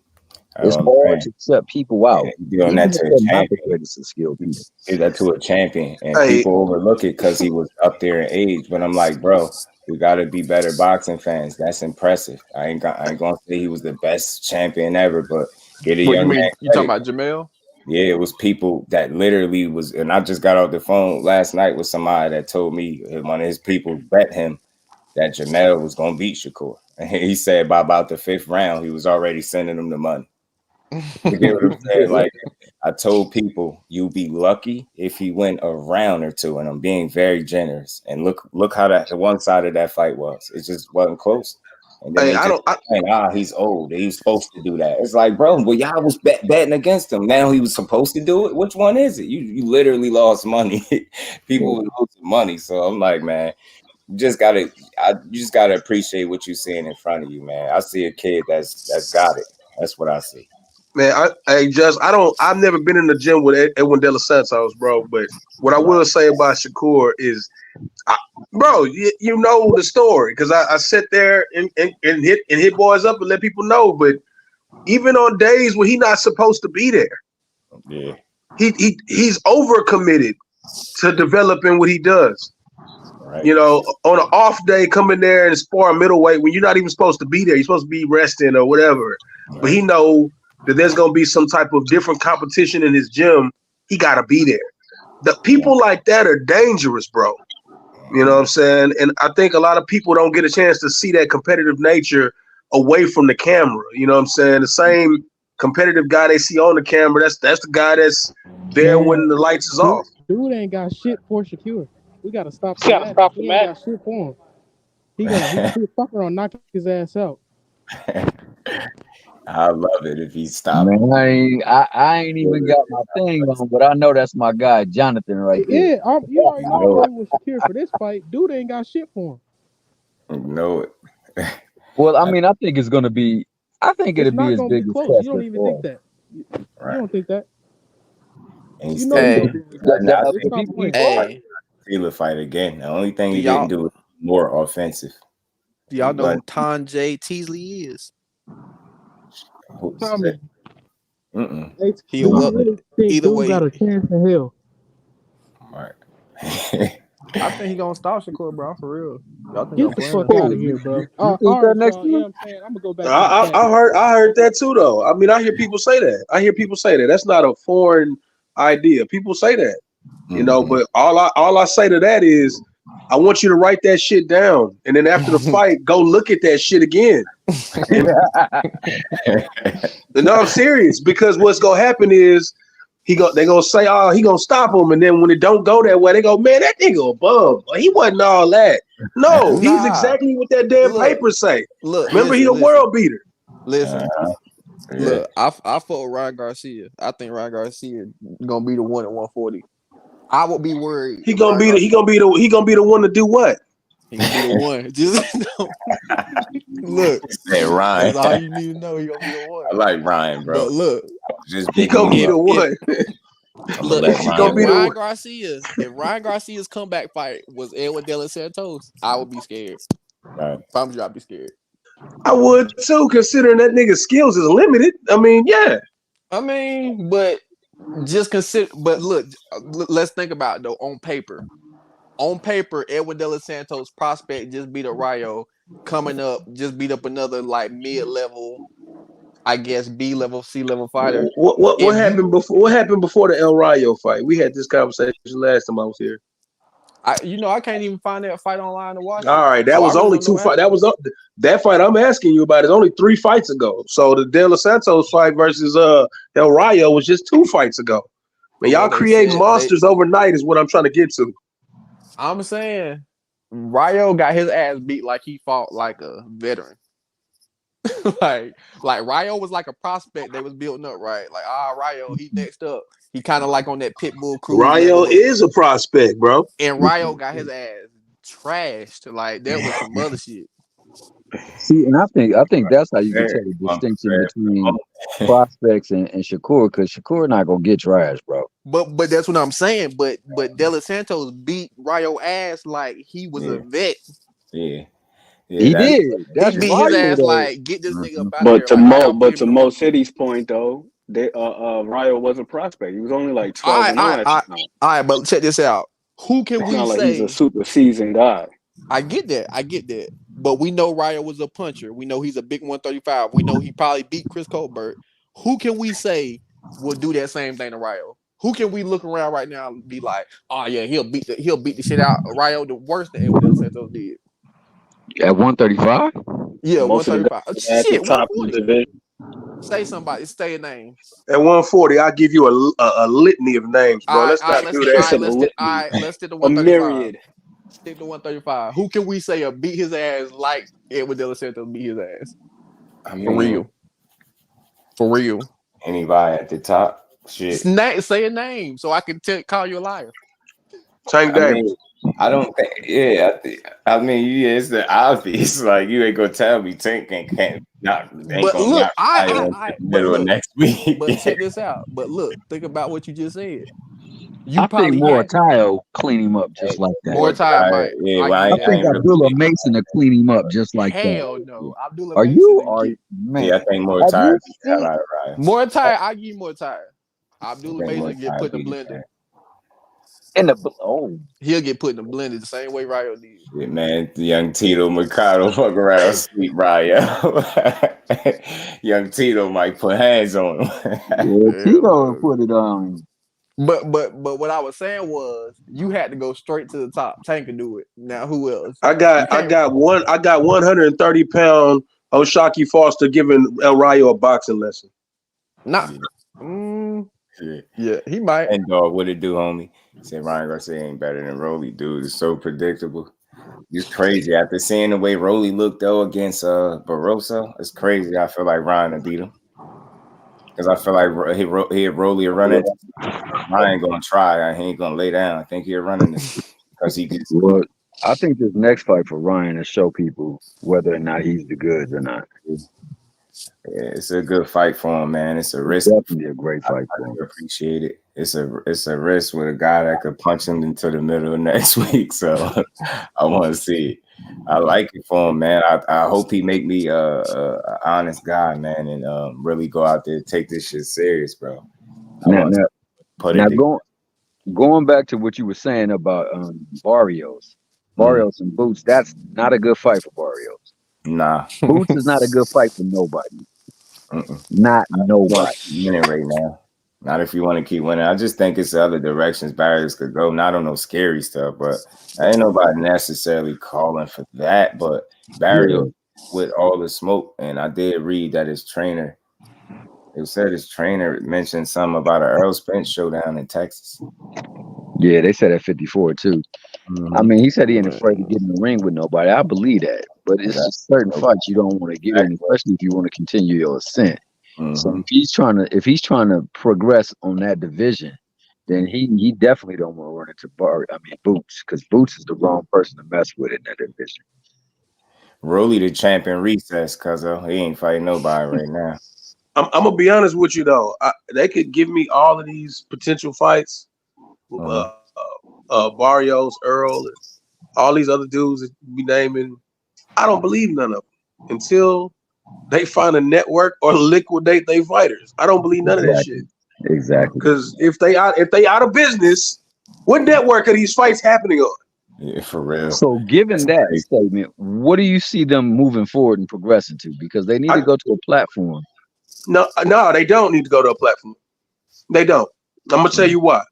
It's hard to accept people out. Doing that to a champion. Do that to a champion, and people overlook it because he was up there in age. But I'm like, bro, we got to be better boxing fans. That's impressive. I ain't gonna say he was the best champion ever, but get a young man. You talking about Jamel? Yeah, it was people that literally was, and I just got off the phone last night with somebody that told me one of his people bet him that Jamel was gonna beat Shakur. And he said by about the 5th round, he was already sending him the money. You get what I'm saying? Like, I told people, you'll be lucky if he went a round or two, and I'm being very generous. And look how that one side of that fight was. It just wasn't close. And then he's old. He's supposed to do that. It's like, bro, well, y'all was betting against him. Now he was supposed to do it. Which one is it? You literally lost money. People were losing money. So I'm like, man, you just gotta appreciate what you're seeing in front of you, man. I see a kid that's got it. That's what I see. Man, I've never been in the gym with Edwin De Los Santos, bro. But what I will say about Shakur is, bro, you know the story because I sit there and hit boys up and let people know. But even on days when he's not supposed to be there, yeah, he's overcommitted to developing what he does. Right. You know, on an off day, come in there and spar middleweight when you're not even supposed to be there. You're supposed to be resting or whatever. Right. But he know that there's gonna be some type of different competition in his gym. He gotta be there. The people like that are dangerous, bro. You know what I'm saying? And I think a lot of people don't get a chance to see that competitive nature away from the camera. You know what I'm saying? The same competitive guy they see on the camera, that's the guy that's there when the lights is off. Dude ain't got shit for Shakur. We gotta stop the match. He ain't got shit for him. He fucker on knocking his ass out. I love it if he stopped. Man, I ain't even got my thing on, but I know that's my guy, Jonathan, right there. Yeah, you already know I'm going with Shakur for this fight. Dude ain't got shit for him. Know it. Well, I mean, I think it's gonna be. I think it'll be as big as close. You don't even think that. Right. You don't think that. And you know, feel a fight again. The only thing he didn't do was more offensive. Do y'all know who Tonjay Teasley is? Tommy. He either way got a chance in hell. Right. I think he gonna stop Shakur, bro. For real. Y'all think get the fuck out of here, bro. All right, next you know what I'm saying? I'm gonna go back. I heard that too, though. I mean, I hear people say that. That's not a foreign idea. People say that, you know. But all I say to that is, I want you to write that shit down, and then after the fight, go look at that shit again. No, I'm serious, because what's gonna happen is they gonna say, "Oh, he gonna stop him," and then when it don't go that way, they go, "Man, that nigga a bum. He wasn't all that." No, he's exactly what that damn paper say. Remember, he a world beater. Listen, look, I fuck with Ryan Garcia. I think Ryan Garcia gonna be the one at 140. I would be worried. He gonna be the one to do what? He gonna be the one. Just look. Hey, Ryan. That's all you need to know. He gonna be the one. I like Ryan, bro. But look, he gonna be the one. Look, if Ryan Garcia's comeback fight was Edwin De Los Santos, I would be scared. Right. Promise you, I'd be scared. I would too, considering that nigga's skills is limited. I mean, yeah. But just consider. But look, let's think about it, though. On paper, Edwin De Los Santos prospect just beat a Rayo. Coming up, just beat up another like mid-level, I guess B-level, C-level fighter. What happened before? What happened before the El Rayo fight? We had this conversation last time I was here. I can't even find that fight online to watch. All right, that was only 2 fights. That fight I'm asking you about is only 3 fights ago. So the De Los Santos fight versus El Rayo was just 2 fights ago. Man, y'all create monsters overnight is what I'm trying to get to. I'm saying Rayo got his ass beat like he fought like a veteran. like Rayo was like a prospect that was building up, right? Like, Rayo, he next up. He kind of like on that Pitbull crew. Rayo is a prospect, bro. And Rayo got his ass trashed. Like, that was some other shit. See, and I think that's how you can tell the distinction between prospects and Shakur, because Shakur not gonna get trashed, bro. But that's what I'm saying. But De Los Santos beat Rayo ass like he was a vet. Yeah. He did. He beat his ass like, get this nigga up out there. But to Mo City's point though, Rayo was a prospect. He was only like 12 all right, but check this out. Who can we say? Like he's a super seasoned guy. I get that. But we know Rayo was a puncher. We know he's a big 135. We know he probably beat Chris Colbert. Who can we say will do that same thing to Rayo? Who can we look around right now and be like, oh yeah, he'll beat the shit out of Rayo the worst that Edwin Santos did? At 135? Yeah, 135. Shit, top 140. Say somebody. Say a name. At 140, I'll give you a litany of names, bro. Let's not do that. Let's stick to 135. Stick to 135. Who can we say beat his ass like Edwin De Los Santos beat his ass? I mean, For real. Anybody at the top? Shit. Say a name so I can call you a liar. Tank Davis. I don't think. Yeah, it's the obvious. Like, you ain't gonna tell me Tank can't not. But look, middle of next week. But check this out. But look, think about what you just said. I think Moritayo clean him up just like that. Moritayo might. Yeah, I think Abdullah Mason to clean him up just like that. Hell no. Abdullah Are Mason you? Man. Yeah, I think Moritayo. Moritayo, I give you Moritayo. Abdullah Mason get put in the blender. He'll get put in the blender the same way Rayo did. Yeah, man, the young Tito Mercado fuck around sweet Rayo. Young Tito might put hands on him. Tito put it on. But what I was saying was you had to go straight to the top. Tank can do it. Now who else? I got 130-pound Oshaki Foster giving El Rayo a boxing lesson. Yeah, he might. And dog, what it do, homie? Said Ryan Garcia ain't better than Rolly, dude. It's so predictable. It's crazy. After seeing the way Rolly looked though against Barroso, it's crazy. I feel like Ryan will beat him. Because I feel like he Rolly a running. Ryan gonna try. He ain't gonna lay down. I think he'll run this because he gets. Well, I think this next fight for Ryan will show people whether or not he's the goods or not. Yeah, it's a good fight for him, man. It's a risk. Definitely a great fight for him. I appreciate it. It's a risk with a guy that could punch him into the middle of next week. So I want to see it. I like it for him, man. I hope he make me an honest guy, man, and really go out there and take this shit serious, bro. Going back to what you were saying about Barrios and Boots, that's not a good fight for Barrios. Nah. Boots is not a good fight for nobody. Not nobody. Minute right now. Not if you want to keep winning. I just think it's the other directions barriers could go. Not on no scary stuff, but ain't nobody necessarily calling for that. But Barrios with all the smoke, and I did read that his trainer. It said his trainer mentioned something about an Earl Spence showdown in Texas. Yeah, they said at 54 too. I mean, he said he ain't afraid to get in the ring with nobody. I believe that, but it's just certain fights you don't want to get in, especially if you want to continue your ascent. So if he's trying to progress on that division, then he definitely don't want to run into Boots, because Boots is the wrong person to mess with in that division. Rolly the champion recess, cuz he ain't fighting nobody right now. I'm gonna be honest with you though. They could give me all of these potential fights, Barrios, Earl, and all these other dudes that be naming. I don't believe none of them until they find a network or liquidate their fighters. I don't believe none of that shit. Exactly. Because if they out of business, what network are these fights happening on? Yeah, for real. So given that statement, what do you see them moving forward and progressing to? Because they need to go to a platform. No, they don't need to go to a platform. They don't. I'm gonna tell you why.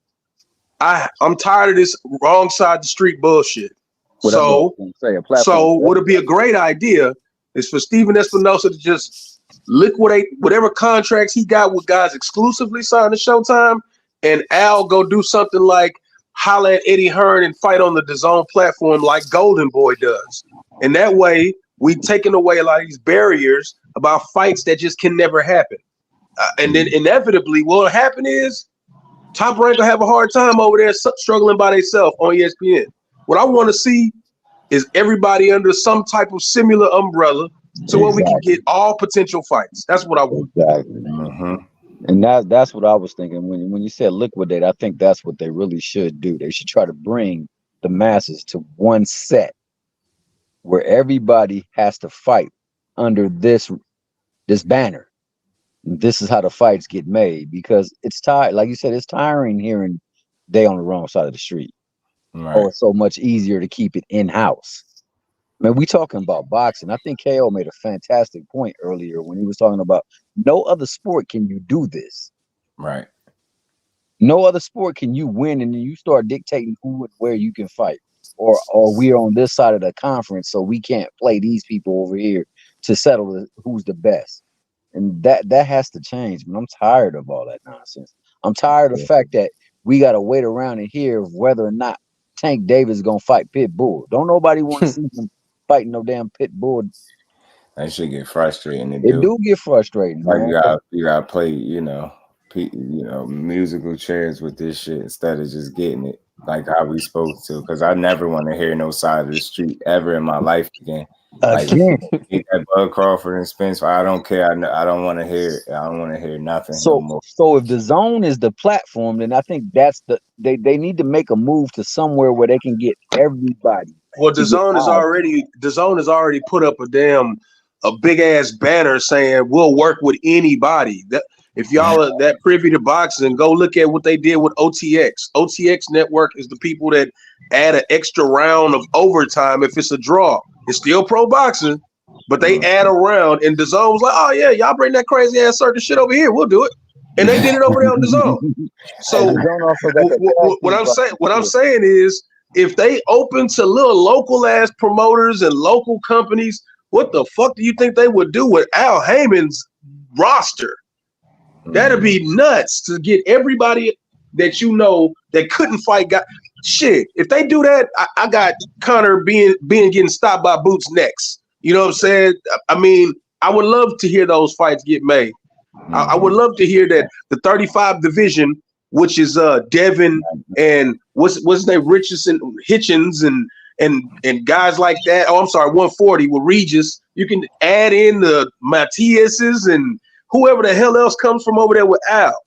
I'm tired of this wrong side the street bullshit. So what would be a great idea is for Steven Espinosa to just liquidate whatever contracts he got with guys exclusively signed to Showtime, and Al go do something like holla at Eddie Hearn and fight on the DAZN platform like Golden Boy does. And that way, we taking away a lot of these barriers about fights that just can never happen. And then inevitably, what will happen is Top Rank will have a hard time over there struggling by themselves on ESPN. What I want to see is everybody under some type of similar umbrella so where we can get all potential fights. That's what I want. Exactly. And that's what I was thinking. When you said liquidate, I think that's what they really should do. They should try to bring the masses to one set where everybody has to fight under this banner. This is how the fights get made, because it's tired. Like you said, it's tiring hearing they on the wrong side of the street. Right. Or it's so much easier to keep it in-house. Man, we talking about boxing. I think KO made a fantastic point earlier when he was talking about no other sport can you do this. Right. No other sport can you win and then you start dictating who and where you can fight. Or we're on this side of the conference, so we can't play these people over here to settle who's the best. And that has to change. Man, I'm tired of all that nonsense. I'm tired of the fact that we got to wait around and hear whether or not Tank Davis is going to fight Pitbull. Don't nobody want to see him fighting no damn Pitbull. That should get frustrating. It do get frustrating. Like man. you gotta play, musical chairs with this shit instead of just getting it like how we supposed to. Because I never want to hear no side of the street ever in my life again. Like that Bud Crawford and Spence, I don't care. I don't want to hear. I don't want to hear nothing. So if the zone is the platform, then I think that's they need to make a move to somewhere where they can get everybody. Well, DAZN has already put up a big ass banner saying we'll work with anybody. That if y'all are that privy to boxing, go look at what they did with OTX. OTX Network is the people that add an extra round of overtime if it's a draw. It's still pro boxing, but they add a round, and DAZN was like, "Oh yeah, y'all bring that crazy ass circus shit over here, we'll do it." And they did it over there on DAZN. So what I'm saying is, if they open to little local ass promoters and local companies, what the fuck do you think they would do with Al Heyman's roster? That'd be nuts to get everybody that that couldn't fight. Shit, if they do that, I got Connor being getting stopped by Boots next. You know what I'm saying? I mean, I would love to hear those fights get made. I would love to hear that the 35 division, which is Devin and what's his name, Richardson, Hitchens, and guys like that. Oh, I'm sorry, 140 with Regis. You can add in the Matias's and whoever the hell else comes from over there with Al.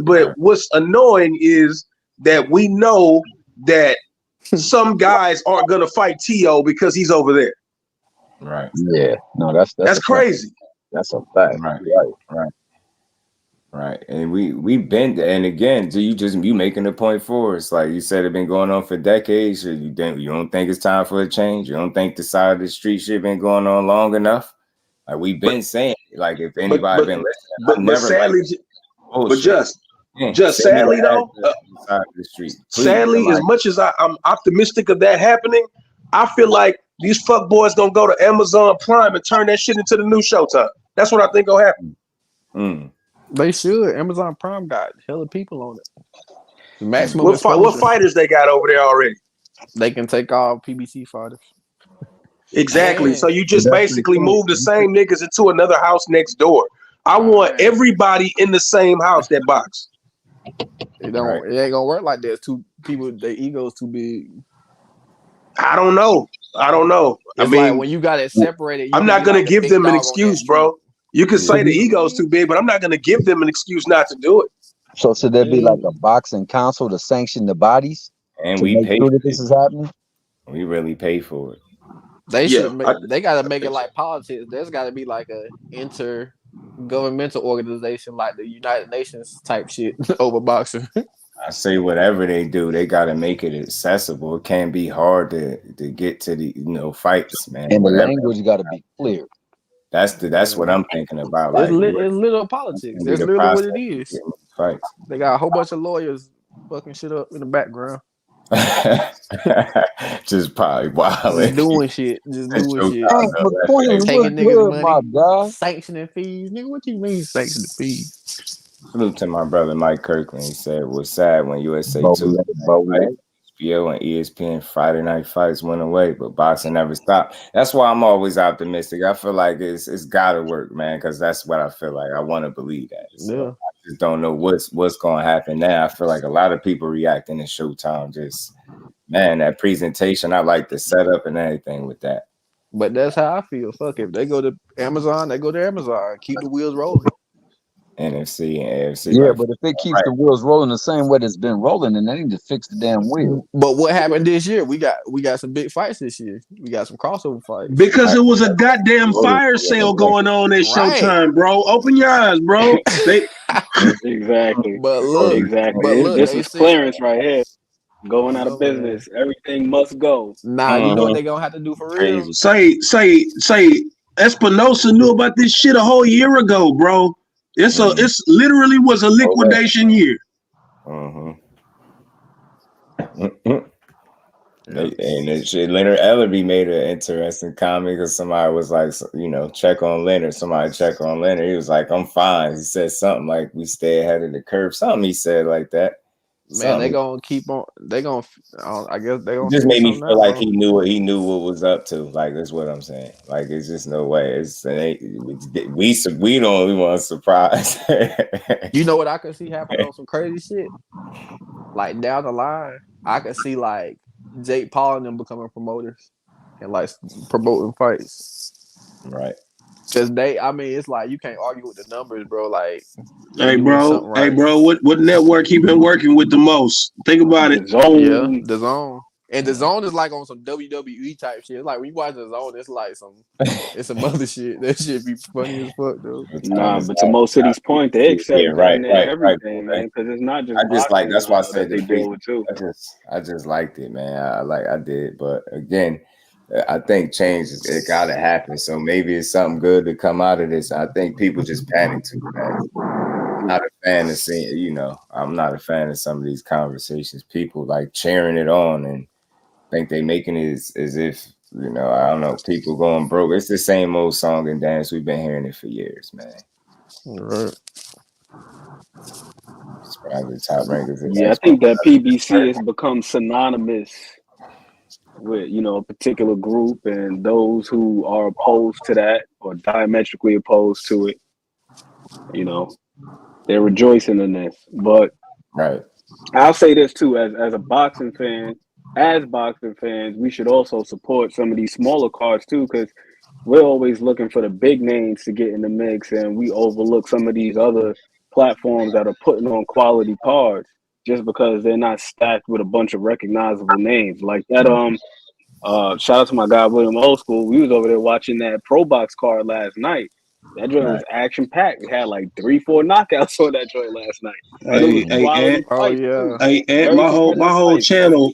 But what's annoying is that we know that some guys aren't gonna fight T.O. because he's over there. Right. Yeah. No, that's crazy. That's a fact. Right. And we've been, and again, you making the point for us. Like you said, it's been going on for decades. You don't think it's time for a change? You don't think the side of the street shit been going on long enough? Like we've been saying, like if anybody been listening, but sadly, Just sadly though, sadly, as much as I'm optimistic of that happening, I feel like these fuck boys gonna go to Amazon Prime and turn that shit into the new Showtime. That's what I think gonna happen. They should. Amazon Prime got hella people on it. The maximum what fighters they got over there already? They can take all PBC fighters. Exactly. So you just basically move the same niggas into another house next door. I want everybody in the same house that box. It ain't gonna work like that. Two people, their egos too big. I don't know. It's like when you got it separated. I'm not gonna give them an excuse, bro. You can say the ego's too big, but I'm not gonna give them an excuse not to do it. So should there be like a boxing council to sanction the bodies? And we pay sure that this is happening? We really pay for it. They should. They gotta make it like politics. There's got to be like a intergovernmental organization, like the United Nations type shit over boxing. I say whatever they do, they got to make it accessible. It can't be hard to get to the fights, man. And the language got to be clear. That's what I'm thinking about. It's little politics. That's literally what it is. Fights. They got a whole bunch of lawyers fucking shit up in the background. Just probably wild. Just doing shit. Taking niggas money. Sanctioning fees. Nigga, what you mean sanctioning fees? Salute to my brother Mike Kirkland. He said it was sad when USA 2, HBO and ESPN Friday Night Fights went away, but boxing never stopped. That's why I'm always optimistic. I feel like it's gotta work, man, because that's what I feel like. I want to believe that. So I just don't know what's going to happen now. I feel like a lot of people reacting to Showtime. Just, man, that presentation, I like the setup and everything with that. But that's how I feel. Fuck, if they go to Amazon, they go to Amazon. Keep the wheels rolling. NFC and AFC. Yeah, but if it keeps the wheels rolling the same way it's been rolling, then they need to fix the damn wheel. But what happened this year? We got some big fights this year. We got some crossover fights. Because it was a goddamn fire sale going on at Showtime, bro. Open your eyes, bro. Exactly. But look, this is clearance right here. Going out of business. Everything must go. Nah, you know what they're gonna have to do for real. Say Espinosa knew about this shit a whole year ago, bro. It's literally was a liquidation year. And Leonard Ellerby made an interesting comment because somebody was like, check on Leonard. Somebody check on Leonard. He was like, I'm fine. He said something like, we stay ahead of the curve. Something he said like that. Man, they gonna keep on. They gonna. I guess they gonna. Just made me feel like he knew what was up to. Like that's what I'm saying. Like it's just no way. We don't want to surprise. You know what I could see happen on some crazy shit. Like down the line, I could see like Jake Paul and them becoming promoters and like promoting fights. Right. Because it's like you can't argue with the numbers, bro. Like, hey, bro, what network he been working with the most? Think about it. The Zone. And the Zone is like on some WWE type shit. It's like when you watch the Zone, it's like some other shit. That shit be funny as fuck, though. Nah, but to Mo City's point, they accept everything, man. Because it's not just. I just like that's why I said they deal with too. I just liked it, man. I did, but again. I think change it gotta happen. So maybe it's something good to come out of this. I think people just panic too fast. I'm not a fan of seeing, I'm not a fan of some of these conversations. People like cheering it on and think they making it as if, I don't know, people going broke. It's the same old song and dance. We've been hearing it for years, man. Right. It's probably top rankers. Yeah, I think that PBC has become synonymous with a particular group and those who are opposed to that or diametrically opposed to it. They're rejoicing in this. But I'll say this too, as a boxing fan, as boxing fans, we should also support some of these smaller cards too, because we're always looking for the big names to get in the mix, and we overlook some of these other platforms that are putting on quality cards just because they're not stacked with a bunch of recognizable names. Like that, shout out to my guy William Old School. We was over there watching that Pro Box card last night. That joint was action packed. We had like 3-4 knockouts on that joint last night. And my whole channel,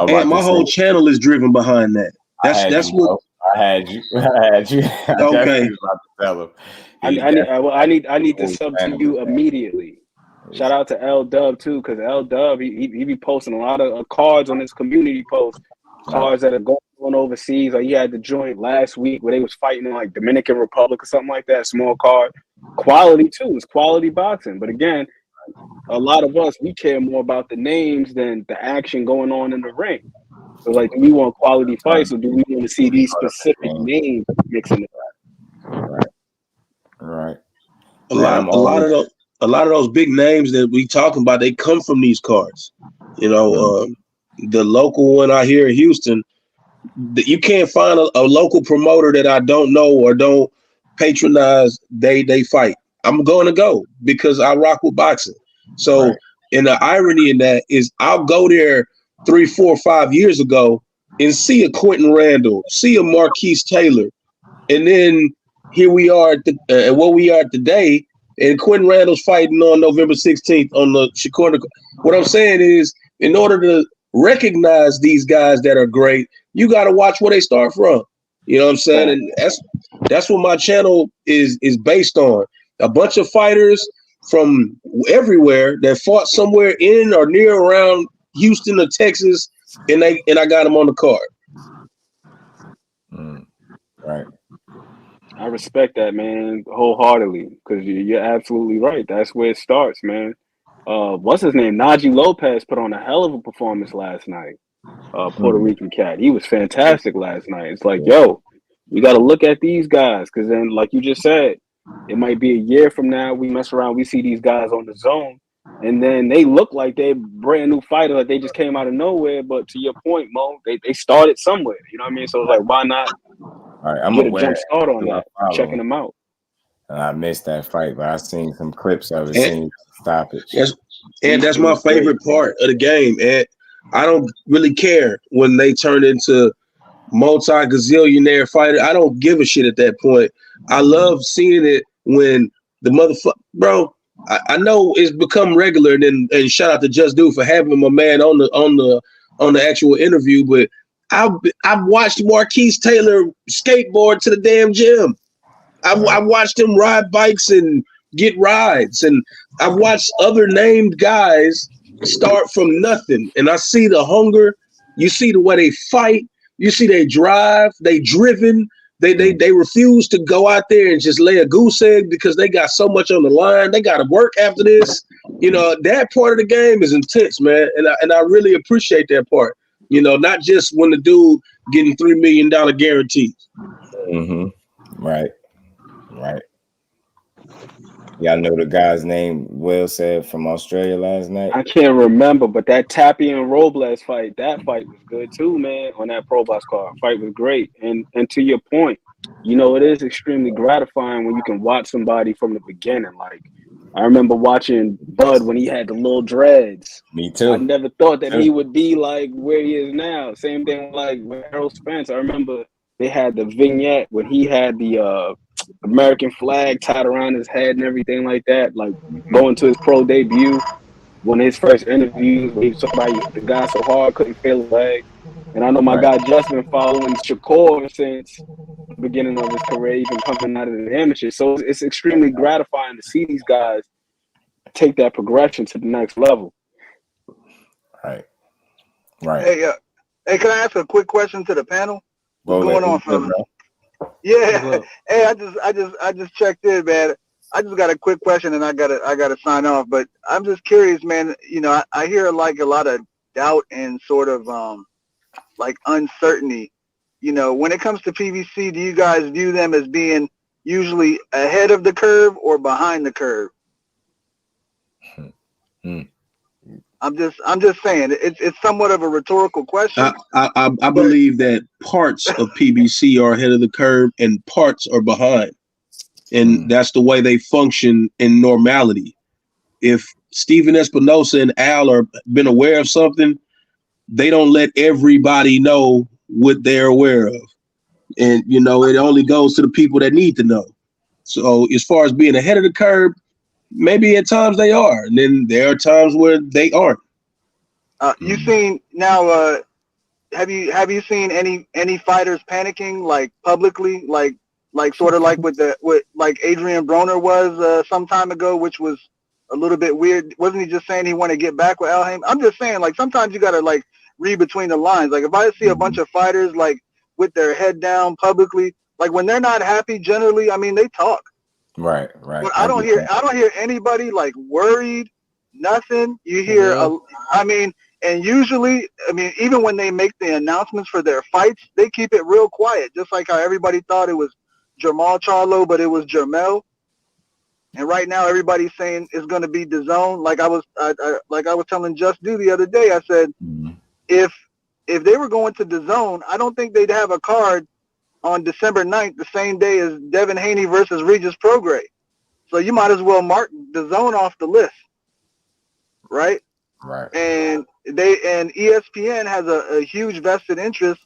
my whole channel is driven behind that. That's what I had you. Okay. I need to sub to you immediately. Shout out to L Dub too, because L Dub he be posting a lot of cards on his community posts, cards that are going overseas. Like he had the joint last week where they was fighting in like Dominican Republic or something like that. Small card, quality too. It's quality boxing. But again, a lot of us, we care more about the names than the action going on in the ring. So like, do we want quality fights, or do we want to see these specific names mixing it? Right. A lot of those big names that we talking about, they come from these cards. You know, the local one out here in Houston, you can't find a local promoter that I don't know or don't patronize. They fight. I'm going to go because I rock with boxing. So, and the irony in that is, I'll go there 3, 4, 5 years ago and see a Quentin Randall, see a Marquise Taylor, and then here we are at what we are today. And Quentin Randall's fighting on November 16th on the Shakur. What I'm saying is, in order to recognize these guys that are great, you got to watch where they start from. You know what I'm saying? And that's what my channel is based on. A bunch of fighters from everywhere that fought somewhere in or near around Houston or Texas, and I got them on the card. Right. I respect that, man, wholeheartedly, because you're absolutely right. That's where it starts, man. What's his name? Najee Lopez put on a hell of a performance last night. Puerto Rican cat. He was fantastic last night. It's like, yo, we got to look at these guys, because then, like you just said, it might be a year from now, we mess around, we see these guys on the zone, and then they look like they're brand new fighters, like they just came out of nowhere. But to your point, Mo, they started somewhere. You know what I mean? So it's like, why not get a jump start on that, checking them out? I missed that fight, but I've seen some clips of it. Seen stoppage. And that's my favorite part of the game. And I don't really care when they turn into multi-gazillionaire fighter. I don't give a shit at that point. I love seeing it when the motherfucker, bro. I know it's become regular, and shout out to Just Do for having my man on the actual interview. But I've watched Marquise Taylor skateboard to the damn gym. I watched him ride bikes and get rides, and I've watched other named guys start from nothing. And I see the hunger. You see the way they fight. You see they drive. They driven. They refuse to go out there and just lay a goose egg because they got so much on the line. They got to work after this. You know, that part of the game is intense, man. And I really appreciate that part. You know, not just when the dude getting $3 million guarantees. Right. Y'all know the guy's name Will said from Australia last night? I can't remember, but that Tapia and Robles fight, that fight was good too, man, on that Pro Box card. Fight was great. And to your point, you know, it is extremely gratifying when you can watch somebody from the beginning. Like, I remember watching Bud when he had the little dreads. Me too. I never thought that he would be like where he is now. Same thing like with Errol Spence. I remember they had the vignette when he had the American flag tied around his head and everything like that, like going to his pro debut, one of his first interviews where he was talking about the guy so hard couldn't feel his leg. And I know my guy Justin following Shakur since the beginning of his career, even coming out of the amateur. So it's extremely gratifying to see these guys take that progression to the next level. Right. Hey, can I ask a quick question to the panel? What's going on, fellas? Yeah. Hey, I just checked in, man. I just got a quick question, and I gotta sign off. But I'm just curious, man. You know, I hear like a lot of doubt and sort of like uncertainty. You know, when it comes to PBC, do you guys view them as being usually ahead of the curve or behind the curve? I'm just saying it's somewhat of a rhetorical question. I believe that parts of PBC are ahead of the curve and parts are behind, and that's the way they function in normality. If Steven Espinosa and Al are been aware of something, they don't let everybody know what they're aware of, and you know it only goes to the people that need to know. So as far as being ahead of the curve, maybe at times they are, and then there are times where they aren't. You've seen now. Have you seen any fighters panicking like publicly, like sort of like with like Adrian Broner was some time ago, which was a little bit weird. Wasn't he just saying he wanted to get back with Al Haymon? I'm just saying, like, sometimes you got to, like, read between the lines. Like, if I see a bunch of fighters, like, with their head down publicly, like, when they're not happy, generally, I mean, they talk. Right. But I don't hear anybody, like, worried, nothing. You hear, and usually, I mean, even when they make the announcements for their fights, they keep it real quiet, just like how everybody thought it was Jamal Charlo, but it was Jermel. And right now, everybody's saying it's going to be DAZN. Like I was telling Just Do the other day, I said, if they were going to DAZN, I don't think they'd have a card on December 9th, the same day as Devin Haney versus Regis Prograis. So you might as well mark DAZN off the list, right? Right. And ESPN has a huge vested interest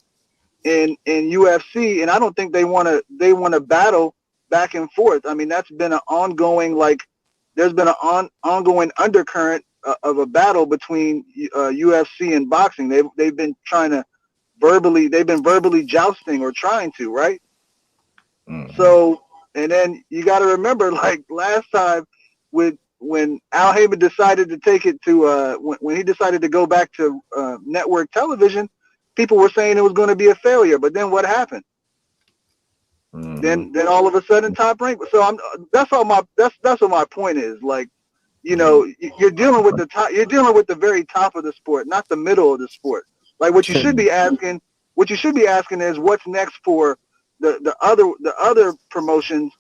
in UFC, and I don't think they want to battle back and forth. I mean, that's been an ongoing, like, there's been an ongoing undercurrent of a battle between UFC and boxing. They've been trying to verbally jousting or trying to, right? So, and then you got to remember, like last time when Al Haymon decided to take it to when he decided to go back to network television, people were saying it was going to be a failure. But then what happened? Then all of a sudden Top Rank. So that's what my point is. Like, you know, you're dealing with the top. You're dealing with the very top of the sport, not the middle of the sport. Like what you should be asking. What you should be asking is what's next for the other promotions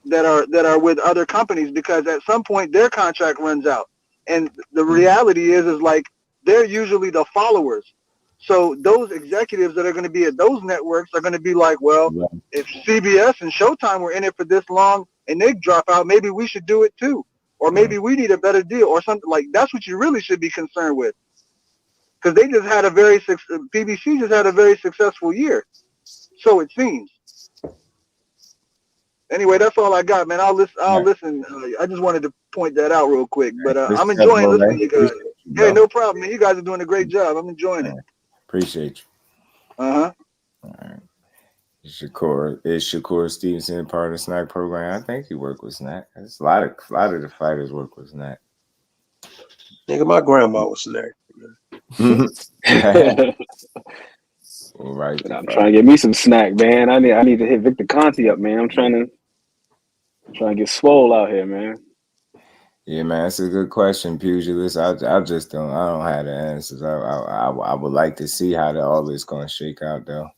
that are with other companies, because at some point their contract runs out, and the reality is like they're usually the followers. So those executives that are going to be at those networks are going to be like, well, if CBS and Showtime were in it for this long and they drop out, maybe we should do it too, or maybe we need a better deal or something. Like that's what you really should be concerned with, because they just had PBC just had a very successful year, so it seems. Anyway, that's all I got, man. I'll listen. I just wanted to point that out real quick, but I'm enjoying listening to you guys. Hey, no problem, man. You guys are doing a great job. I'm enjoying it. Appreciate you. All right. Is Shakur Stevenson part of the Snack program? I think he worked with Snack. There's a lot of the fighters work with Snack. Nigga, my grandma was Snack. All right. I'm trying to get me some snack, man. I need to hit Victor Conti up, man. I'm trying to get swole out here, man. Yeah, man, it's a good question, pugilist. I just don't have the answers. I would like to see how all this gonna shake out though.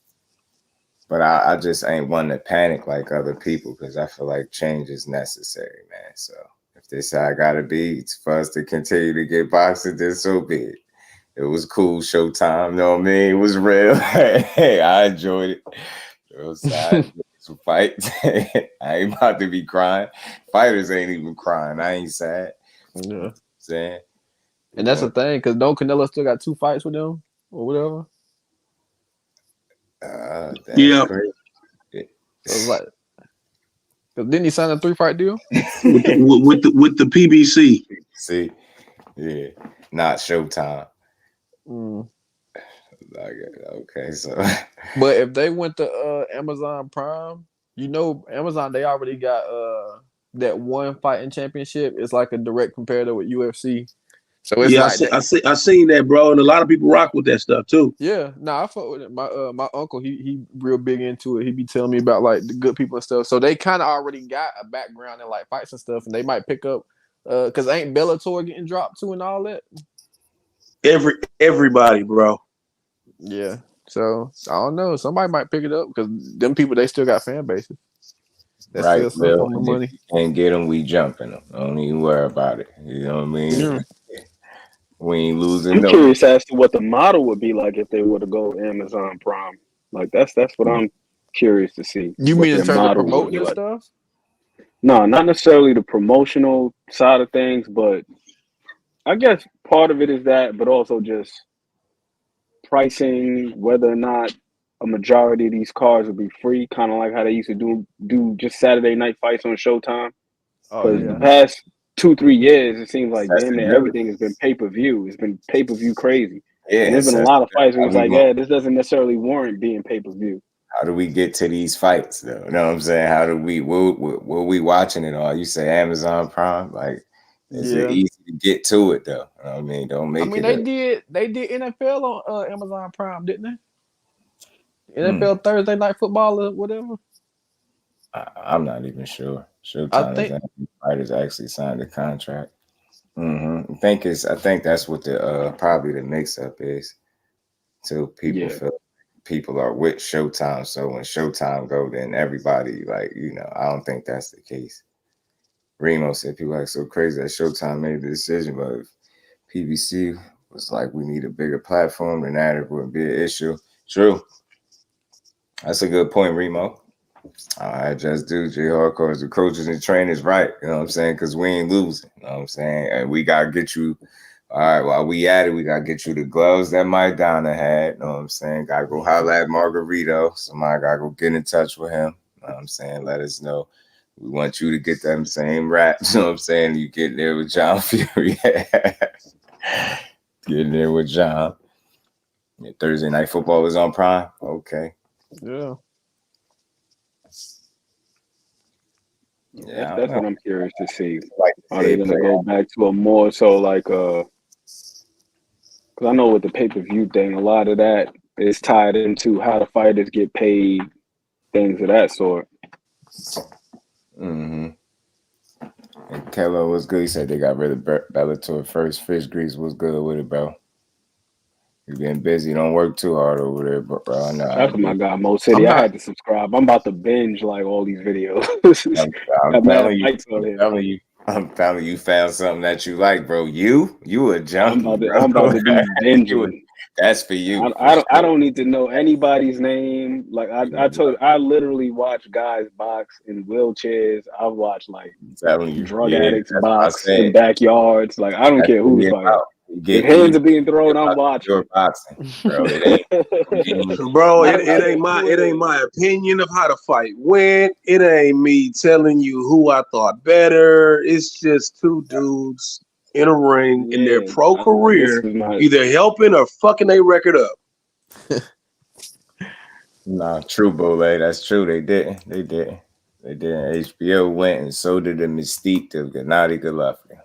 But I just ain't one to panic like other people, because I feel like change is necessary, man. So if this how I gotta be for us to continue to get boxing, then so be it. It was cool Showtime, you know what I mean? It was real. Hey, I enjoyed it. It was sad. Some fights. I ain't about to be crying. Fighters ain't even crying. I ain't sad. Yeah. Saying. And that's the thing, because don't Canelo still got 2 fights with them or whatever? Yeah. So it's like, didn't he sign a 3-fight deal? with the PBC. See, yeah, not Showtime. Okay, so. But if they went to Amazon Prime, you know, Amazon, they already got that one fighting championship. It's like a direct comparator with UFC. So it's I seen that, bro, and a lot of people rock with that stuff too. Yeah, I fuck with it. My uncle, he real big into it. He be telling me about like the good people and stuff. So they kind of already got a background in like fights and stuff, and they might pick up because ain't Bellator getting dropped too and all that. Everybody, bro. Yeah. So I don't know. Somebody might pick it up because them people, they still got fan bases. That's right, Bill. Money. If you can't get them, we jumping them. Don't even worry about it. You know what I mean? Yeah. We ain't losing. I'm curious as to what the model would be like if they were to go Amazon Prime. Like that's what I'm curious to see. You mean in terms of promoting and stuff? No, not necessarily the promotional side of things, but I guess part of it is that, but also just pricing, whether or not a majority of these cards would be free, kind of like how they used to do just Saturday night fights on Showtime. Because the past 2-3 years, it seems like damn near everything has been pay-per-view. It's been pay-per-view crazy. Yeah, and there's been a lot of fights where it's like, this doesn't necessarily warrant being pay-per-view. How do we get to these fights, though? You know what I'm saying? How do we, were we watching it all? You say Amazon Prime? Like, Is it easy to get to it though? I mean, don't make it. I mean, they did NFL on Amazon Prime, didn't they? NFL Thursday Night Football or whatever. I'm not even sure. Showtime fighters actually signed a contract. I think that's what the probably the mix up is. So people feel people are with Showtime. So when Showtime go, then everybody I don't think that's the case. Remo said people act so crazy that Showtime made the decision, but if PBC was like, we need a bigger platform, then that would be an issue. True. That's a good point, Remo. All right, just do J Hardcore. The coaches and trainers, right? You know what I'm saying? Because we ain't losing. You know what I'm saying? And we got to get you. All right, while we at it, we got to get you the gloves that Mike Donna had. You know what I'm saying? Got to go holler at Margarito. Somebody got to go get in touch with him. You know what I'm saying? Let us know. We want you to get them same raps. You know what I'm saying? You get there with John Fury. Getting there with John. Thursday Night Football is on Prime. Okay. Yeah. Yeah, that's what I'm curious to see. Are they going to go back to a more so because I know with the pay-per-view thing, a lot of that is tied into how the fighters get paid, things of that sort. And Kello was good. He said they got rid of Bellator first. Fish Grease was good with it, bro. You've been busy. Don't work too hard over there, bro. That's what my guy Mo City. I had to subscribe. I'm about to binge all these videos. I'm telling you, found something that you like, bro. You a junkie. I'm about to be binging. That's for you. I don't need to know anybody's name. Like I told you, I literally watch guys box in wheelchairs. I watch drug addicts box in backyards. Like I don't care who's fighting. If hands are being thrown, I'm watching. You're boxing, bro. It ain't my opinion of how the fight went. It ain't me telling you who I thought better. It's just two dudes in a ring in their pro career, either helping or fucking their record up. Nah, true, Bole. That's true. They didn't. HBO went and so did the Mystique of Gennady Golovkin.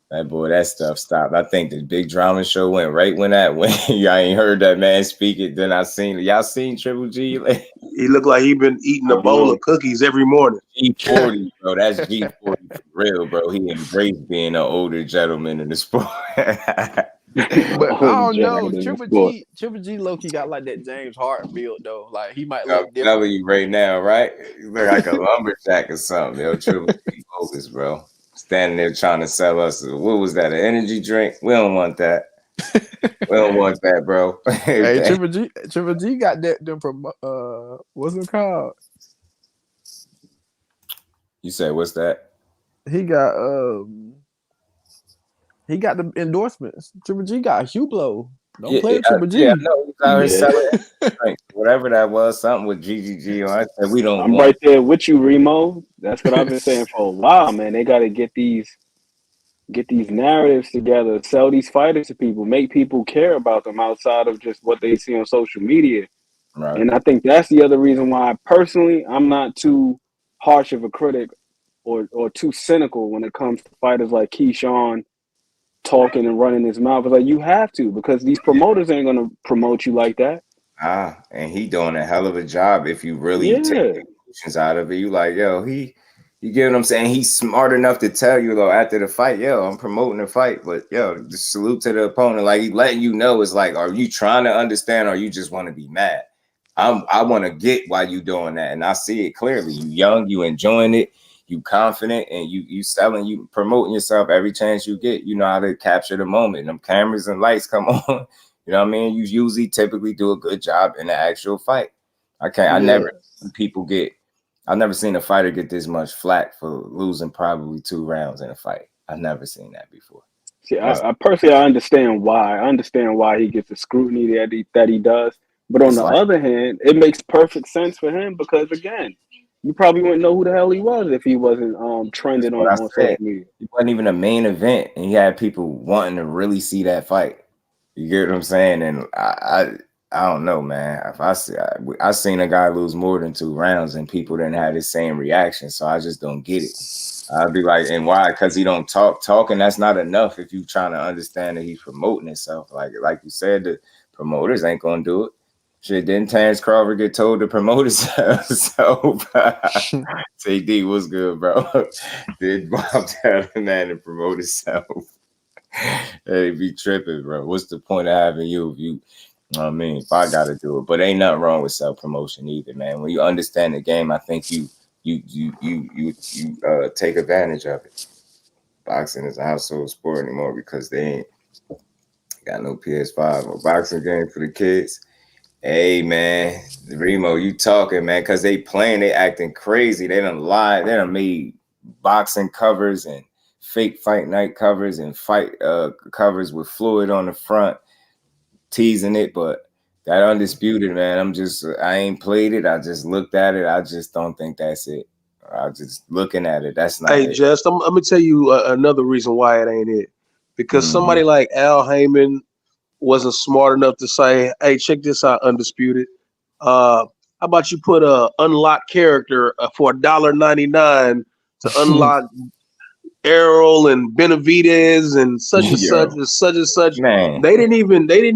That stuff stopped. I think the Big Drama Show went right when I ain't heard that man speak it. Then I seen y'all seen Triple G. He looked like he been eating a bowl of cookies every morning. G40, bro. That's G40 for real, bro. He embraced being an older gentleman in the sport. But I don't know. Triple G low-key got like that James Harden build though. Like he might look different. I'm telling you right now, right? You look like a lumberjack or something. Yo, Triple G focus, bro. Standing there trying to sell us. What was that? An energy drink? We don't want that. We don't want that, bro. Hey, Triple G got them from what's it called? You say what's that? He got the endorsements. Triple G got Hublot. Don't play with Triple G. Yeah, no, he's out here selling whatever that was, something with GGG on. I said we don't. I'm right there with you, Remo. That's what I've been saying for a while, man. They got to get these narratives together, sell these fighters to people, make people care about them outside of just what they see on social media. Right. And I think that's the other reason why, personally, I'm not too harsh of a critic or too cynical when it comes to fighters like Keyshawn talking and running his mouth. It's like you have to, because these promoters ain't gonna promote you like that. And he doing a hell of a job if you really take the emotions out of it. You like, yo, you get what I'm saying? He's smart enough to tell you though after the fight, yo, I'm promoting the fight, but yo, just salute to the opponent. Like he letting you know, it's like, are you trying to understand or you just want to be mad? I want to get why you doing that, and I see it clearly. You young, you enjoying it. You confident and you selling, you promoting yourself every chance you get. You know how to capture the moment. Them cameras and lights come on. You know what I mean? You usually typically do a good job in the actual fight. I've never seen a fighter get this much flack for losing probably 2 rounds in a fight. I've never seen that before. See, I personally understand why. I understand why he gets the scrutiny that he does. But on the other hand, it makes perfect sense for him because again, you probably wouldn't know who the hell he was if he wasn't trending on social media. He wasn't even a main event, and he had people wanting to really see that fight. You get what I'm saying? And I I don't know, man. If I seen a guy lose more than 2 rounds and people didn't have the same reaction, so I just don't get it. I'd be like, and why? Because he don't talking. That's not enough if you trying to understand that he's promoting himself. Like you said, the promoters ain't gonna do it. Shit, didn't Terrence Crawford get told to promote himself? So, TD, what's good, bro? Did Bob tell the man to promote himself? Hey, be tripping, bro. What's the point of having you if you? I mean, if I gotta do it, but ain't nothing wrong with self promotion either, man. When you understand the game, I think you take advantage of it. Boxing is a household sport anymore because they ain't got no PS5 or boxing game for the kids. Hey, man, Remo, you talking, man, because they playing, they acting crazy. They done lied. They done made boxing covers and fake fight night covers and fight covers with Floyd on the front, teasing it. But that Undisputed, man, I ain't played it. I just looked at it. I just don't think that's it. I just looking at it. That's not it. Hey, Just, I'm going to tell you another reason why it ain't it. Because somebody like Al Heyman wasn't smart enough to say, hey, check this out, Undisputed. How about you put a unlocked character for $1.99 to unlock Errol and Benavidez and such and such and such and such. Man. They didn't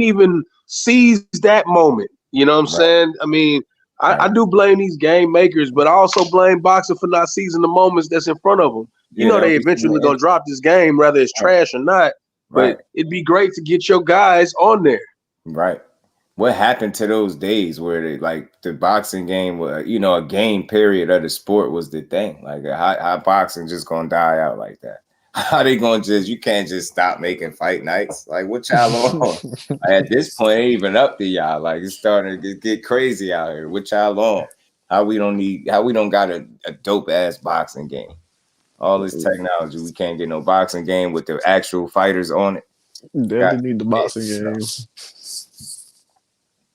even seize that moment. You know what I'm saying? I mean, I do blame these game makers, but I also blame boxing for not seizing the moments that's in front of them. You know they eventually gonna drop this game, whether it's trash or not. But it'd be great to get your guys on there. Right. What happened to those days where the boxing game was, a game period of the sport was the thing? Like how boxing just gonna die out like that? How they gonna you can't just stop making fight nights? Like what y'all on? At this point, ain't even up to y'all. Like it's starting to get crazy out here. What y'all on? How we don't got a dope ass boxing game? All this technology, we can't get no boxing game with the actual fighters on it. Definitely need the boxing game.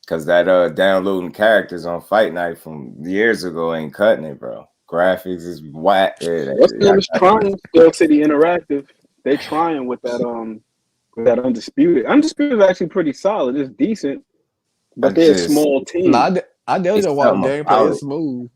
Because that downloading characters on Fight Night from years ago ain't cutting it, bro. Graphics is whack. What's trying Steel City Interactive? They trying with that Undisputed. Undisputed is actually pretty solid. It's decent, but they're a small team. I definitely watch gameplay. It's smooth.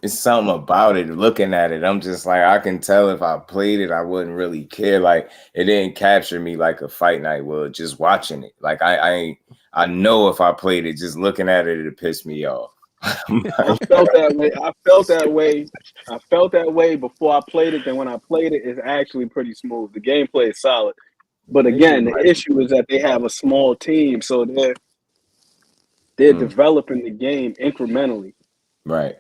It's something about it. Looking at it, I'm just like, I can tell if I played it, I wouldn't really care. Like it didn't capture me like a Fight Night would. Just watching it, like I know if I played it, just looking at it, it'd piss me off. I felt that way before I played it. Then when I played it, it's actually pretty smooth. The gameplay is solid, but again, the issue is that they have a small team, so they're developing the game incrementally. Right.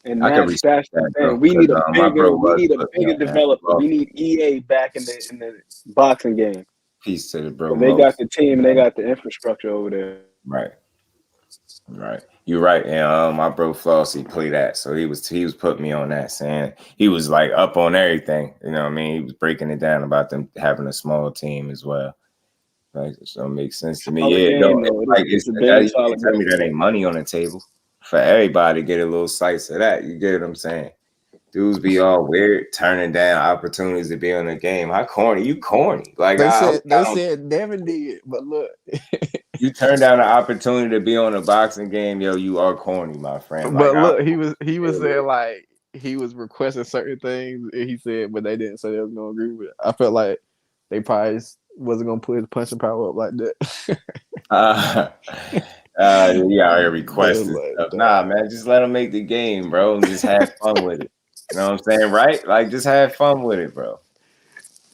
And that's the thing. We need a bigger developer. We need EA back in the boxing game. Peace to the bro. They got the team and they got the infrastructure over there. Right. You're right. And my bro Flossie played that. So he was putting me on that, saying he was like up on everything. You know what I mean? He was breaking it down about them having a small team as well. Like, so it makes sense to me. You tell me that ain't money on the table. For everybody to get a little slice of that. You get what I'm saying? Dudes be all weird, turning down opportunities to be on the game. How corny? You corny. Like they said Devin did, but look. You turn down an opportunity to be on a boxing game, yo, you are corny, my friend. But look, he was saying like he was requesting certain things, and he said, but they didn't say they was gonna agree with it. I felt like they probably wasn't gonna put his punching power up like that. I requested stuff. Nah, man, just let them make the game, bro, and just have fun with it. You know what I'm saying, right? Like, just have fun with it, bro.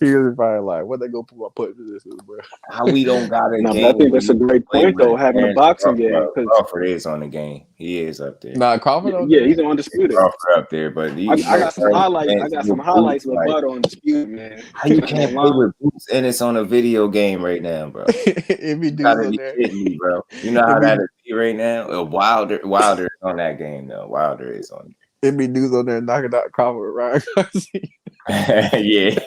He was probably like, what they gonna put my punch to this, bro? How we don't got a game? I think that's a great point, though, having a boxing game. Crawford is on the game. He is up there. Nah, Crawford. Yeah, he's on Undisputed. Crawford up there, but I got some highlights. I got some highlights with Bud on Undisputed, man. How you can't play with boots and it's on a video game right now, bro? It be dudes on there. Me, bro. You know how that is right now. Wilder is on that game though. Wilder is on. It be dudes on there knocking out Crawford, right? Yeah.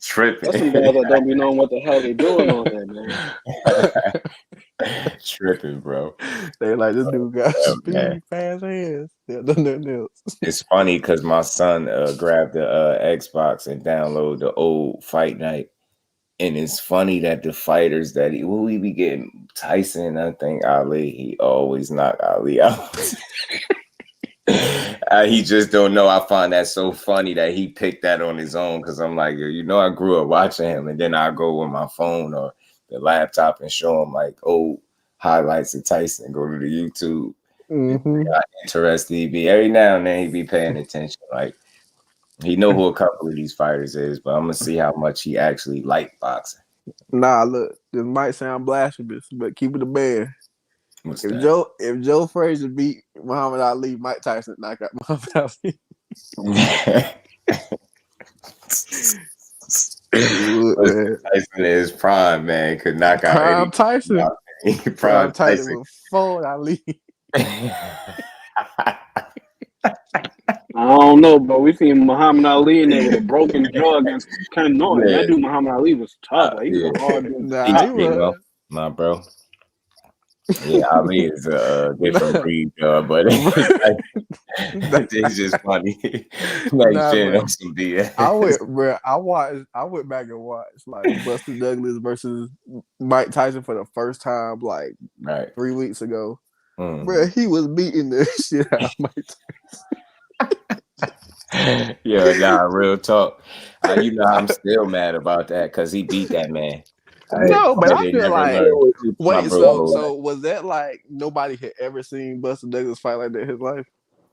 Tripping. That's some guys that don't be knowing what the hell they doing on there, man. Tripping, bro. They like, this dude got speed, fast hands. It's funny because my son grabbed the Xbox and downloaded the old Fight Night, And it's funny that the fighters that we be getting Tyson, I think Ali, he always knock Ali out. He just don't know. I find that so funny that he picked that on his own because I'm like, I grew up watching him, and then I go with my phone or the laptop and show him like old highlights of Tyson. Go to the YouTube. How interested he be. Every now and then he be paying attention. Like he know who a couple of these fighters is, but I'm gonna see how much he actually like boxing. Nah, look, this might sound blasphemous, but keep it a man. If Joe Frazier beat Muhammad Ali, Mike Tyson knock out Muhammad Ali. Tyson is prime, man. Could knock out Prime Tyson. Prime Tyson will fold Ali. I don't know, but we seen Muhammad Ali in there with a broken jaw against Ken Norton. That dude Muhammad Ali was tough. Like, he was a hard dude. Nah, bro. Yeah, Ali is a different breed, but it's just funny. On some BS. I went back and watched like Buster Douglas versus Mike Tyson for the first time, like 3 weeks ago. Bro, he was beating the shit out of Mike Tyson. Yeah, real talk. I'm still mad about that because he beat that man. No, but I feel like so was that like nobody had ever seen Buster Douglas fight like that in his life?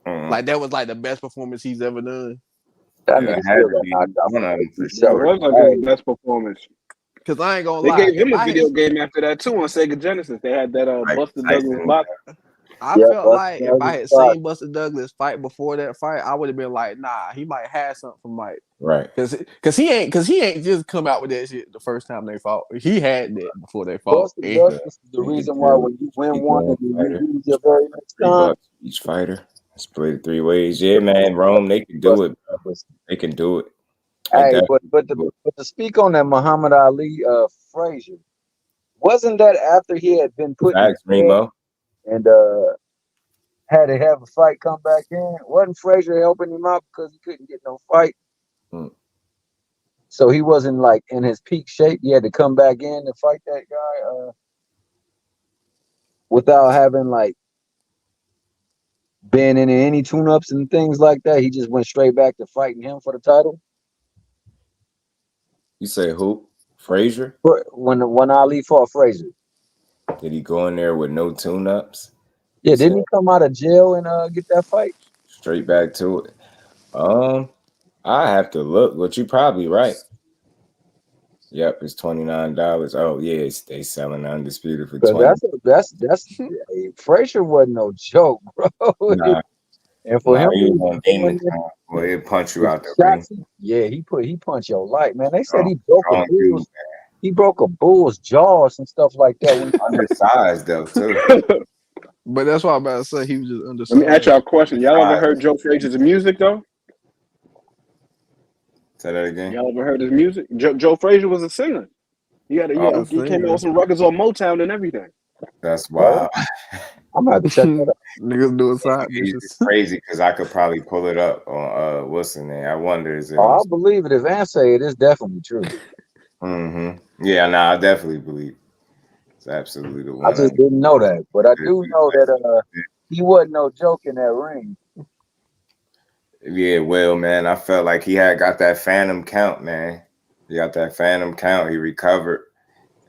Like that was like the best performance he's ever done. That had to be for sure. That was like his best performance. Because I ain't gonna lie, they gave him a video game after that too on Sega Genesis. They had that Buster Douglas box. I felt like if I had seen Buster Douglas fight before that fight, I would have been like, nah, he might have something from Mike. Right. Cause he ain't just come out with that shit the first time they fought. He had that before they fought. Buster Douglas is the reason why when you win one, you lose your very next time. Each fighter split 3 ways. Yeah, man, Rome, they can do it. They can do it. Hey, but to speak on that Muhammad Ali Frazier, wasn't that after he had been put in Remo and had to have a fight come back in? Wasn't Frazier helping him out because he couldn't get no fight? So he wasn't like in his peak shape. He had to come back in to fight that guy without having like been in any tune-ups and things like that. He just went straight back to fighting him for the title. You say who? Frazier? When Ali fought Frazier. Did he go in there with no tune-ups? Yeah, didn't he come out of jail and get that fight? Straight back to it. I have to look, but you're probably right. Yep, it's $29. Oh yeah, they selling Undisputed for $20. That's Frazier wasn't no joke, bro. Nah. And for him, he'll punch you out there. Yeah, he punched your light, man. They said he broke a bull's jaws and stuff like that. When undersized though too. But that's what I'm about to say. He was just undersized. Let me ask y'all a question. Y'all ever heard Joe Frazier's music though? Say that again. Y'all ever heard his music? Joe Frazier was a singer. He came out with some records on Motown and everything. That's wild. I'm about to check that out. Niggas doing side It's crazy because I could probably pull it up on what's the name? I wonder is it. I believe it. If Van say it is definitely true. Yeah, I definitely believe it's absolutely the one. I just didn't know that, but I do know that he wasn't no joke in that ring. Yeah, well, man, I felt like he had got that phantom count, man. He got that phantom count. He recovered,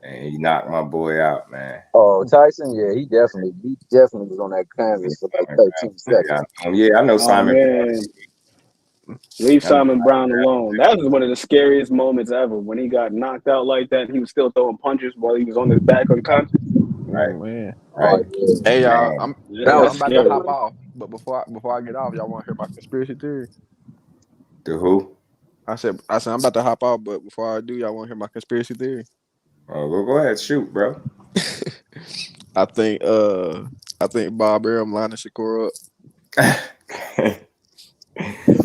and he knocked my boy out, man. Oh, Tyson, yeah, he definitely was on that canvas for like 13 seconds. Yeah, I know Simon. Leave Simon Brown alone. That was one of the scariest moments ever when he got knocked out like that. He was still throwing punches while he was on his back unconscious. Right, man. Right. Hey, y'all, I'm about to hop off. But before I get off, y'all want to hear my conspiracy theory? The who? I said I'm about to hop off, but before I do, y'all want to hear my conspiracy theory? Oh, go ahead, shoot, bro. I think Bob Arum lining Shakur up.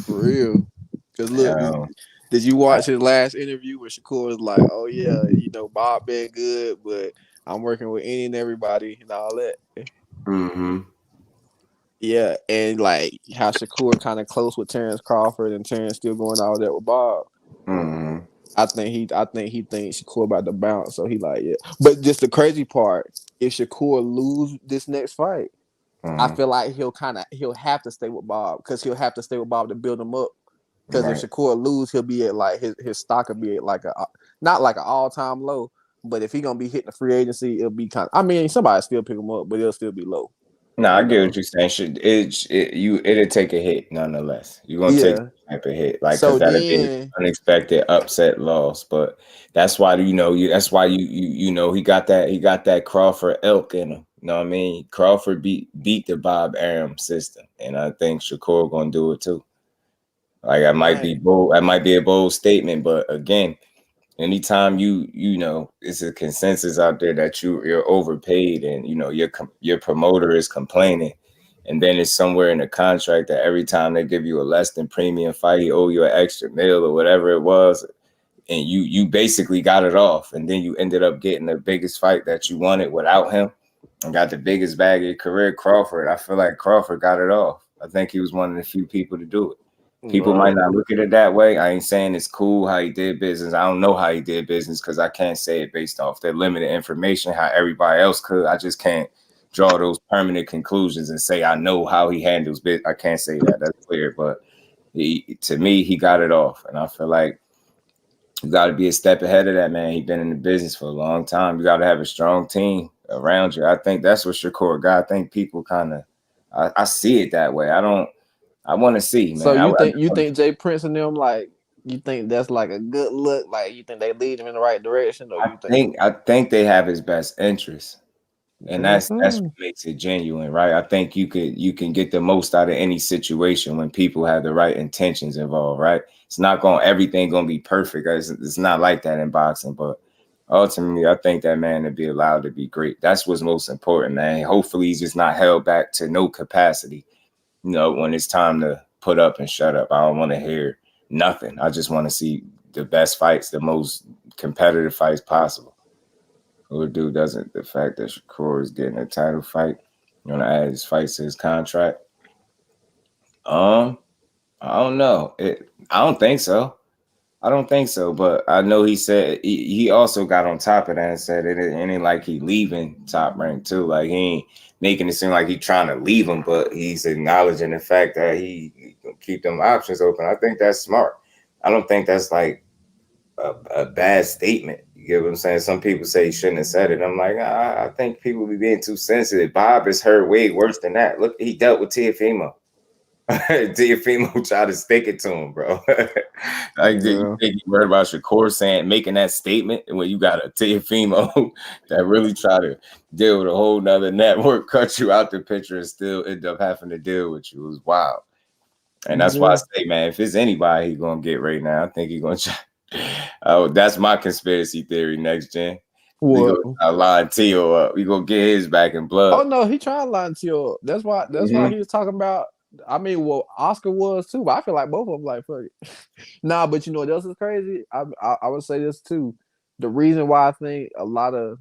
For real. Because look, did you watch his last interview where Shakur was like, "Oh yeah, Bob been good, but I'm working with any and everybody and all that." Yeah, and like how Shakur kind of close with Terrence Crawford and Terrence still going all that with Bob. I think he thinks Shakur about to bounce, so he like, yeah. But just the crazy part, if Shakur lose this next fight, I feel like he'll have to stay with Bob because he'll have to stay with Bob to build him up. Because if Shakur lose, he'll be at like his stock will be at like not like an all-time low, but if he gonna be hitting the free agency, it'll be kind of. I mean, somebody still pick him up, but it'll still be low. No, I get what you're saying. It'll take a hit nonetheless. You're gonna take some type of hit, like because that'll be an unexpected upset loss. But that's why he got that Crawford elk in him. You know what I mean? Crawford beat the Bob Arum system, and I think Shakur gonna do it too. Like that might be bold. That might be a bold statement, but again, anytime you know it's a consensus out there that you're overpaid, and you know your promoter is complaining, and then it's somewhere in the contract that every time they give you a less than premium fight, he owe you an extra meal or whatever it was, and you basically got it off, and then you ended up getting the biggest fight that you wanted without him, and got the biggest bag of your career. Crawford, I feel like Crawford got it off. I think he was one of the few people to do it. People might not look at it that way. I ain't saying it's cool how he did business. I don't know how he did business because I can't say it based off the limited information, how everybody else could. I just can't draw those permanent conclusions and say I know how he handles business. I can't say that. That's clear. But to me, he got it off. And I feel like you got to be a step ahead of that, man. He's been in the business for a long time. You got to have a strong team around you. I think that's what Shakur got. I think people kind of, I see it that way. I want to see, man. So you think Jay Prince and them, like, you think that's like a good look? Like, you think they lead him in the right direction? Or I think they have his best interest, and that's what makes it genuine, right? I think you can get the most out of any situation when people have the right intentions involved, right? It's not everything gonna be perfect. It's not like that in boxing, but ultimately, I think that man to be allowed to be great. That's what's most important, man. Hopefully, he's just not held back to no capacity. You know, when it's time to put up and shut up, I don't want to hear nothing. I just want to see the best fights, the most competitive fights possible. Who dude doesn't? The fact that Shakur is getting a title fight, you want to add his fights to his contract? I don't know. I don't think so. But I know he said he also got on top of that and said it ain't like he leaving Top Rank too. Like he ain't making it seem like he's trying to leave him, but he's acknowledging the fact that he keep them options open. I think that's smart. I don't think that's like a bad statement. You get what I'm saying? Some people say he shouldn't have said it. I'm like, I think people be being too sensitive. Bob is hurt way worse than that. Look, he dealt with Teofimo. Teofimo tried to stick it to him, bro. You think you heard about Shakur making that statement, and when you got a Teofimo that really try to deal with a whole nother network, cut you out the picture, and still end up having to deal with you, it was wild. And that's why I say, man, if it's anybody he's gonna get right now, I think he's gonna try. Oh, that's my conspiracy theory. Next gen, we gonna line Tio up. We gonna get his back in blood. Oh no, he tried to line Tio up. That's why he was talking about. I mean, well, Oscar was too, but I feel like both of them like fuck it. Nah, but you know what else is crazy? I would say this too. The reason why I think a lot of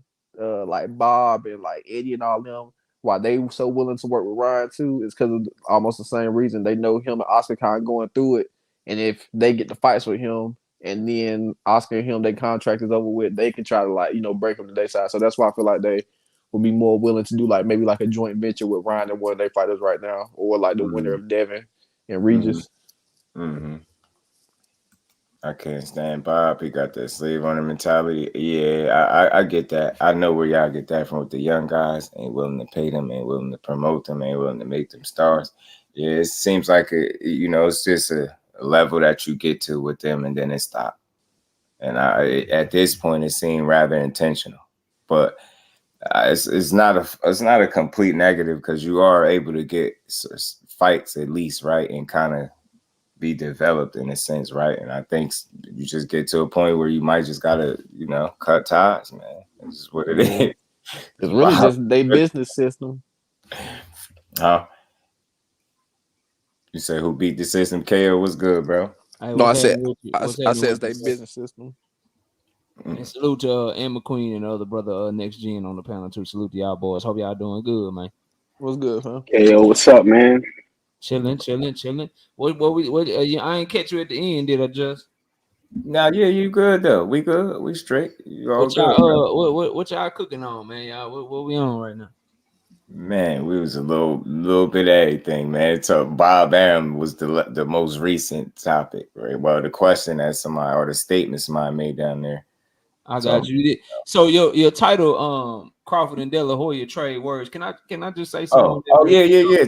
like Bob and like Eddie and all them, why they were so willing to work with Ryan too, is because of almost the same reason. They know him and Oscar kind of going through it, and if they get the fights with him, and then Oscar and him, their contract is over with, they can try to like break them to their side. So that's why I feel like they will be more willing to do like maybe like a joint venture with Ryan and one of their fighters right now, or like the winner of Devin and Regis. I can't stand Bob. He got that slave owner mentality. Yeah, I get that. I know where y'all get that from with the young guys. Ain't willing to pay them, ain't willing to promote them, ain't willing to make them stars. Yeah, it seems like it's just a level that you get to with them, and then it stops. And at this point, it seemed rather intentional, but. It's not a complete negative because you are able to get fights at least right and kind of be developed in a sense, right? And I think you just get to a point where you might just gotta cut ties, man. It's just what it is. It's really just their business system. Huh? You say who beat the system? KO was good, bro. No, I said it's their business system. And salute to Ann McQueen and the other brother Next Gen on the panel too. Salute to y'all boys. Hope y'all doing good, man. What's good, huh? KO, what's up, man? Chilling. What I ain't catch you at the end, did I just? Nah, yeah, you good though. We good. We straight. You all What good. y'all what y'all cooking on, man? Y'all what we on right now? Man, we was a little bit of everything, man. So Bob Arum was the most recent topic, right? Well, the question that somebody or the statement somebody made down there. I got you. So your title, Crawford and Delahoya trade words. Can I just say something? Yeah.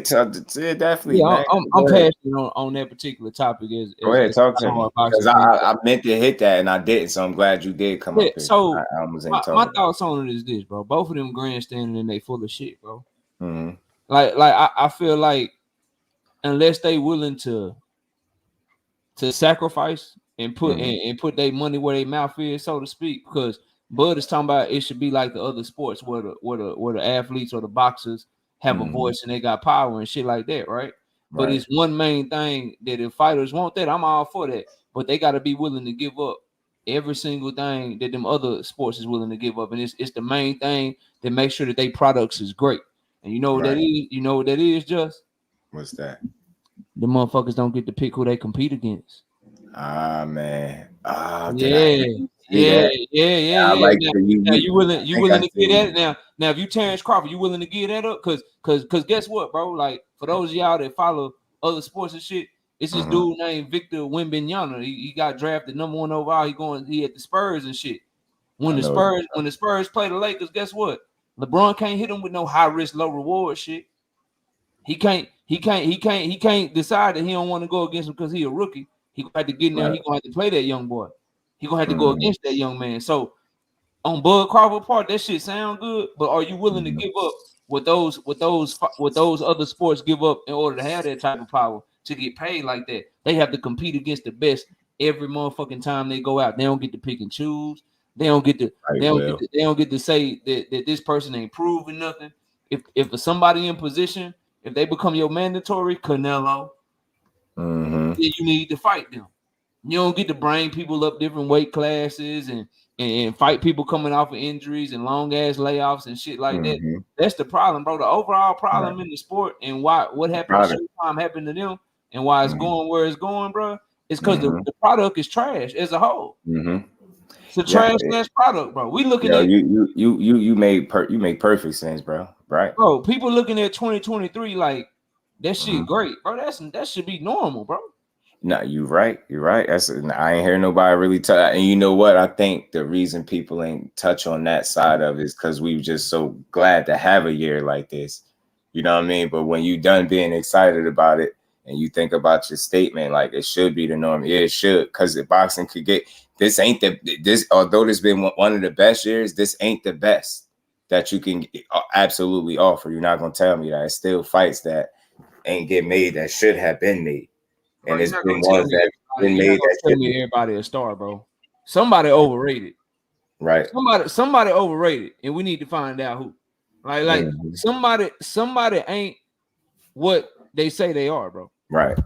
Definitely, Yeah, man. I'm passionate on that particular topic. Go ahead, talk to me. Because I meant to hit that and I didn't, so I'm glad you did come up here. So I almost ain't my talking. thoughts on it is this, bro. Both of them grandstanding and they full of shit, bro. Mm-hmm. Like I feel like unless they willing to sacrifice and put and put their money where their mouth is, so to speak, because Bud is talking about it should be like the other sports where the athletes or the boxers have a voice and they got power and shit like that, right? But it's one main thing that if fighters want that, I'm all for that. But they got to be willing to give up every single thing that them other sports is willing to give up. And it's the main thing that makes sure that their products is great. And you know what that is? You know what that is, Just? What's that? The motherfuckers don't get to pick who they compete against. Ah, man. Yeah. I like now you willing to get that now if you Terrence Crawford, you willing to give that up? Cause guess what, bro? Like for those of y'all that follow other sports and shit, it's this dude named Victor Wembanyama. He got drafted #1 overall. He at the Spurs and shit. When the Spurs play the Lakers, guess what? LeBron can't hit them with no high risk, low reward shit. He can't decide that he don't want to go against him because he a rookie. He gonna have to get in there. He gonna have to play that young boy. He gonna have to go against that young man. So on Bud Crawford part, that shit sound good, but are you willing to give up what those other sports give up in order to have that type of power to get paid like that? They have to compete against the best every motherfucking time they go out. They don't get to pick and choose. They don't get to they don't get to say that this person ain't proving nothing. If somebody in position, if they become your mandatory Canelo, then you need to fight them. You don't get to bring people up different weight classes and fight people coming off of injuries and long ass layoffs and shit like that. That's the problem, bro. The overall problem in the sport and what happened to Showtime happened to them and why it's going where it's going, bro. It's because the product is trash as a whole. It's a trash product, bro. We looking at you make perfect sense, bro. Right, bro. People looking at 2023 like that shit great, bro. That should be normal, bro. No, you're right. I ain't hear nobody really touch. And you know what? I think the reason people ain't touch on that side of it is because we just so glad to have a year like this. You know what I mean? But when you done being excited about it and you think about your statement, like it should be the norm. Yeah, it should, because the boxing could get this ain't this. Although this been one of the best years, this ain't the best that you can absolutely offer. You're not gonna tell me that. It's still fights that ain't get made that should have been made. And it's been ones that been made that should be everybody a star, bro. Somebody overrated. Right. Somebody overrated, and we need to find out who. Like somebody ain't what they say they are, bro. Right.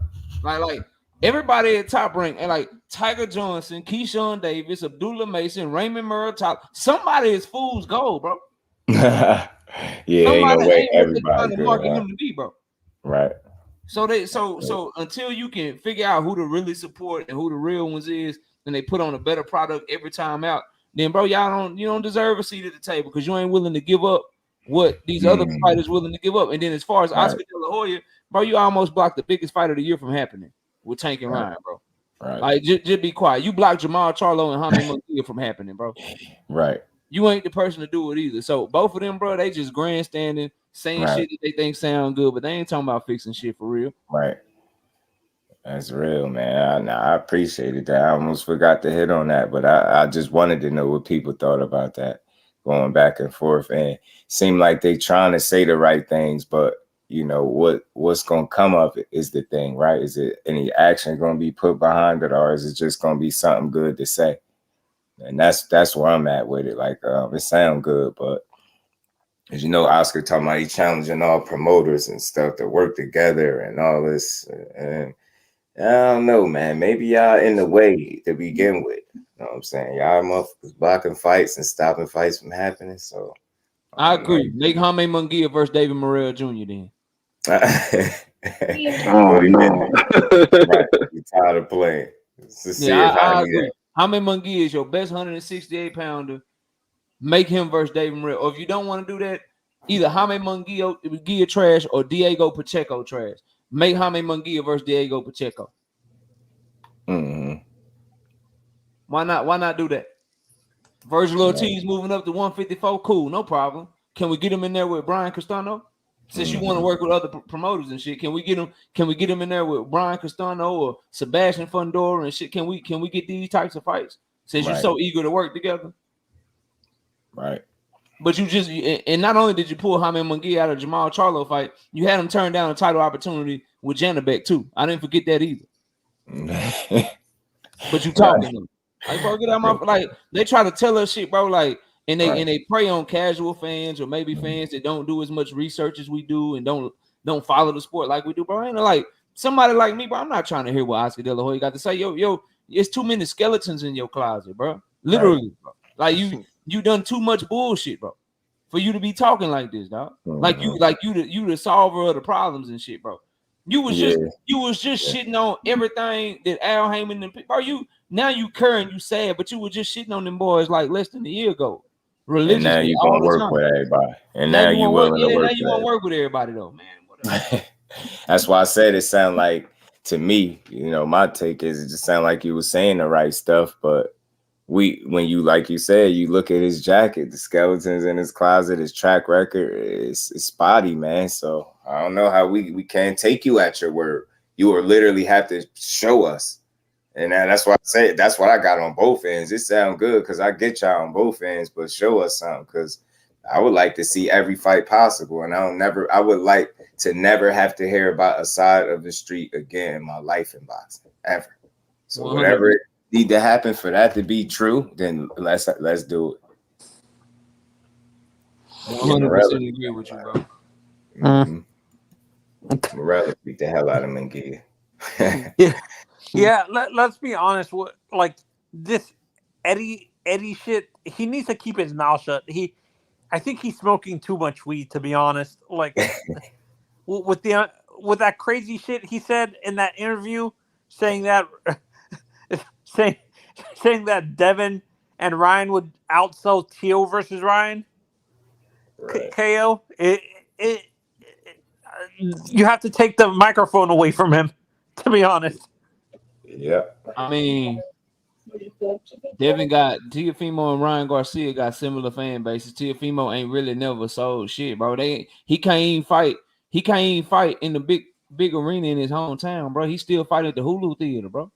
Like everybody at top rank, and like Tiger Johnson, Keyshawn Davis, Abdullah Mason, Raymond Murtaugh. Somebody is fool's gold, bro. Yeah, ain't no way everybody marking him to be, bro. Right. So until you can figure out who to really support and who the real ones is, and they put on a better product every time out, then bro, you don't deserve a seat at the table because you ain't willing to give up what these other fighters willing to give up. And then as far as Oscar De La Hoya, bro, you almost blocked the biggest fight of the year from happening with Tank and Ryan, bro. Right. Like just be quiet. You blocked Jamal Charlo and Haney Munguia from happening, bro. Right. You ain't the person to do it either. So both of them, bro, they just grandstanding, saying shit that they think sound good, but they ain't talking about fixing shit for real. Right. That's real, man. I appreciated that. I almost forgot to hit on that, but I just wanted to know what people thought about that, going back and forth. And it seemed like they trying to say the right things, but you know what's gonna come of it is the thing, right? Is it any action gonna be put behind it, or is it just gonna be something good to say? And that's where I'm at with it. Like it sound good, but as you know, Oscar talking about he challenging all promoters and stuff to work together and all this. And I don't know, man. Maybe y'all in the way to begin with. You know what I'm saying? Y'all motherfuckers blocking fights and stopping fights from happening. So I agree. Make Haney Munguia versus David Morrell Jr. then. Right. You tired of playing. I agree. Jaime Munguia is your best 168-pounder. Make him versus David Morrell. Or if you don't want to do that, either Jaime Munguia trash or Diego Pacheco trash. Make Jaime Munguia versus Diego Pacheco. Mm-hmm. Why not do that? Virgil Ortiz moving up to 154. Cool, no problem. Can we get him in there with Brian Castano? Since you want to work with other promoters and shit, can we get him in there with Brian Castano or Sebastian Fundora and shit? Can we get these types of fights? Since you're so eager to work together. Right. But you just, and not only did you pull Jaime Munguia out of Jamal Charlo fight, you had him turn down a title opportunity with Janabek too. I didn't forget that either. But you talking to them. Like, bro, get out my, like, they try to tell us shit, bro, like, and they prey on casual fans or maybe fans that don't do as much research as we do and don't follow the sport like we do, bro. Ain't like somebody like me, bro. I'm not trying to hear what Oscar De La Hoya got to say. Yo, it's too many skeletons in your closet, bro. Literally, bro. Like you done too much bullshit, bro, for you to be talking like this, dog. Like you the solver of the problems and shit, bro. You was just shitting on everything that Al Heyman and bro. You current, you sad, but you were just shitting on them boys like less than a year ago. Religiously, and now you gonna work with everybody, and now you willing to work. Now you want to work with everybody though, man. That's why I said it sound like, to me, my take is it just sound like you was saying the right stuff, but when you, like you said, you look at his jacket, the skeletons in his closet, his track record, it's spotty, man. So I don't know how we can't take you at your word. You will literally have to show us. And that's why I say that's what I got on both ends. It sounds good because I get y'all on both ends, but show us something, because I would like to see every fight possible. And I would like to never have to hear about a side of the street again in my life in boxing, ever. So whatever it need to happen for that to be true, then let's do it. 100% agree with you, bro. Morrell beat the hell out of Munguia. Yeah, let's be honest. Like this Eddie shit, he needs to keep his mouth shut. I think he's smoking too much weed, to be honest. Like with that crazy shit he said in that interview, saying that Devin and Ryan would outsell Teo versus Ryan. KO. You have to take the microphone away from him, to be honest. Yeah. I mean, Devin got Teofimo and Ryan Garcia got similar fan bases. Teofimo ain't really never sold shit, bro. He can't even fight. He can't even fight in the big arena in his hometown, bro. He still fighting at the Hulu Theater, bro.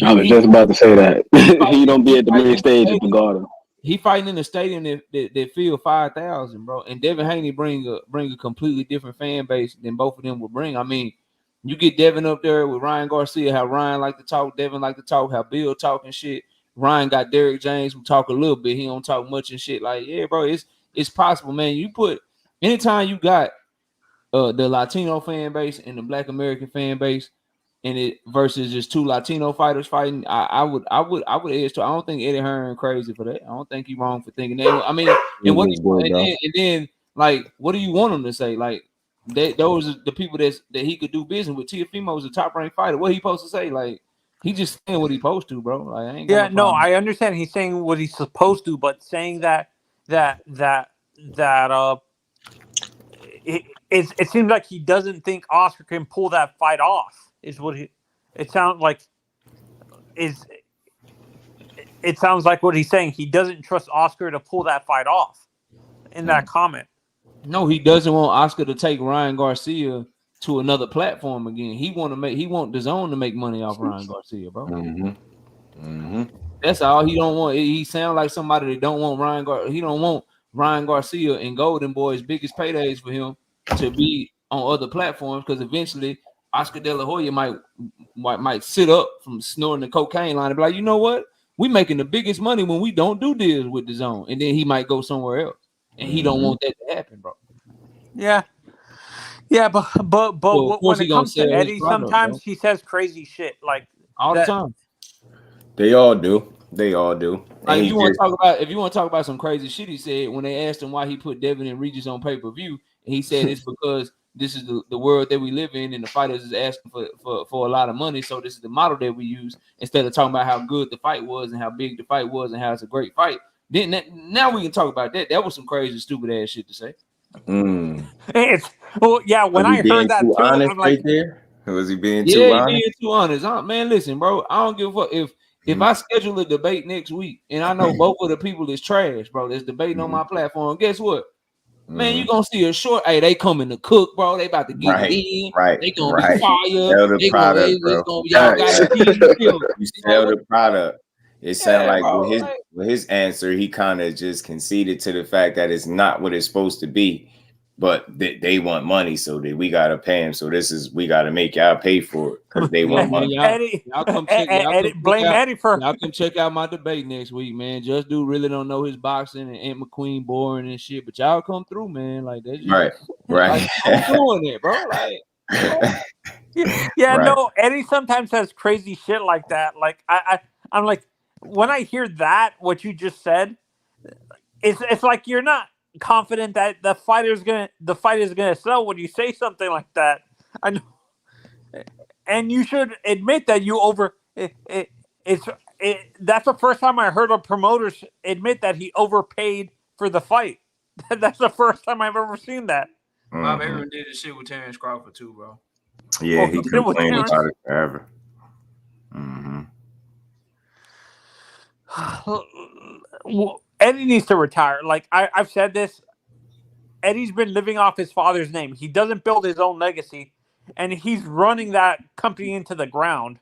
I was just about to say that. He don't be at the main stage at the Garden. He fighting in a stadium that fill 5,000, bro. And Devin Haney bring a completely different fan base than both of them would bring. I mean, you get Devin up there with Ryan Garcia, how Ryan like to talk, Devin like to talk, how Bill talking shit. Ryan got Derek James who talk a little bit. He don't talk much and shit. Like, yeah, bro, it's possible, man. You put anytime you got the Latino fan base and the Black American fan base, and it versus just two Latino fighters fighting, I would edge to. I don't think Eddie Hearn crazy for that. I don't think he's wrong for thinking that. I mean, and then like, what do you want him to say? Like, those are the people that he could do business with. Teofimo is a top ranked fighter. What he supposed to say? Like, he just saying what he supposed to, bro. Like, I ain't got no I understand he's saying what he's supposed to, but saying that it seems like he doesn't think Oscar can pull that fight off. Is what it sounds like. It sounds like what he's saying. He doesn't trust Oscar to pull that fight off. In that comment. No, he doesn't want Oscar to take Ryan Garcia to another platform again. He want DAZN to make money off Ryan Garcia, bro. That's all. He don't want. He sound like somebody that don't want Ryan Garcia. He don't want Ryan Garcia and Golden Boy's biggest paydays for him to be on other platforms, because eventually Oscar De La Hoya might sit up from snorting the cocaine line and be like, you know what? We making the biggest money when we don't do deals with DAZN, and then he might go somewhere else, and he don't want that to happen, bro. Yeah, but when it comes to Eddie, sometimes he says crazy shit like all the time. They all do. Like, if you want to talk about some crazy shit he said when they asked him why he put Devin and Regis on pay-per-view, and he said it's because this is the world that we live in, and the fighters is asking for a lot of money. So this is the model that we use instead of talking about how good the fight was and how big the fight was and how it's a great fight. Then now we can talk about that. That was some crazy, stupid ass shit to say. It's when I heard that too, I'm like, right there. Was he being too honest? Being too honest. Man, listen, bro. I don't give a fuck if I schedule a debate next week and I know both of the people is trash, bro, that's debating on my platform. Guess what? Man, you gonna see a short. Hey, they coming to cook, bro. They about to get it in. They gonna be fire. Sell the product, bro. Y'all got you sell the product. It sounds like with his answer, he kind of just conceded to the fact that it's not what it's supposed to be. But they want money, so we gotta pay him. So we gotta make y'all pay for it because they want money. Y'all come check out my debate next week, man. Just Dude really don't know his boxing and Aunt McQueen boring and shit, but y'all come through, man. Like that's just, right. Like, I'm doing it, bro. Like, no. Eddie sometimes has crazy shit like that. Like I'm like, when I hear that, what you just said, it's like you're not confident that the fight is gonna sell when you say something like that. I know, and you should admit that you that's the first time I heard a promoter admit that he overpaid for the fight. That's the first time I've ever seen that. Bob Arum did this shit with Terrence Crawford too, bro. Yeah, he complained about it forever. Eddie needs to retire. Like I've said this. Eddie's been living off his father's name. He doesn't build his own legacy, and he's running that company into the ground.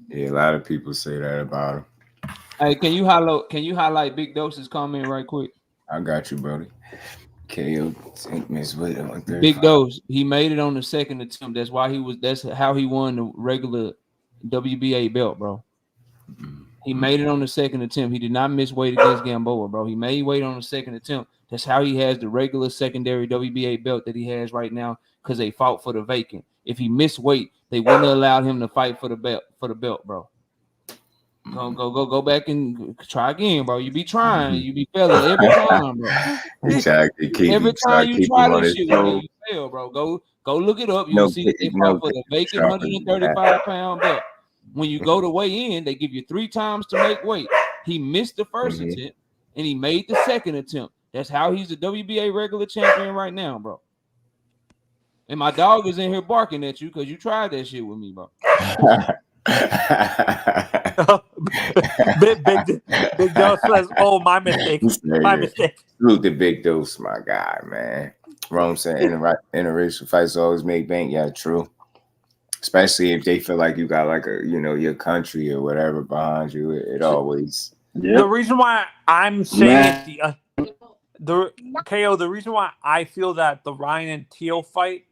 Yeah, a lot of people say that about him. Hey, can you highlight Big Dose's comment right quick? I got you, Brody. KO Big Dose. He made it on the second attempt. That's how he won the regular WBA belt, bro. He made it on the second attempt. He did not miss weight against Gamboa, bro. He made weight on the second attempt. That's how he has the regular secondary WBA belt that he has right now because they fought for the vacant. If he missed weight, they wouldn't have allowed him to fight for the belt, bro. Go back and try again, bro. You be trying, you be failing every time, bro. Every time you try this shit, you fail, bro. Go look it up. You'll see that they fought for the vacant 135-pound belt. When you go to weigh in, they give you 3 times to make weight. He missed the first attempt, and he made the second attempt. That's how he's the WBA regular champion right now, bro. And my dog is in here barking at you because you tried that shit with me, bro. Big Dose says, "Oh, my mistake. My mistake." Salute the Big Dose, my guy, man. Rome said interracial fights always make bank. Yeah, true. Especially if they feel like you got like your country or whatever behind you, it always. The reason why I'm saying the reason why I feel that the Ryan and Teal fight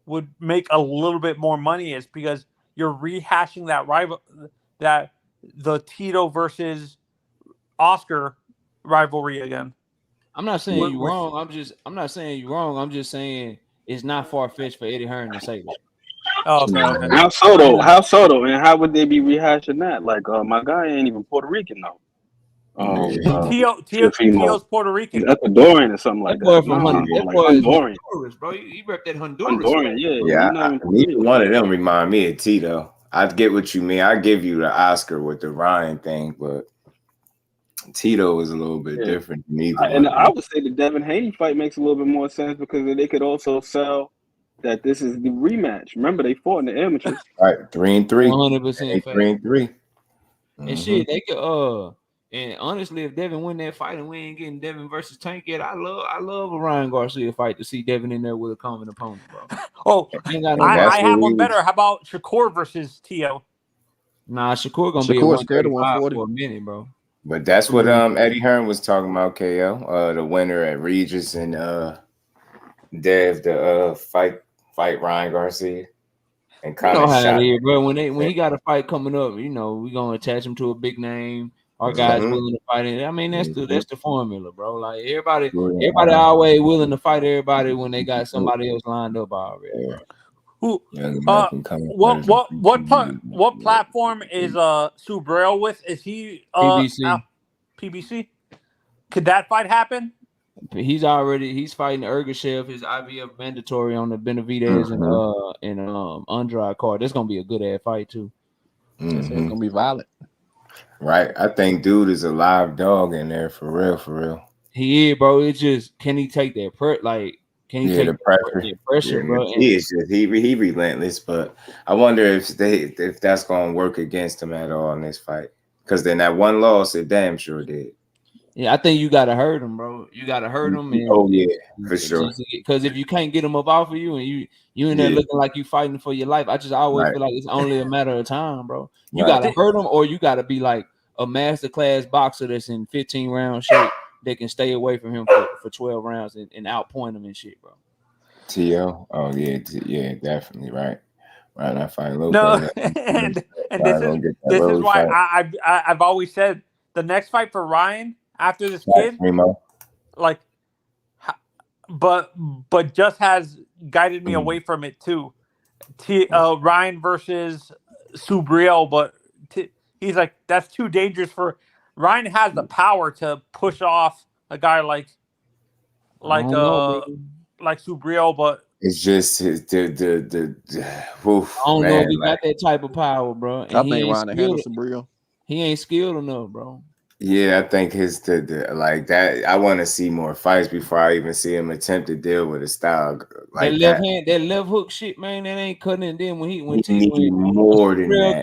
would make a little bit more money is because you're rehashing that the Tito versus Oscar rivalry again. I'm not saying you're wrong. I'm not saying you're wrong. I'm just saying it's not far-fetched for Eddie Hearn to say that. Oh, okay. How so though? How so though? And how would they be rehashing that? Like, my guy ain't even Puerto Rican though. Teo's Puerto Rican. That's Honduran or something like that. Honduran, bro. You rep that Honduras. Honduran, yeah. Neither one of them remind me of Tito. I get what you mean. I give you the Oscar with the Ryan thing, but Tito is a little bit different than either. And I would say the Devin Haney fight makes a little bit more sense because they could also sell that this is the rematch. Remember, they fought in the amateurs. Right, 3-3. 100% 3-3. And shit, they could and honestly, if Devin win that fight and we ain't getting Devin versus Tank yet, I love a Ryan Garcia fight to see Devin in there with a common opponent, bro. Oh, I have one better. How about Shakur versus Tio? Nah, Shakur gonna be at 140 for a minute, bro. But that's what Eddie Hearn was talking about, KO. The winner at Regis and Dev to fight Ryan Garcia. And kind of how it is, bro. When he got a fight coming up, we gonna attach him to a big name. Our guys willing to fight it. I mean, that's the formula, bro. Like everybody always willing to fight everybody when they got somebody else lined up already. Who? What platform is Subrel with? Is he PBC? PBC? Could that fight happen? He's fighting Ergashev, his IBF mandatory on the Benavidez and Andrade card. That's gonna be a good ass fight too. It's gonna be violent. Right. I think dude is a live dog in there for real. He is, bro. It's just, can he take that can he take the pressure, bro? He is just he relentless, but I wonder if that's gonna work against him at all in this fight. Because then that one loss, it damn sure did. Yeah, I think you gotta hurt him, bro. You gotta hurt him. For sure. Because if you can't get him up off of you, and you in there looking like you fighting for your life, I always feel like it's only a matter of time, bro. You gotta hurt him, or you gotta be like a masterclass boxer that's in 15 round shape that can stay away from him for 12 rounds and outpoint him and shit, bro. T.O. Oh yeah, definitely right. I find Lopez. No, and this is why I've always said the next fight for Ryan after this kid, like, but just has guided me away from it too. Ryan versus Subriel, but he's like, that's too dangerous for Ryan. Has the power to push off a guy like Subriel, but it's just I don't know if he got that type of power, bro. And I think Ryan handle Subriel. He ain't skilled enough, bro. Yeah, I think his like that. I want to see more fights before I even see him attempt to deal with a style like that left hand, that left hook shit, man. That ain't cutting it. Then when more than that,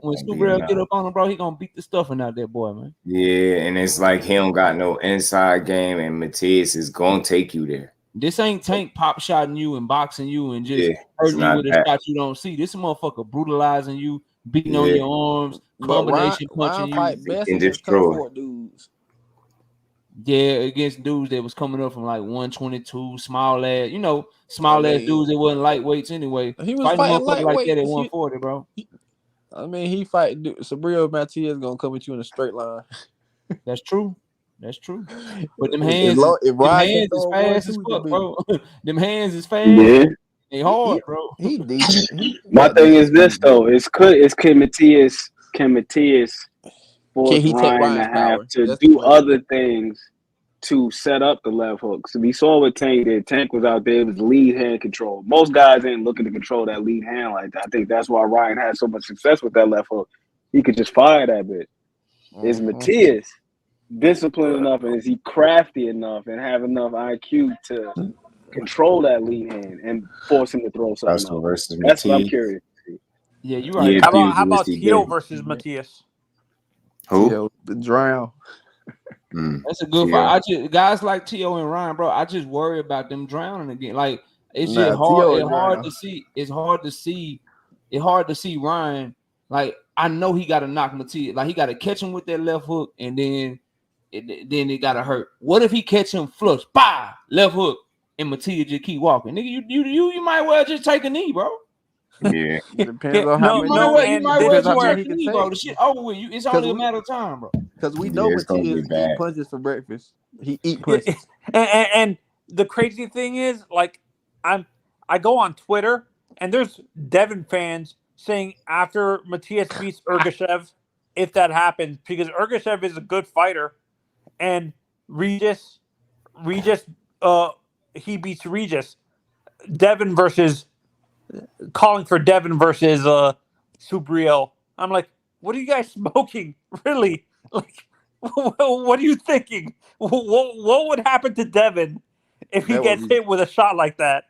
when Subriel get up on him, bro, he gonna beat the stuffing out that boy, man. Yeah, and it's like he don't got no inside game, and Matias is gonna take you there. This ain't Tank pop shotting you and boxing you and just hurting you with a shot you don't see. This motherfucker brutalizing you, beating on your arms, combination punching you, and destroy dudes. Yeah, against dudes that was coming up from like 122, small ass, small ass dudes that wasn't lightweights anyway. He was fighting lightweight like that at 140, bro. He fight Subriel Matias gonna come at you in a straight line. That's true. But them hands, is fast as fuck, bro. Them hands is fast. Yeah. They hard, bro. He decent. My thing is this though: can Matias force Ryan to have to do other things to set up the left hook? So we saw what Tank did. Tank was out there with lead hand control. Most guys ain't looking to control that lead hand like that. I think that's why Ryan had so much success with that left hook. He could just fire that bit. Is Matias disciplined enough, and is he crafty enough and have enough IQ to control that lead hand and force him to throw something? That's what I'm curious. Yeah, you're right. How about T.O. versus Matias? Who? The drown. That's a good fight. Guys like T.O. and Ryan, bro. I just worry about them drowning again. Like it's just hard. It's hard to see. It's hard to see Ryan. Like I know he got to knock Matias. Like he got to catch him with that left hook, and then it got to hurt. What if he catch him flush? Bah, left hook, and Matias just keep walking. Nigga, you might well just take a knee, bro. Yeah, depends on how you might well just take a knee, bro. The shit over with. It's only a matter of time, bro. Because we know Matias eat punches for breakfast. He eat punches. And the crazy thing is, like, I go on Twitter and there's Devin fans saying after Matias beats Ergashev, if that happens, because Ergashev is a good fighter, and Regis, he beats Regis. Devin versus calling for Devin versus Subriel. I'm like, what are you guys smoking? Really? Like, what are you thinking? What would happen to Devin if he gets hit with a shot like that?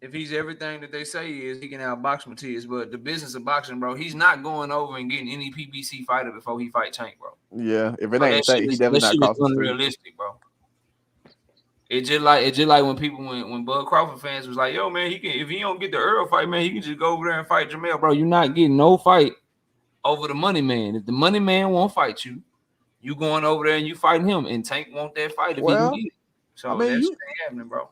If he's everything that they say he is, he can outbox Matias. But the business of boxing, bro, he's not going over and getting any PBC fighter before he fight Tank, bro. Yeah, if it ain't Tank, he definitely not crossing. That's unrealistic, bro. It's just like when Bud Crawford fans was like, yo, man, if he don't get the Earl fight, man, he can just go over there and fight Jamel, bro. You're not getting no fight over the money man. If the money man won't fight you, you going over there and you fighting him, and Tank want that fight if he can get it. So that's ain't happening, bro.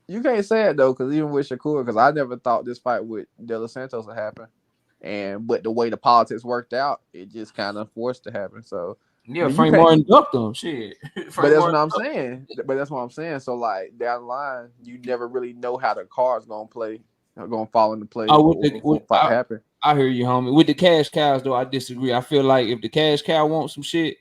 You can't say it though, because even with Shakur, because I never thought this fight with De Los Santos would happen, but the way the politics worked out, it just kind of forced to happen. So yeah, Frank Martin ducked him, shit. But that's what I'm saying. So like down the line, you never really know how the card's gonna play, gonna fall into play. Happen. I hear you, homie. With the cash cows though, I disagree. I feel like if the cash cow wants some shit,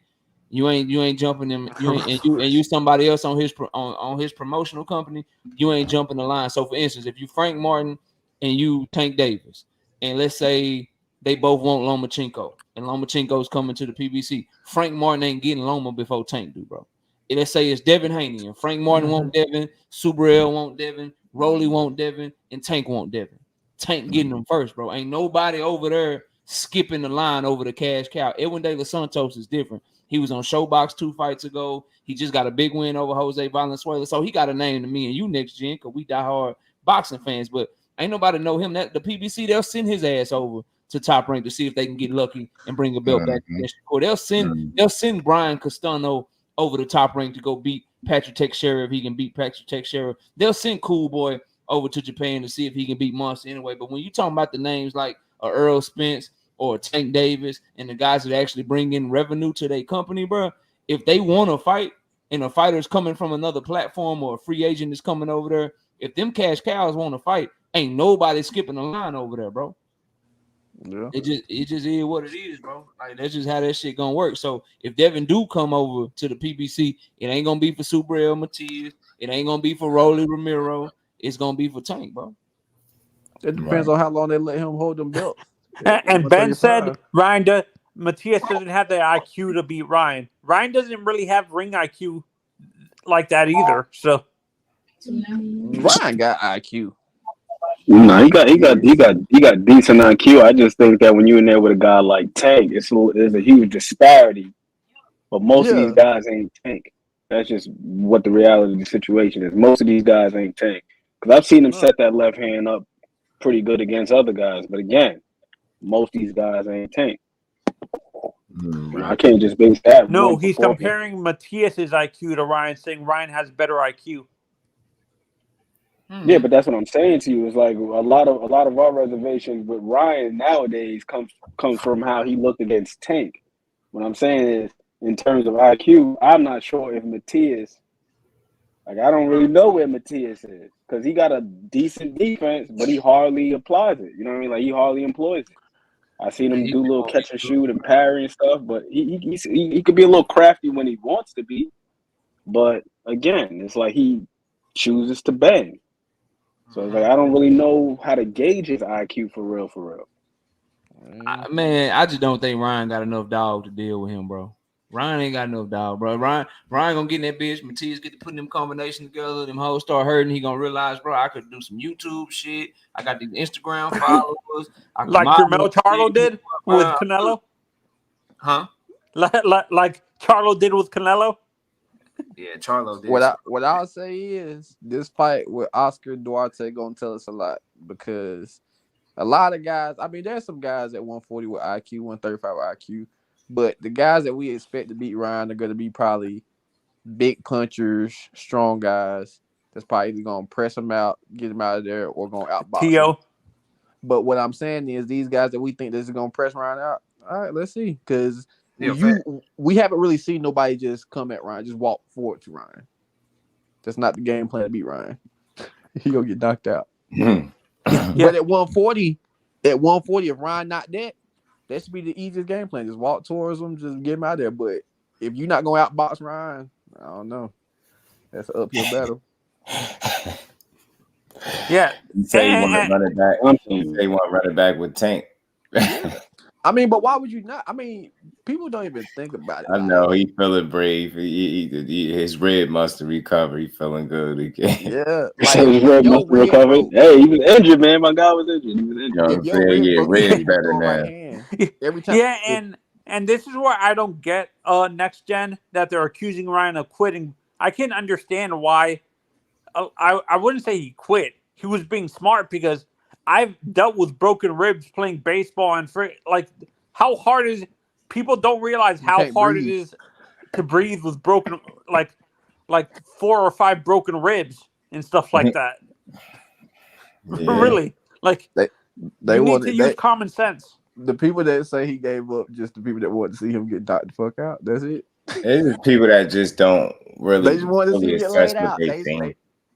You ain't jumping him. You somebody else on his promotional company. You ain't jumping the line. So for instance, if you Frank Martin and you Tank Davis, and let's say they both want Lomachenko, and Lomachenko's coming to the PBC, Frank Martin ain't getting Loma before Tank do, bro. And let's say it's Devin Haney, and Frank Martin want Devin, Subriel want Devin, Rolly want Devin, and Tank want Devin. Tank getting them first, bro. Ain't nobody over there skipping the line over the cash cow. Edwin De Los Santos is different. He was on Showbox 2 fights ago. He just got a big win over Jose Valenzuela. So he got a name to me and you next gen, because we diehard boxing fans. But ain't nobody know him. That the PBC, they'll send his ass over to Top Rank to see if they can get lucky and bring a belt back to District Court. They'll send Brian Castano over to Top Rank to go beat Patrick Teixeira if he can beat Patrick Teixeira. They'll send Cool Boy over to Japan to see if he can beat Monster anyway. But when you talking about the names like Earl Spence or Tank Davis and the guys that actually bring in revenue to their company, bro, if they want to fight and a fighter's coming from another platform or a free agent is coming over there, if them cash cows want to fight, ain't nobody skipping the line over there, bro. Yeah. It just is what it is, bro. Like that's just how that shit gonna work. So if Devin do come over to the PBC, it ain't gonna be for Subriel Matias, it ain't gonna be for Rolly Romero, it's gonna be for Tank, bro. It depends on how long they let him hold them belts. And Ben said Matias doesn't have the IQ to beat Ryan. Ryan doesn't really have ring IQ like that either. So Ryan got IQ. No, he got decent IQ. I just think that when you're in there with a guy like Tank, there's a huge disparity. But most of these guys ain't Tank. That's just what the reality of the situation is. Most of these guys ain't Tank. Because I've seen him set that left hand up pretty good against other guys. But again, most of these guys ain't Tank. I can't just base that. No, he's comparing Matias's IQ to Ryan, saying Ryan has better IQ. Yeah, but that's what I'm saying to you. Is like a lot of our reservations with Ryan nowadays comes from how he looked against Tank. What I'm saying is, in terms of IQ, I'm not sure if Matias, I don't really know where Matias is, because he got a decent defense, but he hardly applies it. You know what I mean? Like he hardly employs it. I seen him do a little catch and shoot and parry and stuff, but he could be a little crafty when he wants to be. But again, it's like he chooses to bang. So it's like I don't really know how to gauge his IQ for real. I just don't think Ryan got enough dog to deal with him, bro. Ryan ain't got enough dog, bro. Ryan gonna get in that bitch. Matias get to putting them combinations together. Them hoes start hurting. He gonna realize, bro, I could do some YouTube shit. I got these Instagram followers. Like Jermel Charlo did with Canelo? Huh? Like Charlo did with Canelo? Yeah, Charlo did. What I'll say is this fight with Oscar Duarte gonna tell us a lot, because a lot of guys, I mean, there's some guys at 140 with IQ, 135 with IQ, but the guys that we expect to beat Ryan are gonna be probably big punchers, strong guys that's probably either gonna press him out, get him out of there, or gonna outbox him. But what I'm saying is these guys that we think this is gonna press Ryan out, all right, let's see, because we haven't really seen nobody just come at Ryan, just walk forward to Ryan. That's not the game plan to beat Ryan. He gonna get knocked out. But at 140, if Ryan not dead, that should be the easiest game plan. Just walk towards him, just get him out there. But if you're not gonna outbox Ryan, I don't know. That's an uphill battle. Yeah. You say you want to run it back. You say you want to run it back with Tank. I mean, but why would you not? I mean, people don't even think about it. I know he feeling brave. His rib must have recovered. He feeling good again. Yeah, like his rib must have recovered. Hey, he was injured, man. My guy was injured. He was injured. You know rib better now. Every time. Yeah, and this is where I don't get next gen that they're accusing Ryan of quitting. I can understand why. I wouldn't say he quit. He was being smart, because I've dealt with broken ribs playing baseball, and how hard is people don't realize how hard it is to breathe with broken like 4 or 5 broken ribs and stuff like that. Yeah. Really, like they you need to use common sense. The people that say he gave up, just the people that want to see him get knocked the fuck out. That's it. It's just people that just don't really. They just want to see him get laid out.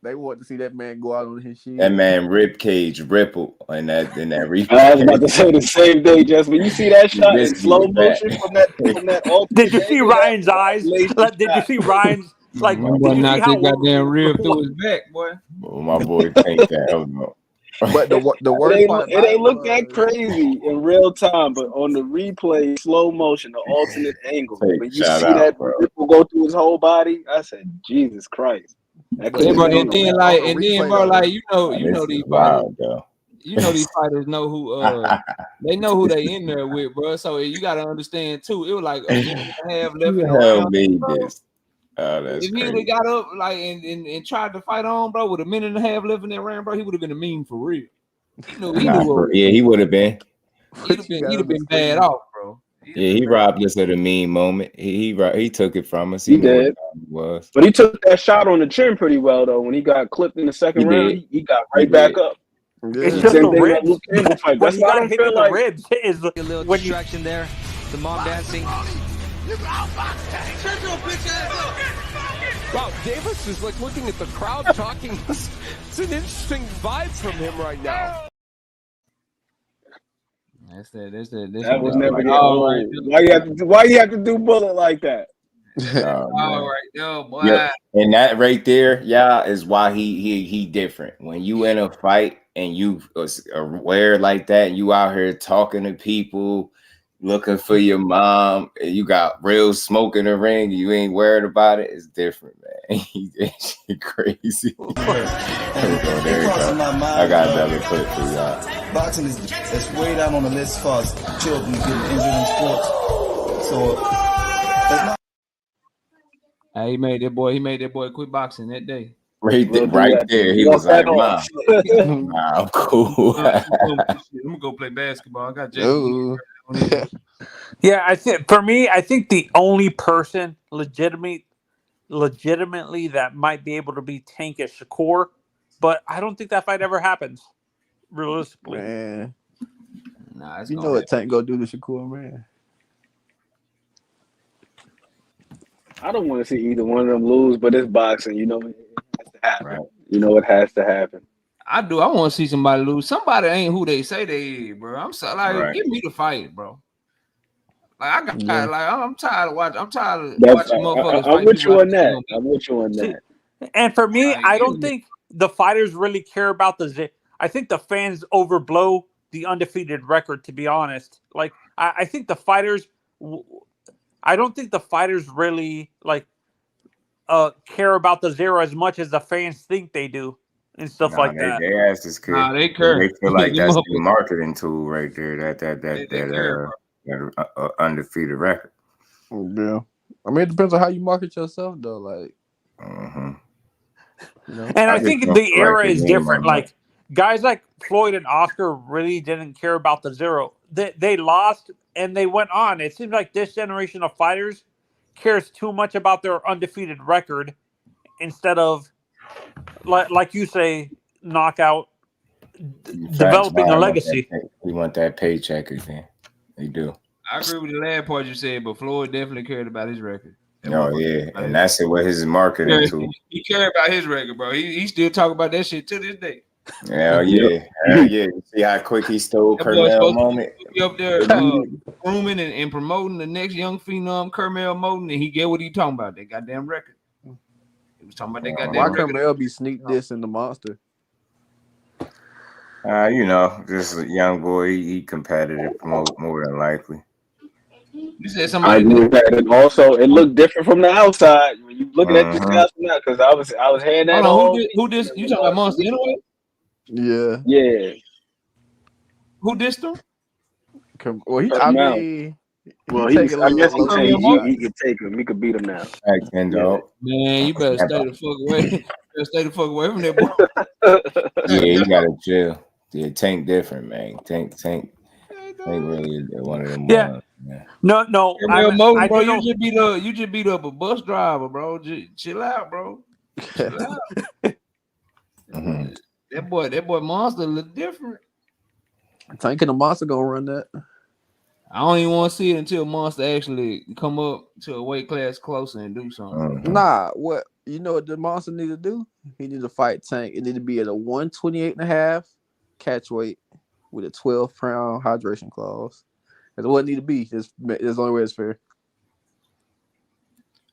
They want to see that man go out on his shit. That man rib cage ripple in that replay. I was about to say the same thing, just when you see that shot in slow motion from that ultimate. Did you see Ryan's eyes? Did you see Ryan's like? Did you see how goddamn rib through his back, boy? Oh, my boy Tank that elbow. But the worst part, it ain't look that crazy in real time, but on the replay, slow motion, the alternate angle, when you see that ripple go through his whole body, I said, Jesus Christ. And then, bro, like you know these fighters, you know these fighters know who they know who they in there with, bro. So you gotta understand too. It was like a minute and a half left in the round. If he would have got up like and tried to fight on, bro, with a minute and a half left in that round, bro, he would have been a meme for real. He would have been. He'd have been bad off, bro. He robbed us of the meme moment. He took it from us. He did. But he took that shot on the chin pretty well though. When he got clipped in the second round, he got right back up. It's just the ribs. When you got hit in the ribs, is a little distraction there. The mom dancing. Wow, Davis is like looking at the crowd talking. It's an interesting vibe from him right now. That was never get old. Why you have to do Bullet like that? All right, yo, boy. Yeah. And that right there, is why he different. When you in a fight and you are aware like that, and you out here talking to people, looking for your mom, and you got real smoke in the ring, and you ain't worried about it, it's different, man. He's crazy. There you go. I got another clip for y'all. Boxing is way down on the list as far as children getting injured in sports. So it's not. He made that boy quit boxing that day. Right there. He was like, "Mom, nah, I'm cool." I'm gonna go play basketball. I got Jason. Yeah, I think for me, I think the only person legitimately that might be able to be Tank is Shakur, but I don't think that fight ever happens. Realistically, man. Nah, you know what Tank go do to Shakur, man. I don't want to see either one of them lose, but it's boxing. You know it has to happen. Right. You know it has to happen. I do. I want to see somebody lose. Somebody ain't who they say they is, bro. I'm so like, give me the fight, bro. Like I'm tired of watching. I'm tired of watching motherfuckers. I'm with you on that. I'm with you on that. And for me, I don't think the fighters really care about I think the fans overblow the undefeated record. To be honest, like I think the fighters. I don't think the fighters really care about the zero as much as the fans think they do and stuff like that. They ask is nah, they care. They feel like that's the marketing tool right there. That undefeated record. Yeah, I mean it depends on how you market yourself though. Like, you know? And I think the era is different. Like guys like Floyd and Oscar really didn't care about the zero. They lost and they went on. It seems like this generation of fighters cares too much about their undefeated record instead of, like you say, knockout, developing a legacy. We want that paycheck again. They do. I agree with the last part you said, but Floyd definitely cared about his record. And that's what his marketing tool. He cared about his record, bro. He still talk about that shit to this day. Hell yeah. You see how quick he stole Carmel moment? He up there grooming and promoting the next young phenom, Carmel Moten, and he get what he talking about, that goddamn record. He was talking about that goddamn record. Why Carmel be sneak dissing the monster? Just a young boy, he competitive more than likely. You said somebody. I agree with that, and also it looked different from the outside when you looking at these guys from now. Because I was hearing that. Who this? You talking about Monster anyway? Yeah. Who dissed him? Well, I guess he could take him. He could beat him now. Man, you better stay the fuck away. Stay the fuck away from that boy. You gotta chill. Yeah, Tank different, man. Tank really one of them. Yeah. No. Bro, you just beat up a bus driver, bro. Just chill out, bro. Chill out. That boy Monster look different. Tank and the Monster gonna run that. I don't even want to see it until Monster actually come up to a weight class closer and do something. Nah, what You know what the monster need to do? He need to fight Tank. It need to be at a 128.5 catch weight with a 12-pound hydration clause. That's what it need to be. That's the only way it's fair.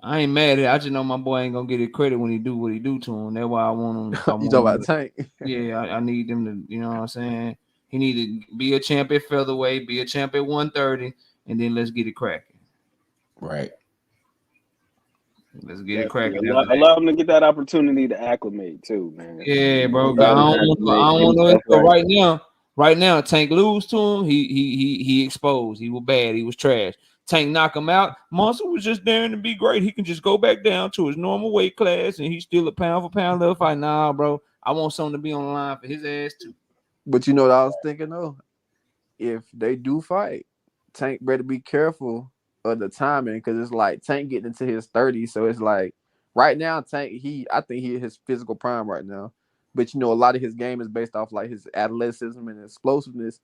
I ain't mad at it. I just know my boy ain't gonna get it credit when he do what he do to him. That's why I want him. You talking about Tank? Yeah, I need him to. You know what I'm saying? He need to be a champ at featherweight, be a champ at 130, and then let's get it cracking. Right. Let's get it cracking. Allow him to get that opportunity to acclimate too, man. Yeah, bro. I don't want to right now. Right now, Tank lose to him. He exposed. He was bad. He was trash. Tank knock him out. Monster was just daring to be great. He can just go back down to his normal weight class, and he's still a pound for pound little fight. Nah, bro. I want something to be on the line for his ass too. But you know what I was thinking though? If they do fight, Tank better be careful of the timing because it's like Tank getting into his 30s. So it's like right now, Tank, I think he his physical prime right now. But you know, a lot of his game is based off like his athleticism and explosiveness.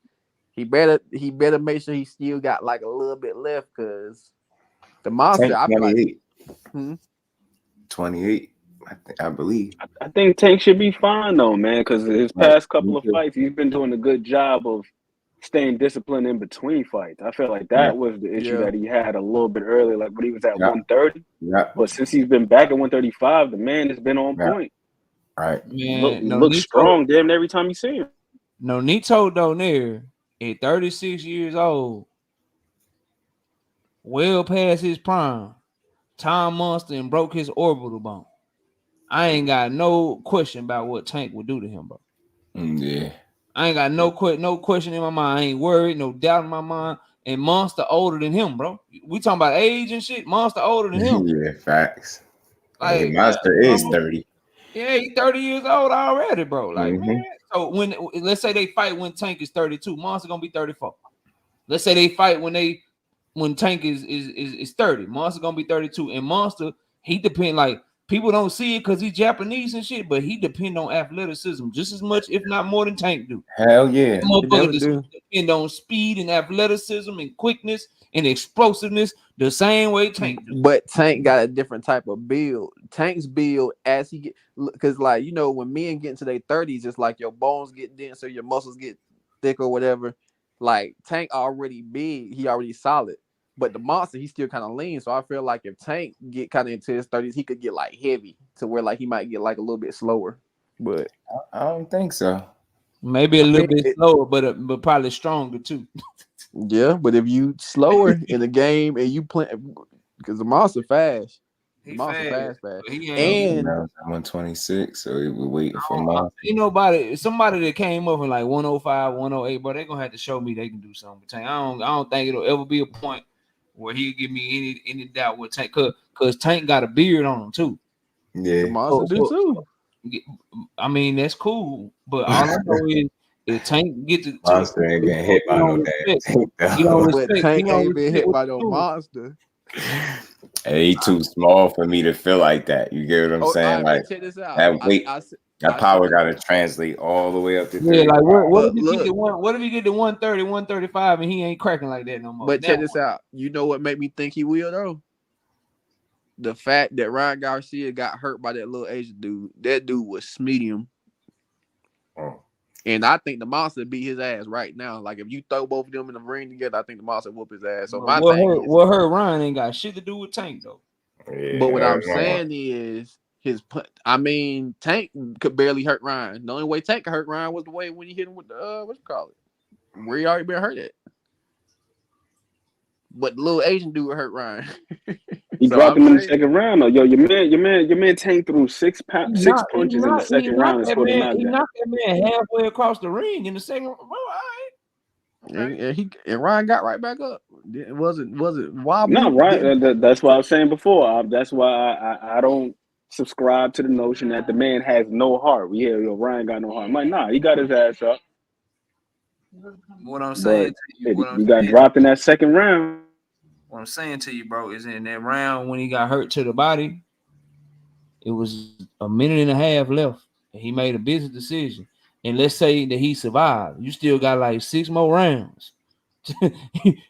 He better make sure he still got like a little bit left because the monster. Tank 28. Like, 28, I believe. I think Tank should be fine though, man, because his past couple of fights, he's been doing a good job of staying disciplined in between fights. I feel like that was the issue that he had a little bit earlier, like when he was at 130. Yeah. But since he's been back at 135, the man has been on point. Right. Man, looks strong damn every time you see him. No, Nito Donaire at 36 years old, well past his prime, Tom Monster and broke his orbital bone. I ain't got no question about what Tank would do to him, bro. Yeah. I ain't got no question in my mind. I ain't worried, no doubt in my mind. And Monster older than him, bro. We talking about age and shit. Monster older than him. Yeah, facts. Like, Monster is 30. Yeah, he's 30 years old already, bro. Like, man. So let's say they fight when Tank is 32, Monster gonna be 34. Let's say they fight when Tank is 30, Monster gonna be 32. And Monster, he depend like people don't see it because he's Japanese and shit, but he depend on athleticism just as much, if not more than Tank do. Hell yeah. Motherfucker depend on speed and athleticism and quickness and explosiveness the same way Tank do. But Tank got a different type of build. Tank's build as he get, because like, you know, when men get into their 30s, it's like your bones get denser, your muscles get thick or whatever. Like Tank already big, he already solid. But the monster, he's still kind of lean. So I feel like if Tank get kind of into his 30s, he could get like heavy to where like he might get like a little bit slower. But I don't think so. Maybe a little bit slower, but probably stronger too. Yeah, but if you slower in the game and you play, because the monster fast. The monster fast. And 126, so he was waiting for monster. Ain't somebody that came up in like 105, 108, but they're gonna have to show me they can do something. Tank, I don't think it'll ever be a point where he'll give me any doubt with Tank, cause Tank got a beard on him too. Yeah, the monster do too. I mean, that's cool, but all I know is if Tank get to monster ain't getting hit by no damn. But Tank ain't been hit by no monster. Hey, he too small for me to feel like that. You get what I'm saying? Right, like that weight, that power got to translate all the way up to 30. Yeah, like what if he get to 130, 135, and he ain't cracking like that no more? But check this out. You know what made me think he will though? The fact that Ryan Garcia got hurt by that little Asian dude. That dude was medium. And I think the monster beat his ass right now. Like if you throw both of them in the ring together, I think the monster whoop his ass. So my thing is, what hurt Ryan ain't got shit to do with Tank though. Yeah, but what I'm saying is Tank could barely hurt Ryan. The only way Tank could hurt Ryan was the way when he hit him with the what you call it, where he already been hurt at. But the little Asian dude hurt Ryan. He dropped him in the second round though. Yo, your man Tank threw six punches in the second round and scored a knockdown. He knocked that man halfway across the ring in the second round. And Ryan got right back up. It wasn't wobbly. No, right. That's what I was saying before. That's why I don't subscribe to the notion that the man has no heart. Yeah, Ryan got no heart. I'm like, nah, he got his ass up. What I'm saying to you, he got dropped in that second round. What I'm saying to you, bro, is in that round when he got hurt to the body, it was a minute and a half left, and he made a business decision. And let's say that he survived, you still got like 6 more rounds.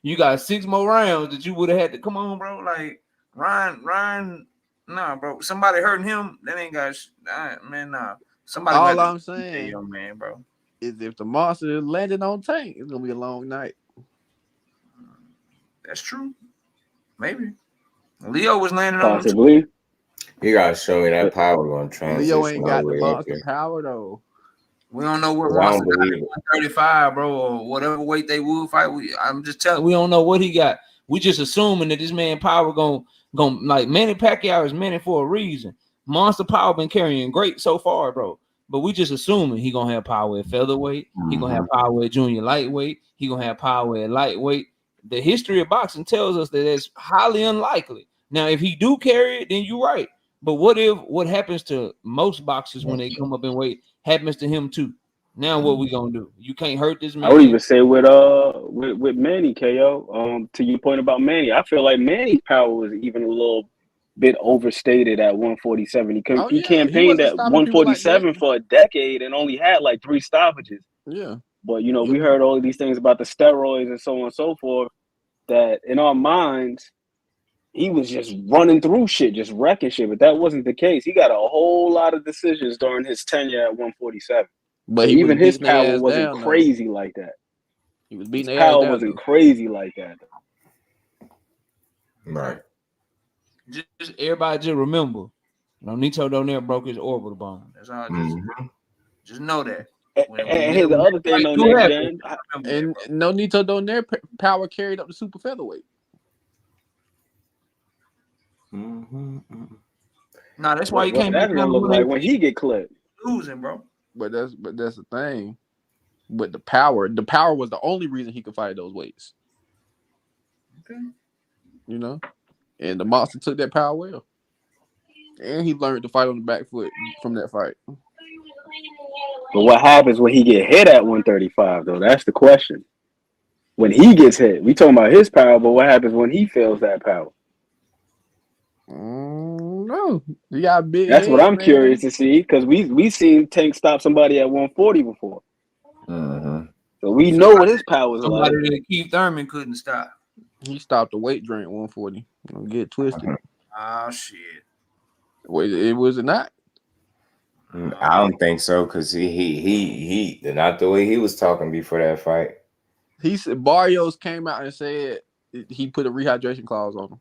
You got 6 more rounds that you would have had to come on, bro. Like Ryan Nah, bro. Somebody hurting him. That ain't got man. Nah. Somebody. All I'm saying, young man, bro, is if the monster landed on Tank, it's gonna be a long night. That's true. Maybe Leo was landing possibly. On him. You gotta show me that power going transition. Leo ain't got the monster power though. We don't know what monster got at 135, bro, or whatever weight they would fight. I'm just telling. We don't know what he got. We just assuming that this man power going like Manny Pacquiao is Manny for a reason. Monster power been carrying great so far, bro. But we just assuming he gonna have power at featherweight. He gonna have power at junior lightweight. He gonna have power at lightweight. The history of boxing tells us that it's highly unlikely. Now, if he do carry it, then you're right. But what happens to most boxers when they come up in weight happens to him too. Now what we gonna do? You can't hurt this man. I would even say with Manny, KO. To your point about Manny, I feel like Manny's power was even a little bit overstated at 147. He campaigned at 147 for a decade and only had like 3 stoppages. Yeah. But we heard all of these things about the steroids and so on and so forth. That in our minds, he was just running through shit, just wrecking shit. But that wasn't the case. He got a whole lot of decisions during his tenure at 147. But even his power wasn't crazy like that. He was beating his power wasn't crazy like that. Right. Just everybody just remember, Nonito Donaire broke his orbital bone. That's all. Just know that. And here's the other thing, and Nonito Donaire power carried up the super featherweight. Nah, that's why you can't. That's gonna look like when he get clipped. Losing, bro. But that's the thing. But the power was the only reason he could fight those weights. Okay. And the monster took that power well. And he learned to fight on the back foot from that fight. But what happens when he get hit at 135 though? That's the question. When he gets hit, we talking about his power, but what happens when he feels that power? No, he got big. That's what I'm curious to see because we seen Tank stop somebody at 140 before. So we know what his power is like. Somebody that Keith Thurman couldn't stop. He stopped the weight drink 140. Don't get twisted. Oh shit! Wait, it was it not? I don't think so because he not the way he was talking before that fight. He said Barrios came out and said he put a rehydration clause on him.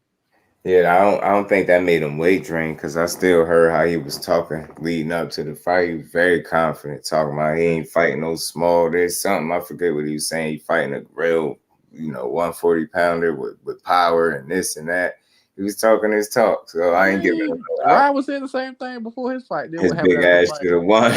Yeah, I don't think that made him weight drain because I still heard how he was talking leading up to the fight. He was very confident, talking about he ain't fighting no small. There's something I forget what he was saying. He fighting a real, 140 pounder with power and this and that. He was talking his talk, so I ain't giving him. Ryan was saying the same thing before his fight. His big ass should have won.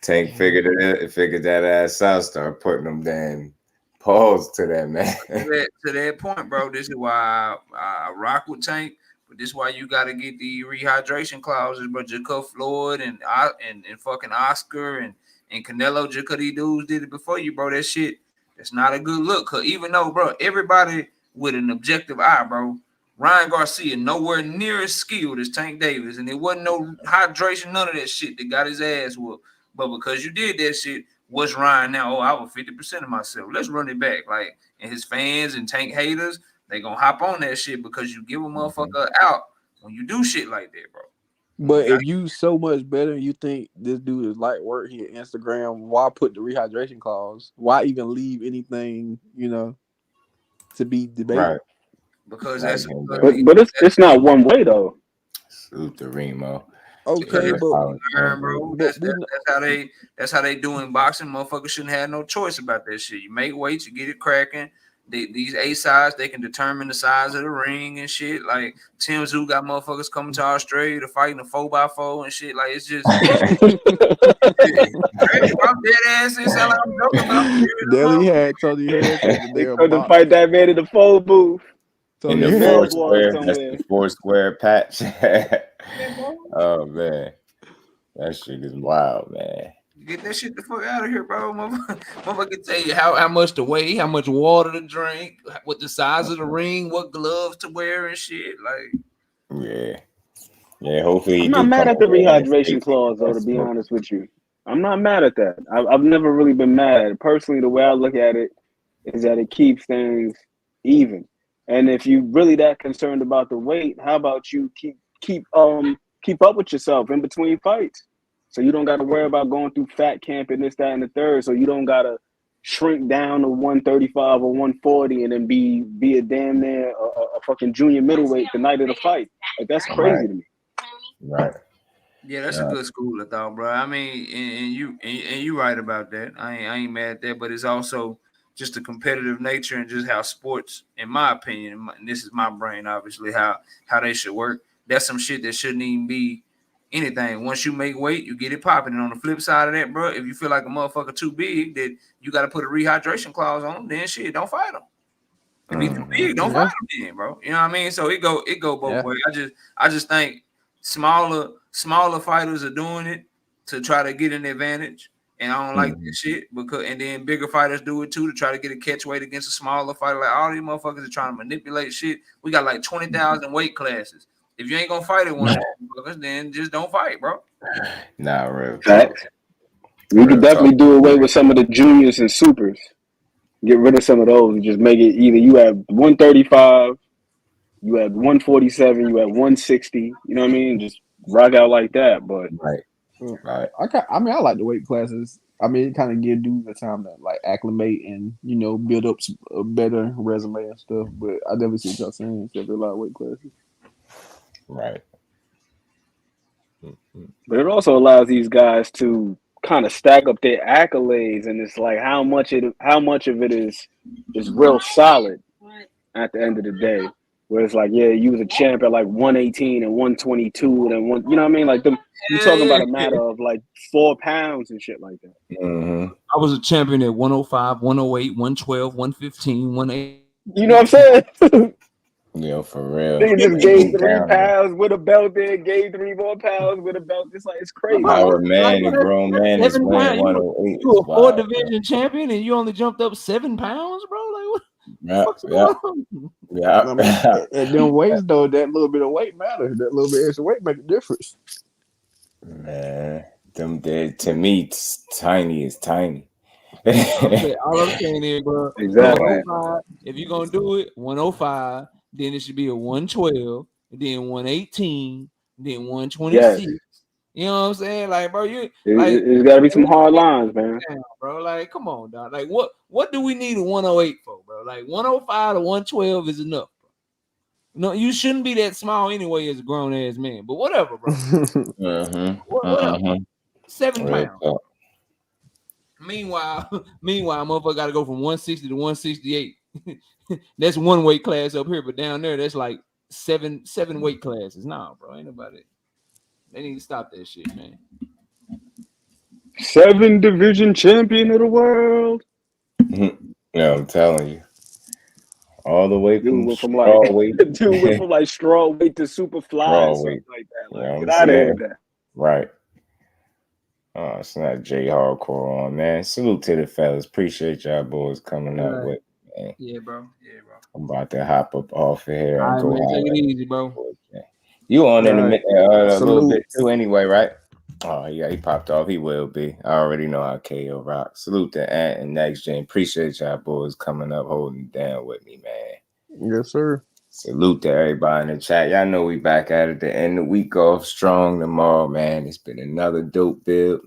Tank figured that ass out, started putting him down. Pause to that, man. To that point, bro. This is why I rock with Tank, but this is why you got to get the rehydration clauses, bro. Jacob Floyd and fucking Oscar and Canelo, just 'cause these dudes did it before you, bro. That shit, that's not a good look. 'Cause even though, bro, everybody with an objective eye, bro, Ryan Garcia nowhere near as skilled as Tank Davis, and it wasn't no hydration, none of that shit that got his ass whooped. But because you did that shit. What's Ryan now? Oh, I was 50% of myself. Let's run it back. Like, and his fans and Tank haters, they gonna hop on that shit because you give a motherfucker out when you do shit like that, bro. But if you so much better, you think this dude is light work here Instagram, why put the rehydration clause? Why even leave anything, to be debated? Right. Because that's but it's not one way though. Salute to Remo. Okay, bro. That's how they do in boxing. Motherfuckers shouldn't have no choice about that shit. You make weights, you get it cracking. These A sides, they can determine the size of the ring and shit. Like Tim Zoo got motherfuckers coming to Australia to fight in a 4x4 and shit. Like it's just I'm dead ass. It's like I'm joking about. Deli had Tony Harris to fight that man in the phone booth. In the four square, that's the 4 square patch. Oh man, that shit is wild, man. Get that shit the fuck out of here, bro. Motherfucker can tell you how much to weigh, how much water to drink, what the size of the ring, what gloves to wear and shit. Like, yeah. Hopefully, I'm not mad at the rehydration clause, though. To be honest with you, I'm not mad at that. I've never really been mad at it. Personally, the way I look at it is that it keeps things even. And if you're really that concerned about the weight, how about you keep keep up with yourself in between fights. So you don't got to worry about going through fat camp and this, that, and the third. So you don't got to shrink down to 135 or 140 and then be a damn near a fucking junior middleweight the night of the fight. Like, that's crazy to me. Right. Yeah, that's a good school of thought, bro. I mean, and you right about that. I ain't mad at that, but it's also just the competitive nature and just how sports, in my opinion, and this is my brain, obviously, how they should work. That's some shit that shouldn't even be anything. Once you make weight, you get it popping. And on the flip side of that, bro, if you feel like a motherfucker too big, that you got to put a rehydration clause on, then shit, don't fight him. If he's too big, don't fight him then, bro. You know what I mean? So it go both ways. I just think smaller fighters are doing it to try to get an advantage. And I don't like this shit and then bigger fighters do it too to try to get a catch weight against a smaller fighter. Like all these motherfuckers are trying to manipulate shit. We got like 20,000 weight classes. If you ain't gonna fight at one of those motherfuckers, then just don't fight, bro. Nah, real. Facts. We could definitely do away with some of the juniors and supers. Get rid of some of those and just make it either you have 135, you have 147, you have 160. You know what I mean? Just rock out like that. But right. I like the weight classes. I mean, it kind of give dudes the time to like acclimate and build up a better resume and stuff. But I definitely see what y'all saying. Except there are a lot of weight classes. Right. But it also allows these guys to kind of stack up their accolades, and it's like how much of it is real solid at the end of the day. Where it's like, yeah, you was a champ at like 118 and 122 and one, you know what I mean? Like you're talking about a matter of like 4 pounds and shit like that. Mm-hmm. I was a champion at 105, 108, 112, 115, 180. You know what I'm saying? Yeah, for real. They just gave 3 pounds with a belt there, gave 3 more pounds with a belt. It's like, it's crazy. How a man, a grown man is weighing 108. You a 4-division champion and you only jumped up 7 pounds, bro? Like what? Yeah. I mean, and them weights though, that little bit of weight matters. That little bit extra weight make a difference. Man, them dead to me, tiny is tiny. All I'm saying is, bro, exactly. If you're gonna do it, 105, then it should be a 112, then 118, then 126. Yes. You know what I'm saying? Like, bro, it's gotta be some hard lines, man. Bro, like, come on, dog. Like, what do we need a 108 for, bro? Like 105 to 112 is enough, bro. No, you shouldn't be that small anyway as a grown ass man. But whatever, bro. Whatever. 7 pounds. Meanwhile, motherfucker got to go from 160 to 168. That's one weight class up here, but down there, that's like seven weight classes. Nah, bro, ain't nobody. They need to stop that shit, man. 7-division champion of the world. Yeah, I'm telling you. All the way from straw weight. Dude went from like straw weight to super fly or something like that. Like, get out of here with that. Right. Oh, it's not J Hardcore on, man. Salute to the fellas. Appreciate y'all boys coming up with, man. Yeah, bro. I'm about to hop up off of here. All right, man, take it easy, bro. You on in a little bit too anyway, right? Oh, yeah, he popped off. He will be. I already know how KO rock. Salute to Ant and Next Gen. Appreciate y'all boys coming up, holding down with me, man. Yes, sir. Salute to everybody in the chat. Y'all know we back at it. The end of the week off strong tomorrow, man. It's been another dope build.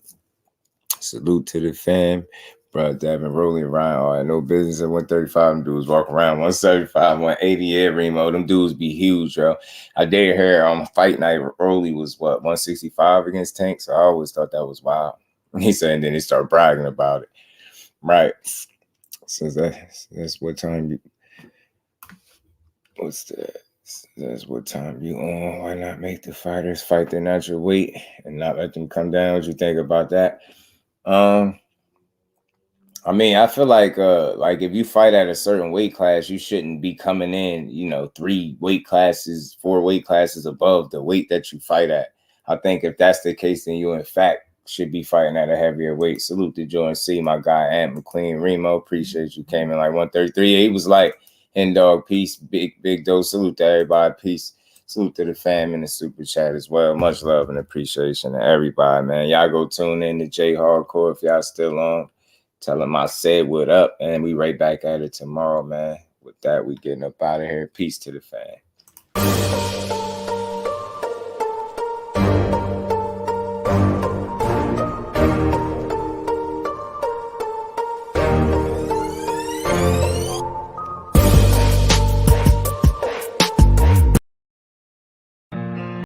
Salute to the fam. Bro, Devin, Rolling Ryan, all right, no business at 135. Them dudes walk around 175, 180. Yeah, Remo. Them dudes be huge, bro. I did hear on fight night, Rolly was 165 against Tank. So I always thought that was wild. He said, and then he started bragging about it. Right. So that's what time you. That's what time you on. Why not make the fighters fight their natural weight and not let them come down? What you think about that? I mean, I feel like if you fight at a certain weight class, you shouldn't be coming in, 3 weight classes, 4 weight classes above the weight that you fight at. I think if that's the case, then you in fact should be fighting at a heavier weight. Salute to Joe and C, my guy Ant McLean. Remo, appreciate you. Came in like 133. He was like, Hen dog, peace, big dose. Salute to everybody, peace. Salute to the fam in the super chat as well. Much love and appreciation to everybody, man. Y'all go tune in to J Hardcore if y'all still on. Tell him I said what up, and we right back at it tomorrow, man. With that, we getting up out of here. Peace to the fam.